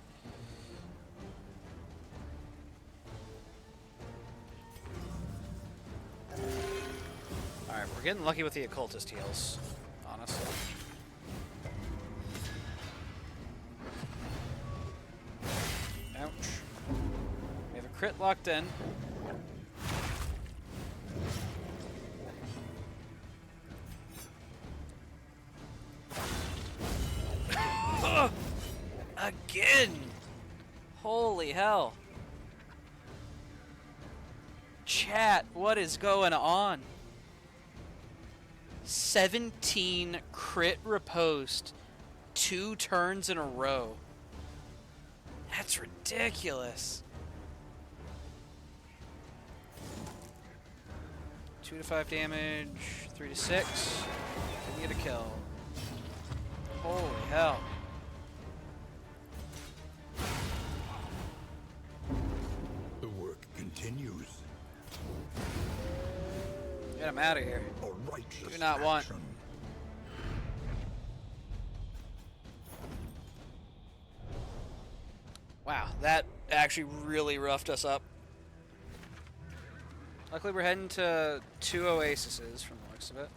Alright, we're getting lucky with the occultist heals, honestly. Ouch. We have a crit locked in. Again! Holy hell. Chat, what is going on? 17 crit riposte 2 turns in a row. That's ridiculous. 2 to 5 damage, 3 to 6. Didn't get a kill. Holy hell. The work continues. Get him out of here. A righteous Do not want. action. Wow, that actually really roughed us up. Luckily we're heading to 2 oases from the looks of it.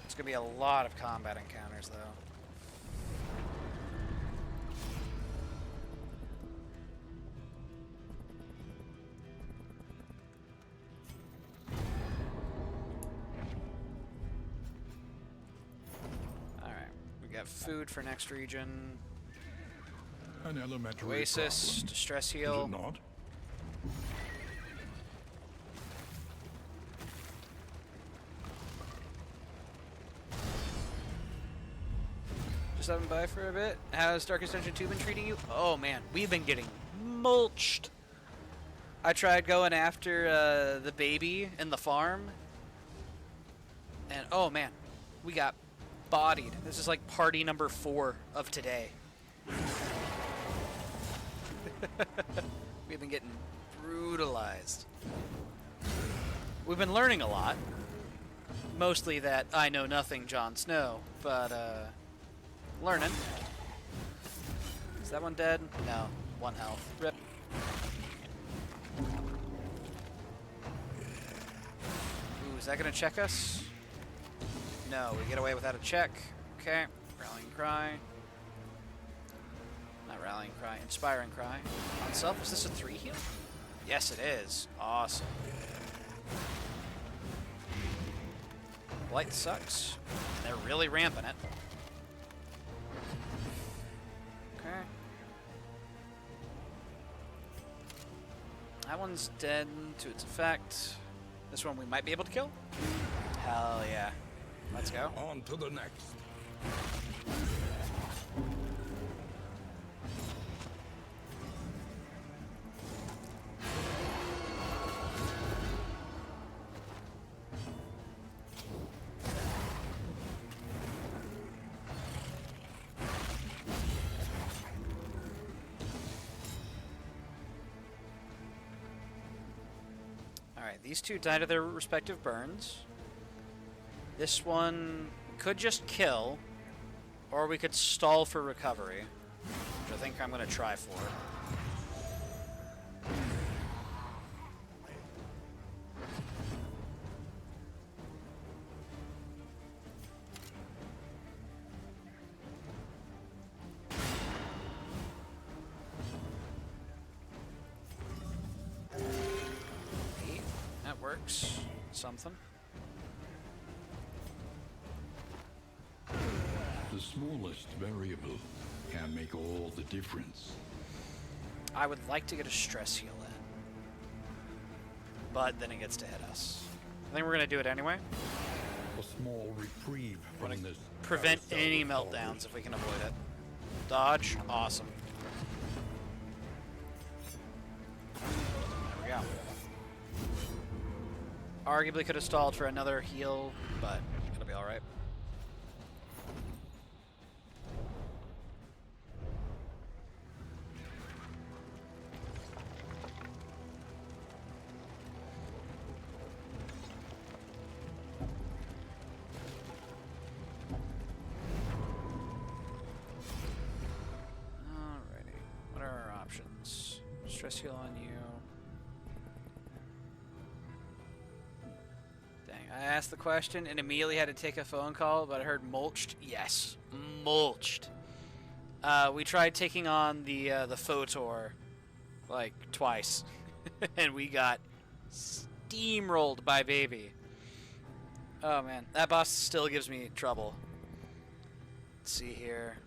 It's gonna be a lot of combat encounters though. Got food for next region. An elementary Oasis, problem, distress is heal. it not? Just having by for a bit. How's Darkest Dungeon 2 been treating you? Oh man, we've been getting mulched. I tried going after the baby in the farm. And oh man, we got bodied. This is like party number 4 of today. We've been getting brutalized. We've been learning a lot. Mostly that I know nothing Jon Snow, but learning. Is that one dead? No. 1 health. Rip. Ooh, is that gonna check us? No, we get away without a check. Okay. Rallying Cry. Not Rallying Cry. Inspiring Cry. On self, is this a 3 heal? Yes, it is. Awesome. Blight sucks. They're really ramping it. Okay. That one's dead to its effect. This one we might be able to kill. Hell yeah. Let's go. On to the next. Alright, these two died of their respective burns. This one could just kill, or we could stall for recovery, which I think I'm going to try for. That works. Something. The smallest variable can make all the difference. I would like to get a stress heal in, but then it gets to hit us. I think we're going to do it anyway. A small reprieve Want from to this. prevent carousel any of meltdowns horrors. if we can avoid it. Dodge. Awesome. There we go. Arguably could have stalled for another heal, but it'll be alright. Alrighty. What are our options? Stress heal on you. Dang, I asked the question and immediately had to take a phone call, but I heard mulched. Yes, mulched. We tried taking on the Photor like twice, and we got steamrolled by Baby. Oh man, that boss still gives me trouble. Let's see here.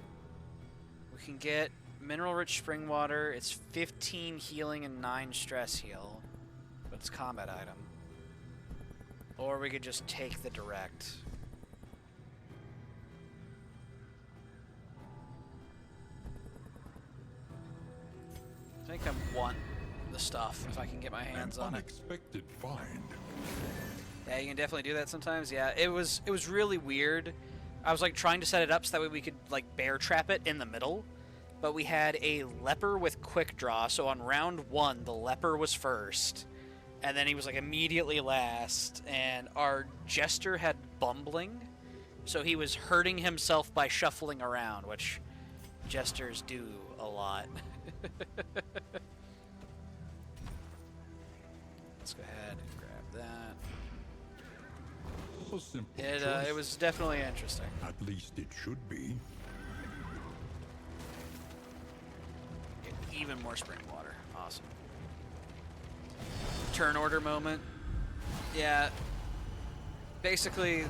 We can get mineral-rich spring water. It's 15 healing and 9 stress heal, but it's a combat item. Or we could just take the direct. I think I want the stuff if I can get my hands An on it. unexpected find. Yeah, you can definitely do that sometimes. Yeah, it was really weird. I was like trying to set it up so that way we could like bear trap it in the middle, but we had a leper with quick draw. So on round 1, the leper was first, and then he was like immediately last. And our jester had bumbling, so he was hurting himself by shuffling around, which jesters do a lot. Let's go ahead and grab that. A simple It choice. was definitely interesting. At least it should be. Get even more spring water. Awesome. Turn order moment. Yeah. Basically,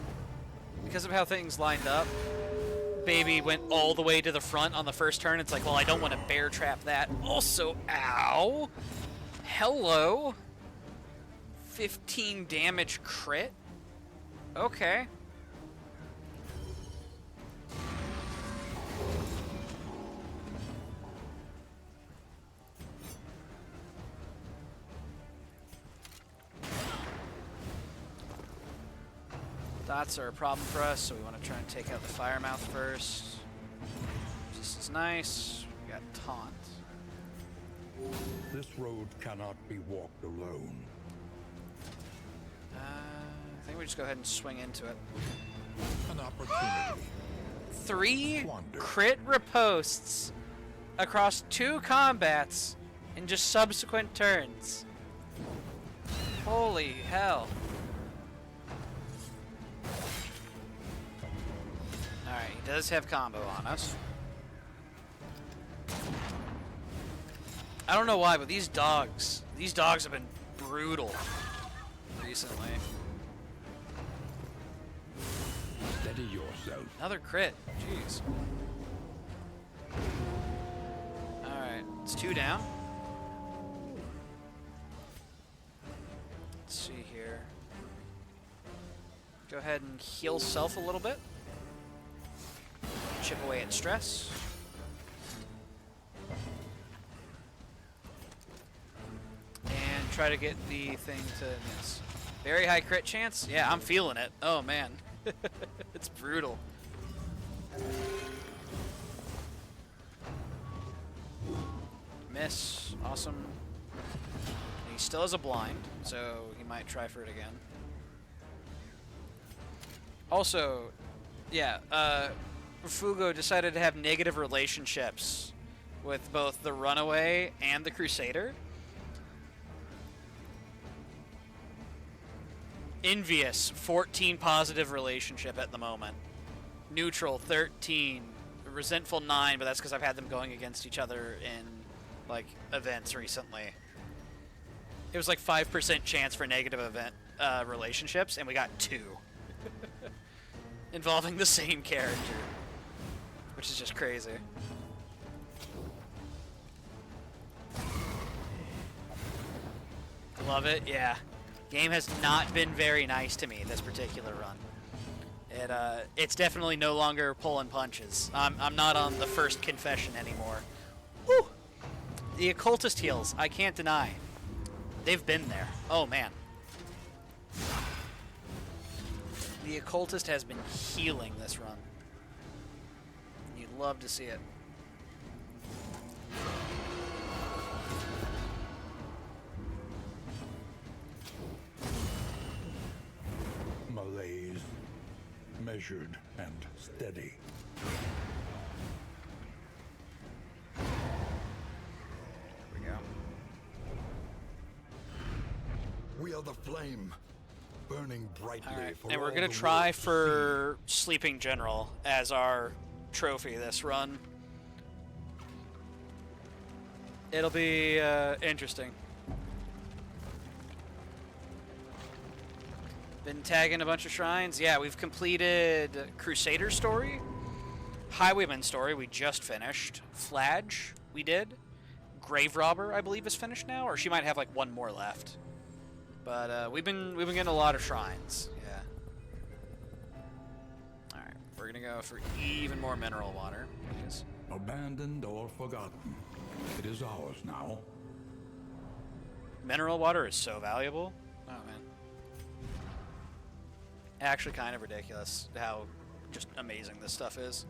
because of how things lined up, Baby went all the way to the front on the first turn. It's like, well, I don't want to bear trap that. Also, ow. Hello. 15 damage crit. Okay. Dots are a problem for us, so we want to try and take out the fire mouth first. This is nice. We got taunt. This road cannot be walked alone. I think we just go ahead and swing into it. An opportunity. 3 Wonder. crit riposts across 2 combats in just subsequent turns. Holy hell. Alright, he does have combo on us. I don't know why, but these dogs have been brutal recently. Steady yourself. Another crit. Jeez. Alright, it's 2 down. Let's see here. Go ahead and heal self a little bit. Chip away at stress. And try to get the thing to miss. Very high crit chance? Yeah, I'm feeling it. Oh man. It's brutal. Miss. Awesome. He still has a blind, so he might try for it again. Also, yeah, Fugo decided to have negative relationships with both the Runaway and the Crusader. Envious, 14 positive relationship at the moment. Neutral, 13. Resentful, 9, but that's because I've had them going against each other in, like, events recently. It was like 5% chance for negative event relationships, and we got 2. Involving the same character. Which is just crazy. Love it, yeah. Game has not been very nice to me this particular run. It's definitely no longer pulling punches. I'm not on the first confession anymore. Woo! The occultist heals, I can't deny. They've been there. Oh man. The occultist has been healing this run. You'd love to see it. Malaise, measured and steady. There we go. We are the flame, burning brightly. All right, for and we're all gonna the try world to for Sleeping General as our trophy this run. It'll be interesting. Been tagging a bunch of shrines. Yeah, we've completed Crusader story, Highwayman story we just finished, Flage we did, Grave Robber I believe is finished now, or she might have like one more left. But we've been getting a lot of shrines. Yeah. All right, we're gonna go for even more mineral water. Please. Abandoned or forgotten. It is ours now. Mineral water is so valuable. Oh man. Actually kind of ridiculous how just amazing this stuff is.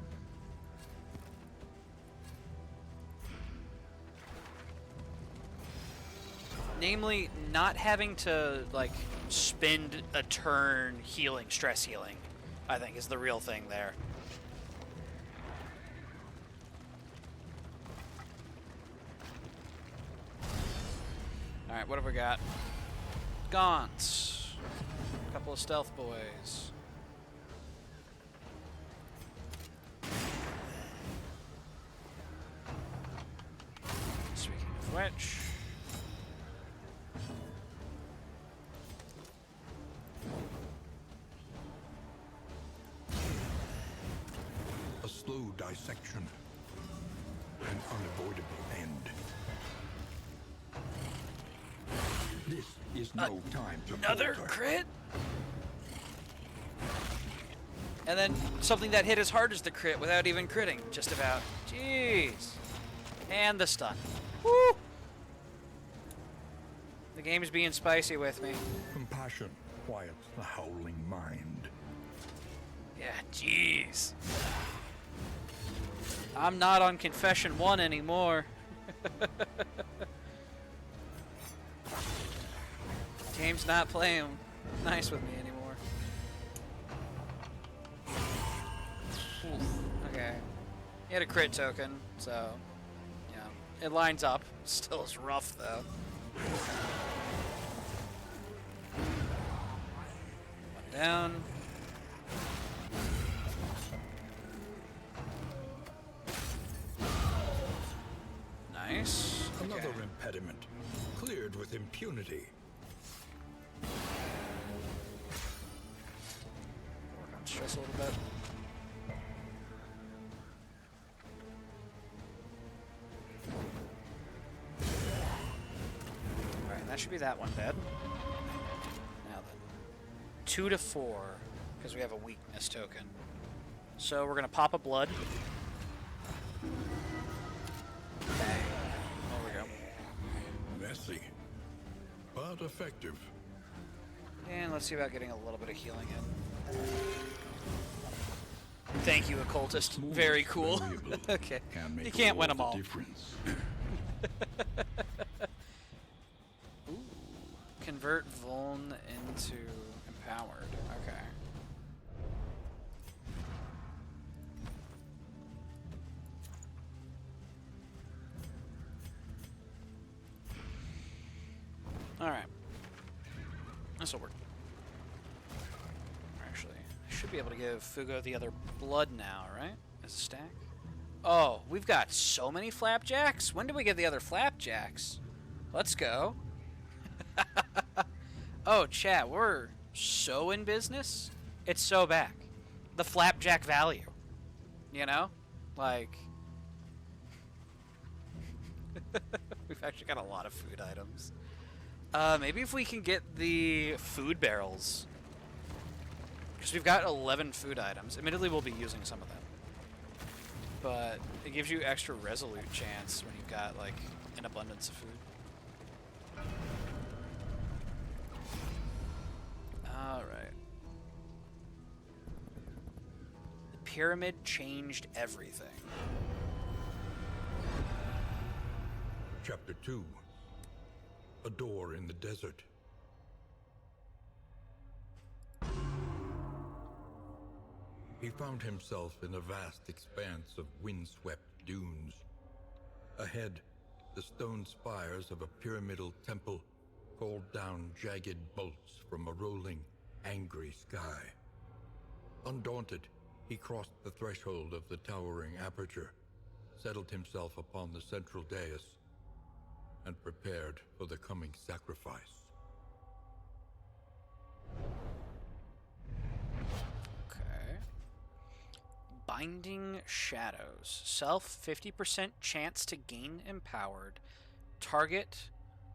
Namely, not having to, like, spend a turn healing, stress healing, I think is the real thing there. Alright, what have we got? Gaunts. A couple of stealth boys. Speaking of which... A slow dissection. An unavoidable end. This is no time to Another falter. crit? And then something that hit as hard as the crit without even critting, just about. Jeez. And the stun. Woo! The game's being spicy with me. Compassion quiets the howling mind. Yeah, jeez. I'm not on Confession 1 anymore. Game's not playing nice with me anymore. Oof. Okay. He had a crit token, so, you know, it lines up. Still is rough, though. One down. Nice. Another Okay. impediment, cleared with impunity. stress a little bit. Alright, that should be that one dead. Now then. 2 to 4, because we have a weakness token. So we're going to pop a blood. Bang. There we go. Messy, but effective. And let's see about getting a little bit of healing in. Thank you, occultist. Very cool. Okay. You can't win them all. Ooh. Convert Vuln into empowered. Okay. Alright. This'll work. Actually, I should be able to give Fugo the other blood now, right? As a stack? Oh, we've got so many flapjacks? When do we get the other flapjacks? Let's go. Oh, chat, we're so in business. It's so back. The flapjack value. You know? Like... we've actually got a lot of food items. Maybe if we can get the food barrels. Because we've got 11 food items. Admittedly, we'll be using some of them. But it gives you extra resolute chance when you've got, like, an abundance of food. Alright. The pyramid changed everything. Chapter 2. A door in the desert. He found himself in a vast expanse of windswept dunes. Ahead, the stone spires of a pyramidal temple called down jagged bolts from a rolling, angry sky. Undaunted, he crossed the threshold of the towering aperture, settled himself upon the central dais, and prepared for the coming sacrifice. Okay. Binding Shadows. Self 50% chance to gain empowered. Target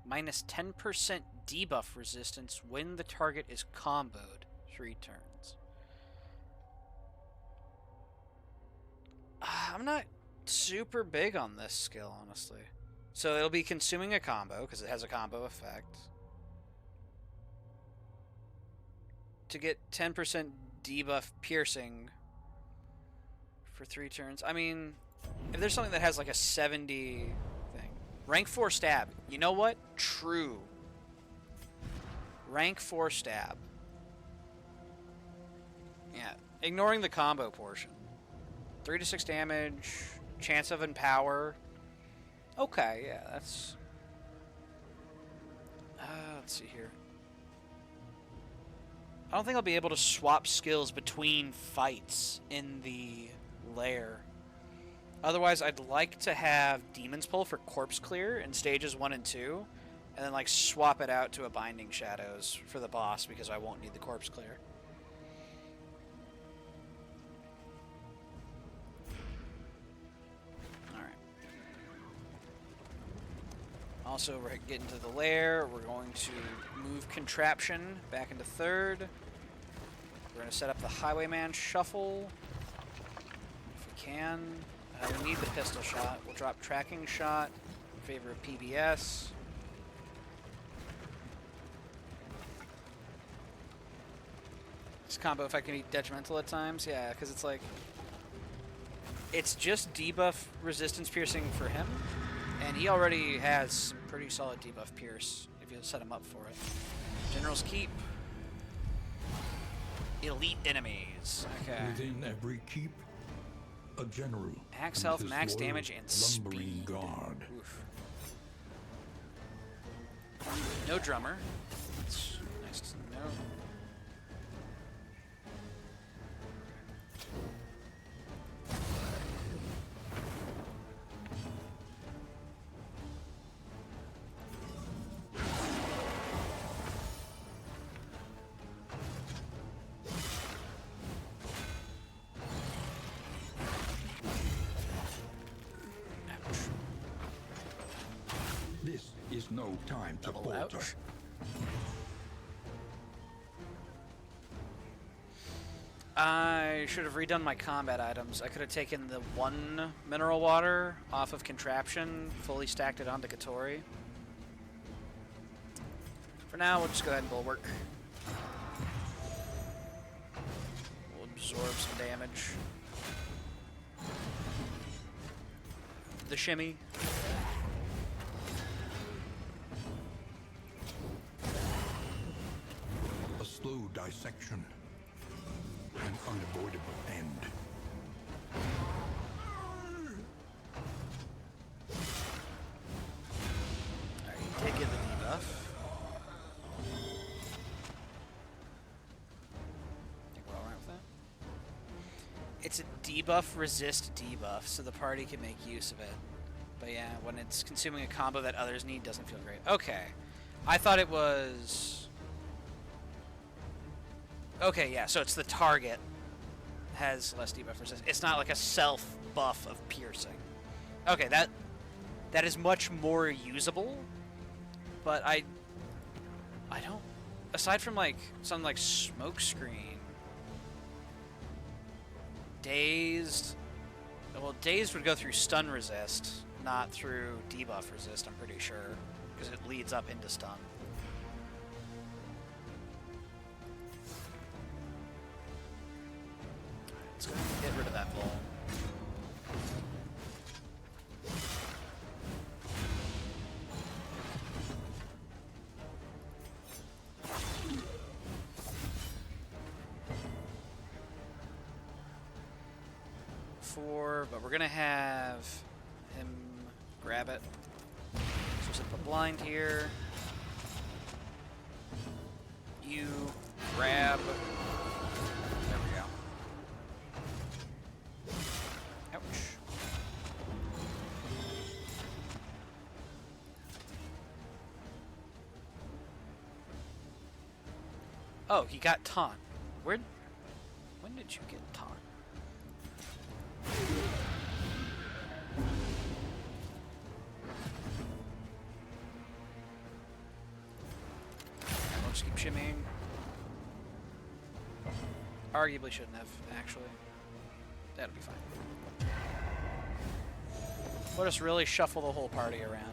minus 10% debuff resistance when the target is comboed 3 turns. I'm not super big on this skill, honestly. So it'll be consuming a combo, because it has a combo effect. To get 10% debuff piercing for 3 turns. I mean, if there's something that has like a 70 thing. Rank 4 stab. You know what? True. Rank 4 stab. Yeah. Ignoring the combo portion. 3 to 6 damage. Chance of empower. Okay, yeah, that's... let's see here. I don't think I'll be able to swap skills between fights in the lair. Otherwise, I'd like to have Demon's Pull for Corpse Clear in stages 1 and 2, and then like swap it out to a Binding Shadows for the boss because I won't need the Corpse Clear. Also, we're getting to the lair. We're going to move Contraption back into 3rd. We're going to set up the Highwayman Shuffle. If we can. We need the pistol shot. We'll drop Tracking Shot in favor of PBS. This combo effect can be detrimental at times. Yeah, because it's like... It's just debuff resistance piercing for him. And he already has some pretty solid debuff pierce if you set him up for it. General's Keep. Elite enemies. Okay. Within every keep, a general. Max and health, his max loyal damage, and lumbering speed. guard. Oof. No drummer. That's nice to know. No time to Double falter. ouch. I should have redone my combat items. I could have taken the 1 mineral water off of Contraption, fully stacked it onto Katori. For now, we'll just go ahead and bulwark. We'll absorb some damage. The shimmy. A slow dissection. An unavoidable end. Alright, you did get the debuff. Think we're alright with that? It's a debuff resist debuff, so the party can make use of it. But yeah, when it's consuming a combo that others need, doesn't feel great. Okay. I thought it was... Okay, yeah, so it's the target has less debuff resist. It's not like a self buff of piercing. Okay, that is much more usable, but I don't, aside from like something like Smokescreen, Dazed, well, Dazed would go through stun resist, not through debuff resist, I'm pretty sure, because it leads up into stun. Let's go ahead and get rid of that ball. But we're gonna have him grab it. So just put blind here. You grab. There we go. Ouch. Oh, he got taunt. When did you get taunt? We'll just keep shimmying. Arguably shouldn't have, actually. That'll be fine. We'll just really shuffle the whole party around.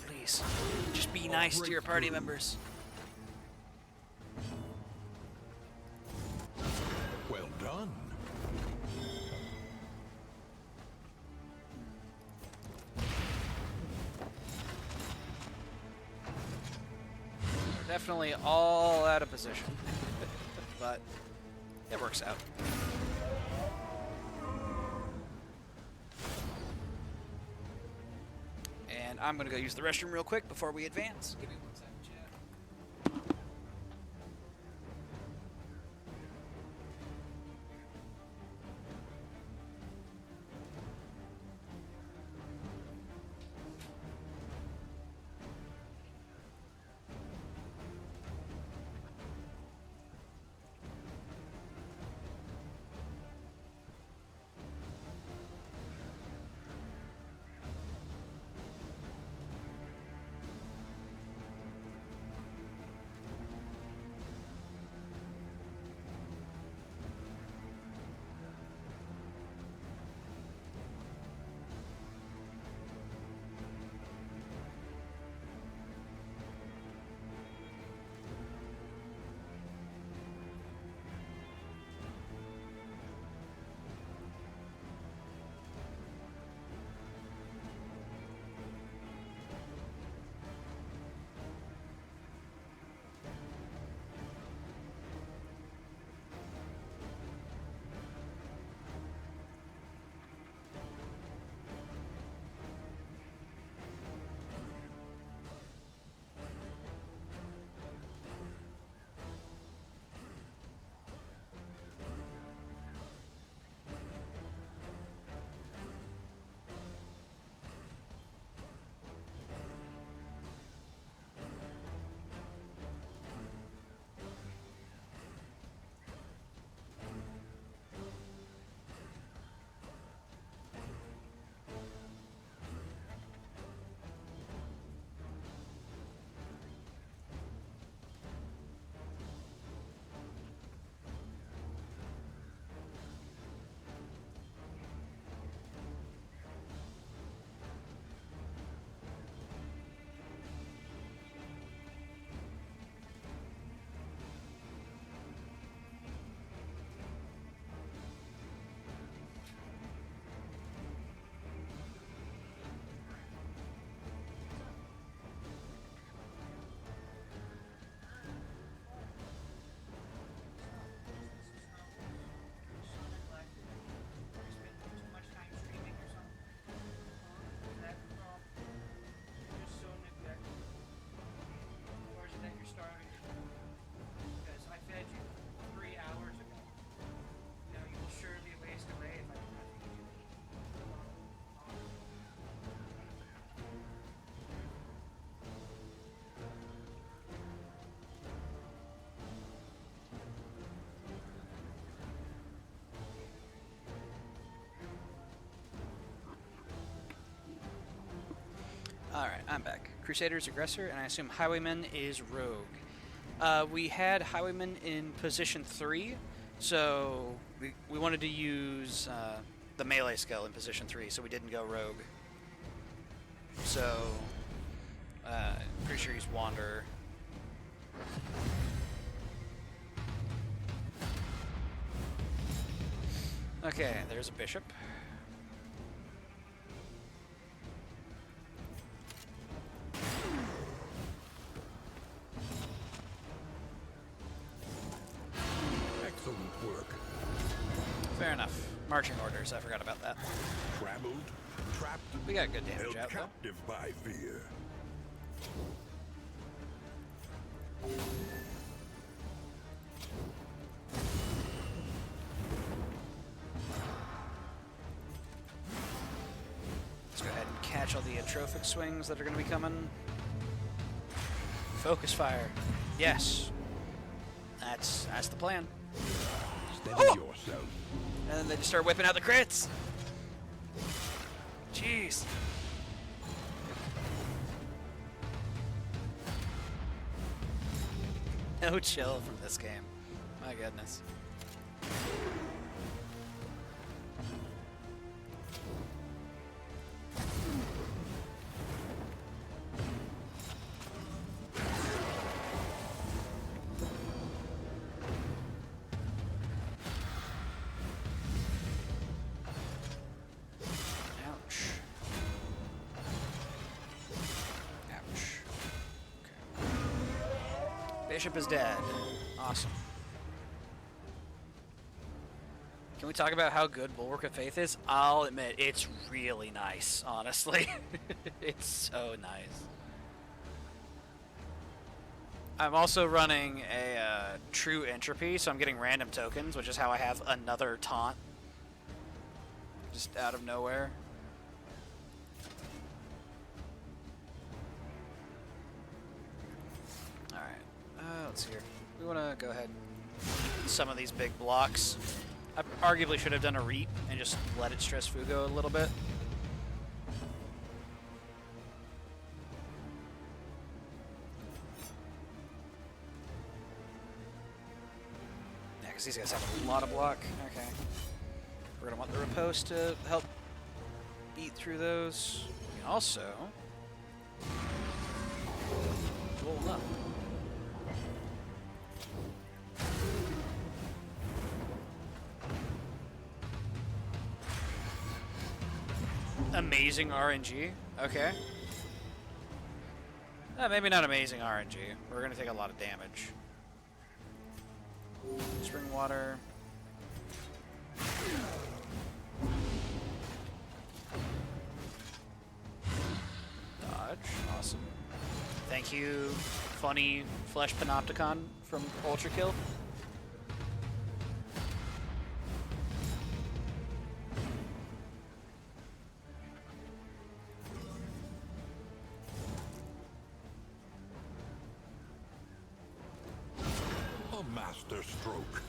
Please, just be nice to your party members. Well done. We're definitely all out of position, but it works out. And I'm gonna go use the restroom real quick before we advance. Give me 1 second, chat. Alright, I'm back. Crusader's Aggressor, and I assume Highwayman is Rogue. We had Highwayman in position 3, so we wanted to use the melee skill in position 3, so we didn't go Rogue. So, pretty sure he's Wanderer. Okay, there's a Bishop. Excellent work. Fair enough. Marching orders, I forgot about that. Traveled, trapped, We got good damage held out, though. captive by fear. Let's go ahead and catch all the atrophic swings that are going to be coming. Focus fire. Yes. That's the plan. Steady yourself. And then they just start whipping out the crits. Jeez. No chill from this game. My goodness. Ouch. Ouch. Okay. Bishop is dead. Awesome. Can we talk about how good Bulwark of Faith is? I'll admit, it's really nice, honestly. It's so nice. I'm also running a true entropy, so I'm getting random tokens, which is how I have another taunt. Just out of nowhere. Alright, let's see here. We want to go ahead and some of these big blocks. I arguably should have done a Reap and just let it stress Fugo a little bit. Yeah, because these guys have a lot of block. Okay. We're going to want the Riposte to help beat through those. We can also roll up. Amazing RNG. Okay. Maybe not amazing RNG. We're going to take a lot of damage. Spring water. Dodge. Awesome. Thank you, funny Flesh Panopticon from Ultra Kill. A master stroke.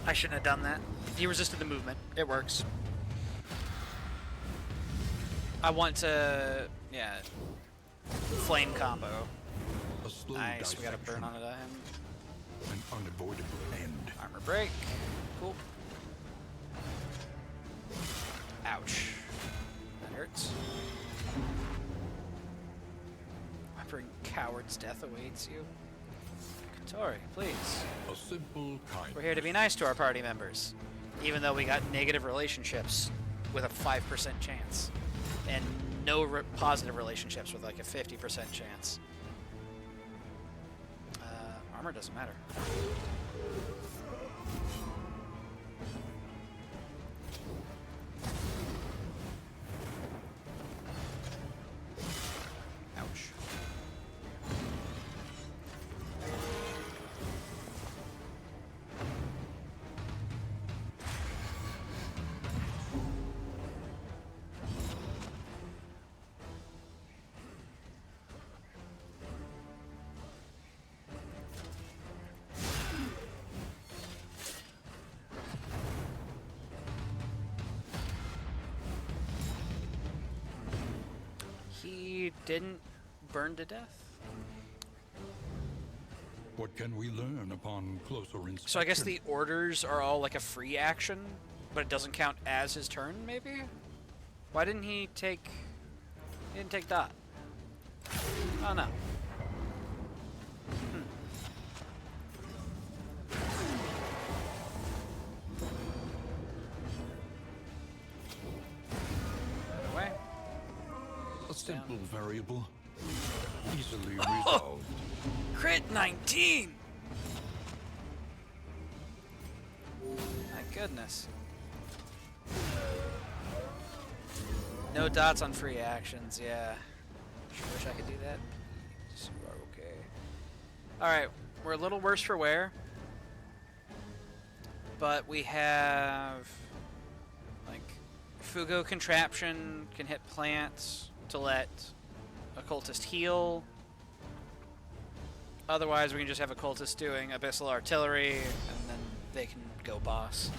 I shouldn't have done that. He resisted the movement. It works. I want to, yeah, flame combo. A slow Nice, we got a burn dissection, on it at him. an unavoidable end. Armor break. Cool. Ouch. That hurts. Whimpering coward's death awaits you. Katori, please. A simple kind. We're here to be nice to our party members, even though we got negative relationships with a 5% chance, and no positive relationships with like a 50% chance. Armor doesn't matter. Ouch. didn't burn to death. What can we learn upon closer inspection? So I guess the orders are all like a free action, but it doesn't count as his turn, maybe? Why didn't he take... He didn't take dot. Oh, no. Away. A simple variable, easily resolved. Crit 19! My goodness. No dots on free actions, yeah. Sure wish I could do that. You are okay. Alright, we're a little worse for wear. But we have... like, Fugo Contraption can hit plants to let Occultist heal. Otherwise, we can just have Occultist doing Abyssal Artillery, and then they can go boss.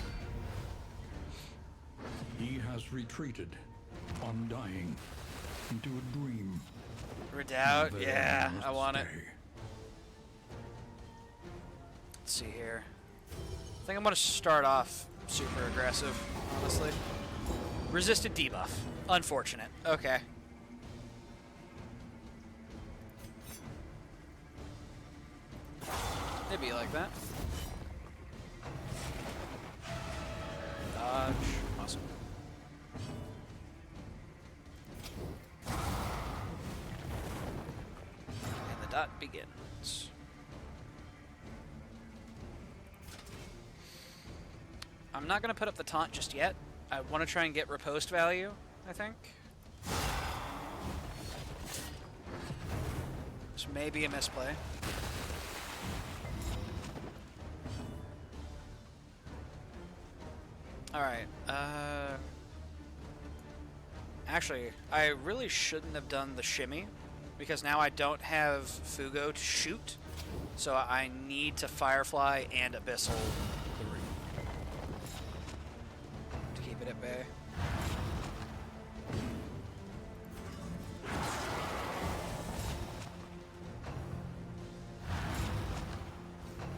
He has retreated, undying, into a dream. Redoubt? There Yeah, must I want it. stay. Let's see here. I think I'm going to start off super aggressive, honestly. Resisted debuff. Unfortunate. Okay. It'd be like that. Dodge. Awesome. And the dot begins. I'm not going to put up the taunt just yet. I want to try and get riposte value, I think. This may be a misplay. Alright, actually, I really shouldn't have done the shimmy, because now I don't have Fugo to shoot, so I need to Firefly and Abyssal to keep it at bay.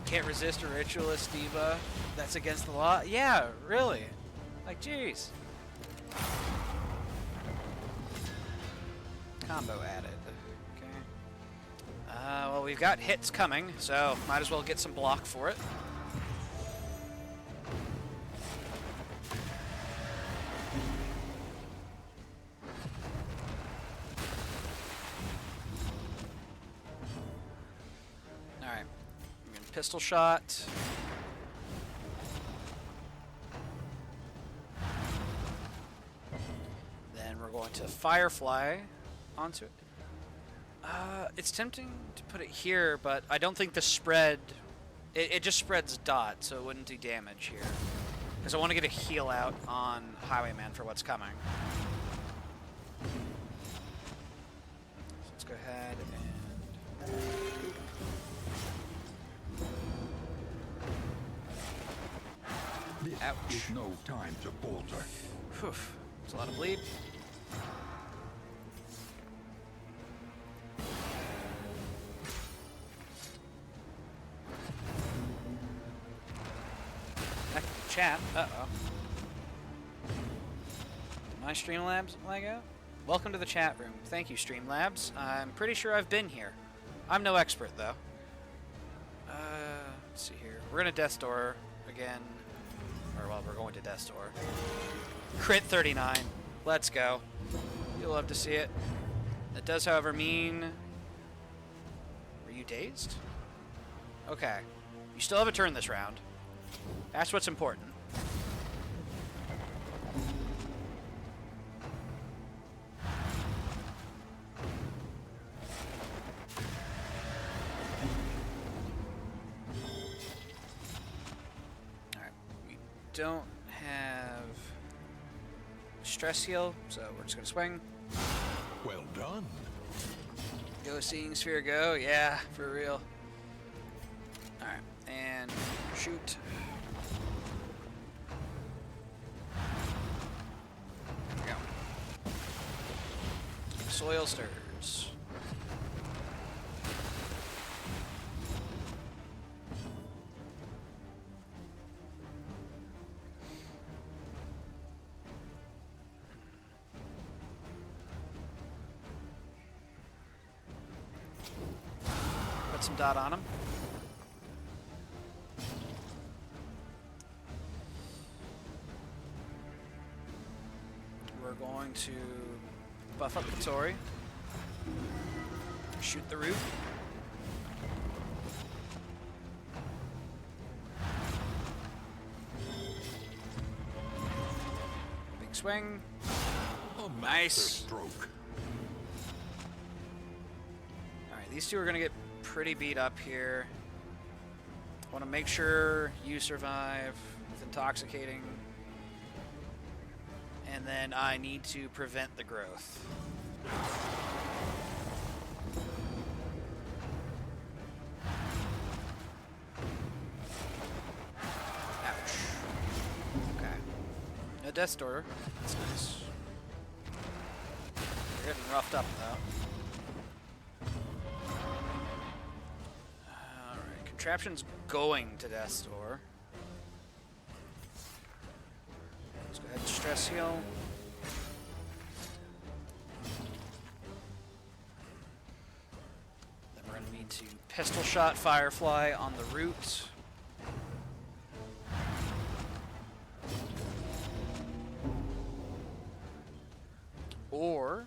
Can't resist a Ritualist debuff. That's against the law? Yeah, really. Like, jeez. Combo added. Okay. Well, we've got hits coming, so might as well get some block for it. Alright. Pistol shot. Then we're going to Firefly onto it. It's tempting to put it here, but I don't think the spread... It just spreads dot, so it wouldn't do damage here. Because I want to get a heal out on Highwayman for what's coming. So let's go ahead and... Ouch. There's no time to falter. Whew. It's a lot of bleed. Back to the chat. Uh-oh. Did my Streamlabs lag out? Welcome to the chat room. Thank you, Streamlabs. I'm pretty sure I've been here. I'm no expert, though. Let's see here. We're gonna Death Door again. Or, well, we're going to Death's Door. Crit 39. Let's go. You'll love to see it. That does, however, mean... Were you dazed? Okay. You still have a turn this round. That's what's important. Don't have stress heal, so we're just gonna swing. Well done. Go Seeing Sphere, go. Yeah, for real. Alright, and shoot. There we go. Soil Stirs. some dot on him. We're going to buff up the Tori. Shoot the root. Big swing. A Nice. stroke. Alright, these two are going to get pretty beat up here. Want to make sure you survive with intoxicating. And then I need to prevent the growth. Ouch. Okay. A death door. That's nice. We're getting roughed up though. Alright, contraption's going to death's door. Let's go ahead and stress heal. Then we're going to need to pistol shot Firefly on the root. Or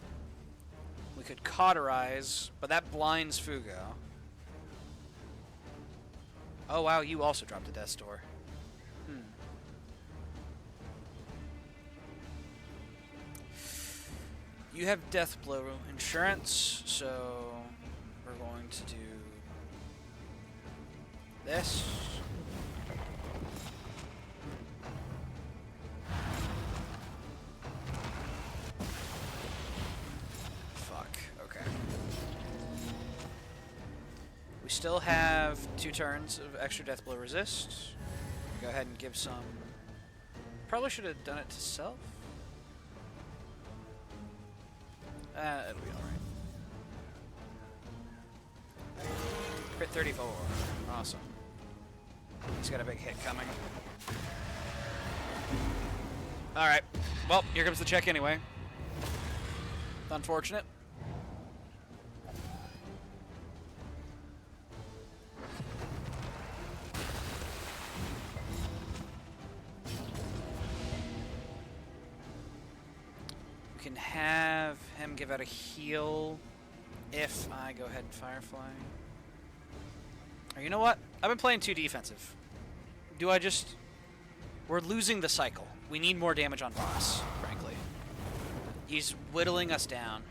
we could cauterize, but that blinds Fugo. Oh wow, you also dropped a Death's Door. You have Death Blow insurance, so we're going to do this. Fuck, okay. We still have 2 turns of extra Death Blow resist. Go ahead and give some... Probably should have done it to self. It'll be alright. Crit 34. Awesome. He's got a big hit coming. Alright. Well, here comes the check anyway. Unfortunate. We can have him give out a heal if I go ahead and Firefly. Or you know what? I've been playing too defensive. Do I just... We're losing the cycle. We need more damage on boss, frankly. He's whittling us down.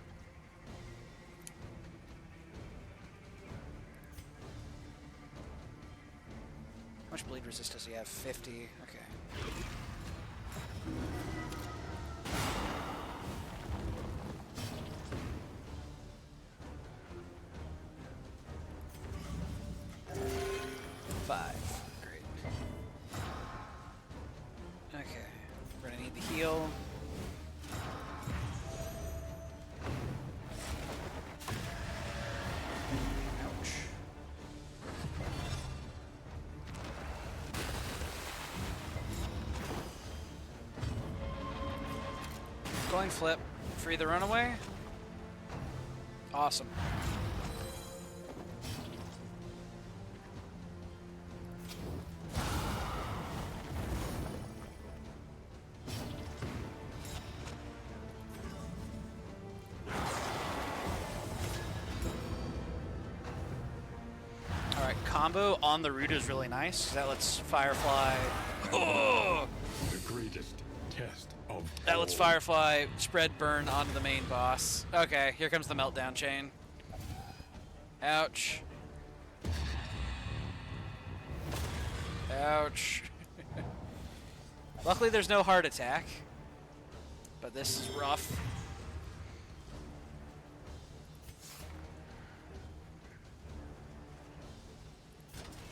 How much bleed resist does he have? 50. Okay. Great. Okay. We're gonna need the heal. Ouch. Coin flip. Free the runaway. Awesome. Combo on the root is really nice. That lets Firefly. Oh! The greatest test of That lets Firefly spread burn onto the main boss. Okay, here comes the meltdown chain. Ouch. Ouch. Luckily, there's no heart attack, but this is rough.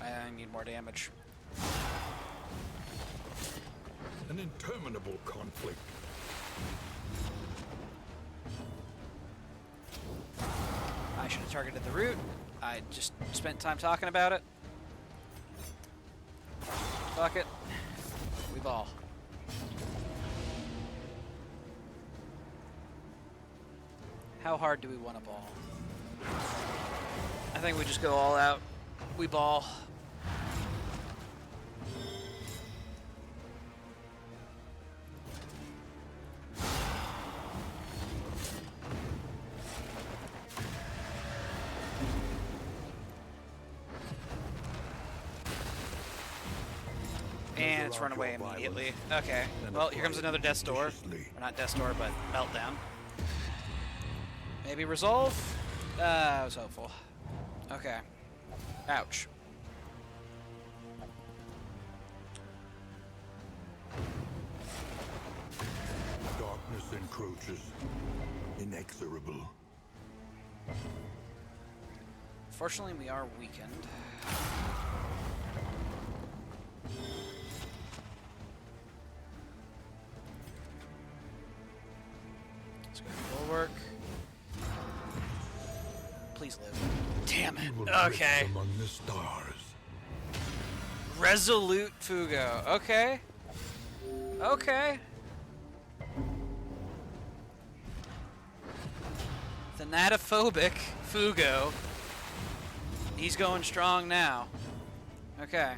I need more damage. an interminable conflict. I should have targeted the root. I just spent time talking about it. Fuck it. We ball. How hard do we want to ball? I think we just go all out. We ball. And it's run away immediately. Okay. Well, here comes another Death's Door. Or not Death's Door, but Meltdown. Maybe resolve? I was hopeful. Okay. Ouch. Darkness encroaches, inexorable. Fortunately, we are weakened. Let's go bulwark. Please live. Damn it. Okay. Among the stars. Resolute Fugo. Okay. Okay. Thanatophobic Fugo. He's going strong now. Okay.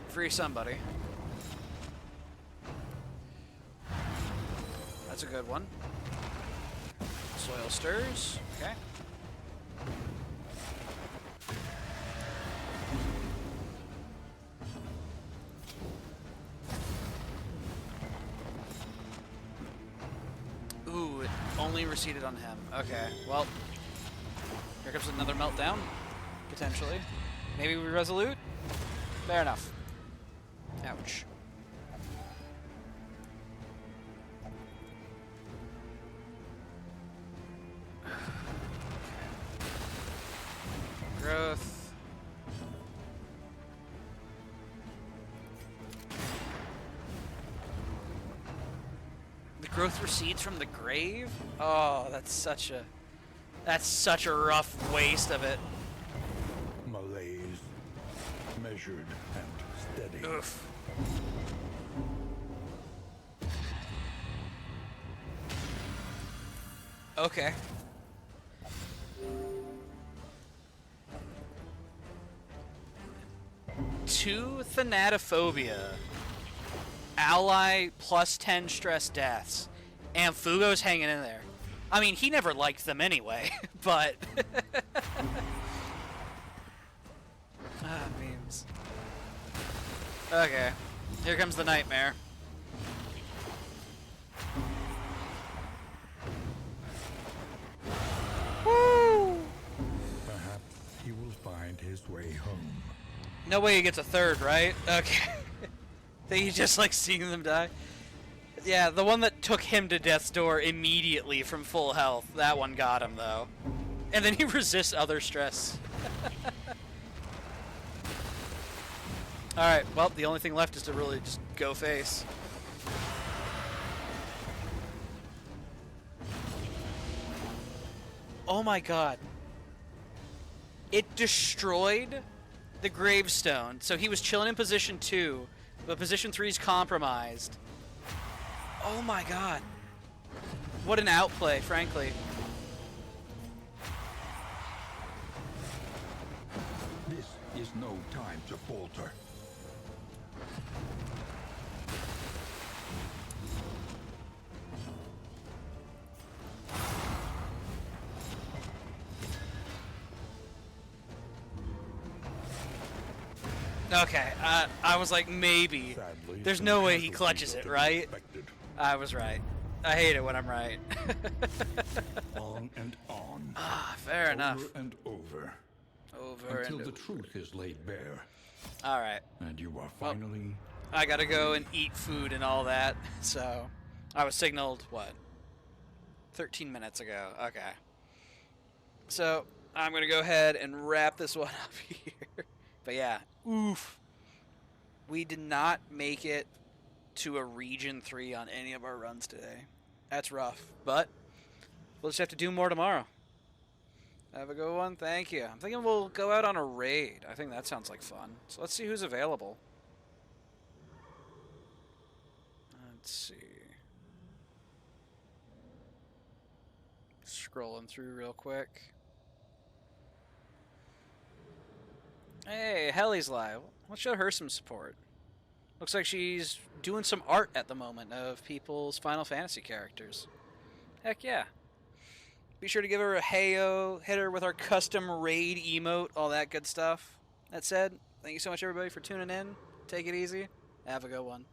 Free somebody. That's a good one. Soil stirs. Okay. Ooh, it only receded on him. Okay, well, here comes another meltdown, potentially. Maybe we resolute? Fair enough. Ouch. Growth. The growth recedes from the grave? Oh, that's such a rough waste of it. Malaise, measured and steady. Oof. Okay. Two Thanatophobia. Ally plus 10 stress deaths. And Fugo's hanging in there. I mean, he never liked them anyway, but... memes. Okay. Here comes the nightmare. Woo! Perhaps he will find his way home. No way he gets a third, right? Okay. Think you just like seeing them die? Yeah, the one that took him to death's door immediately from full health. That one got him, though. And then he resists other stress. Alright, well, the only thing left is to really just go face. Oh my god. It destroyed the gravestone. So he was chilling in position 2, but position 3 is compromised. Oh my god. What an outplay, frankly. This is no time to falter. Okay, I was like, maybe. Sadly, There's some no way he casualties clutches are it, to be right? expected. I was right. I hate it when I'm right. On and on. Ah, fair enough. Over and over. Over Until and the over. truth is laid bare. Alright. And you are Well, finally... I gotta go and eat food and all that, so... I was signaled, what? 13 minutes ago. Okay. So, I'm gonna go ahead and wrap this one up here. But yeah, oof. We did not make it to a Region 3 on any of our runs today. That's rough, but we'll just have to do more tomorrow. Have a good one. Thank you. I'm thinking we'll go out on a raid. I think that sounds like fun. So let's see who's available. Let's see. Scrolling through real quick. Hey, Helly's live. Let's show her some support. Looks like she's doing some art at the moment of people's Final Fantasy characters. Heck yeah. Be sure to give her a heyo, hit her with our custom raid emote, all that good stuff. That said, thank you so much everybody for tuning in. Take it easy. Have a good one.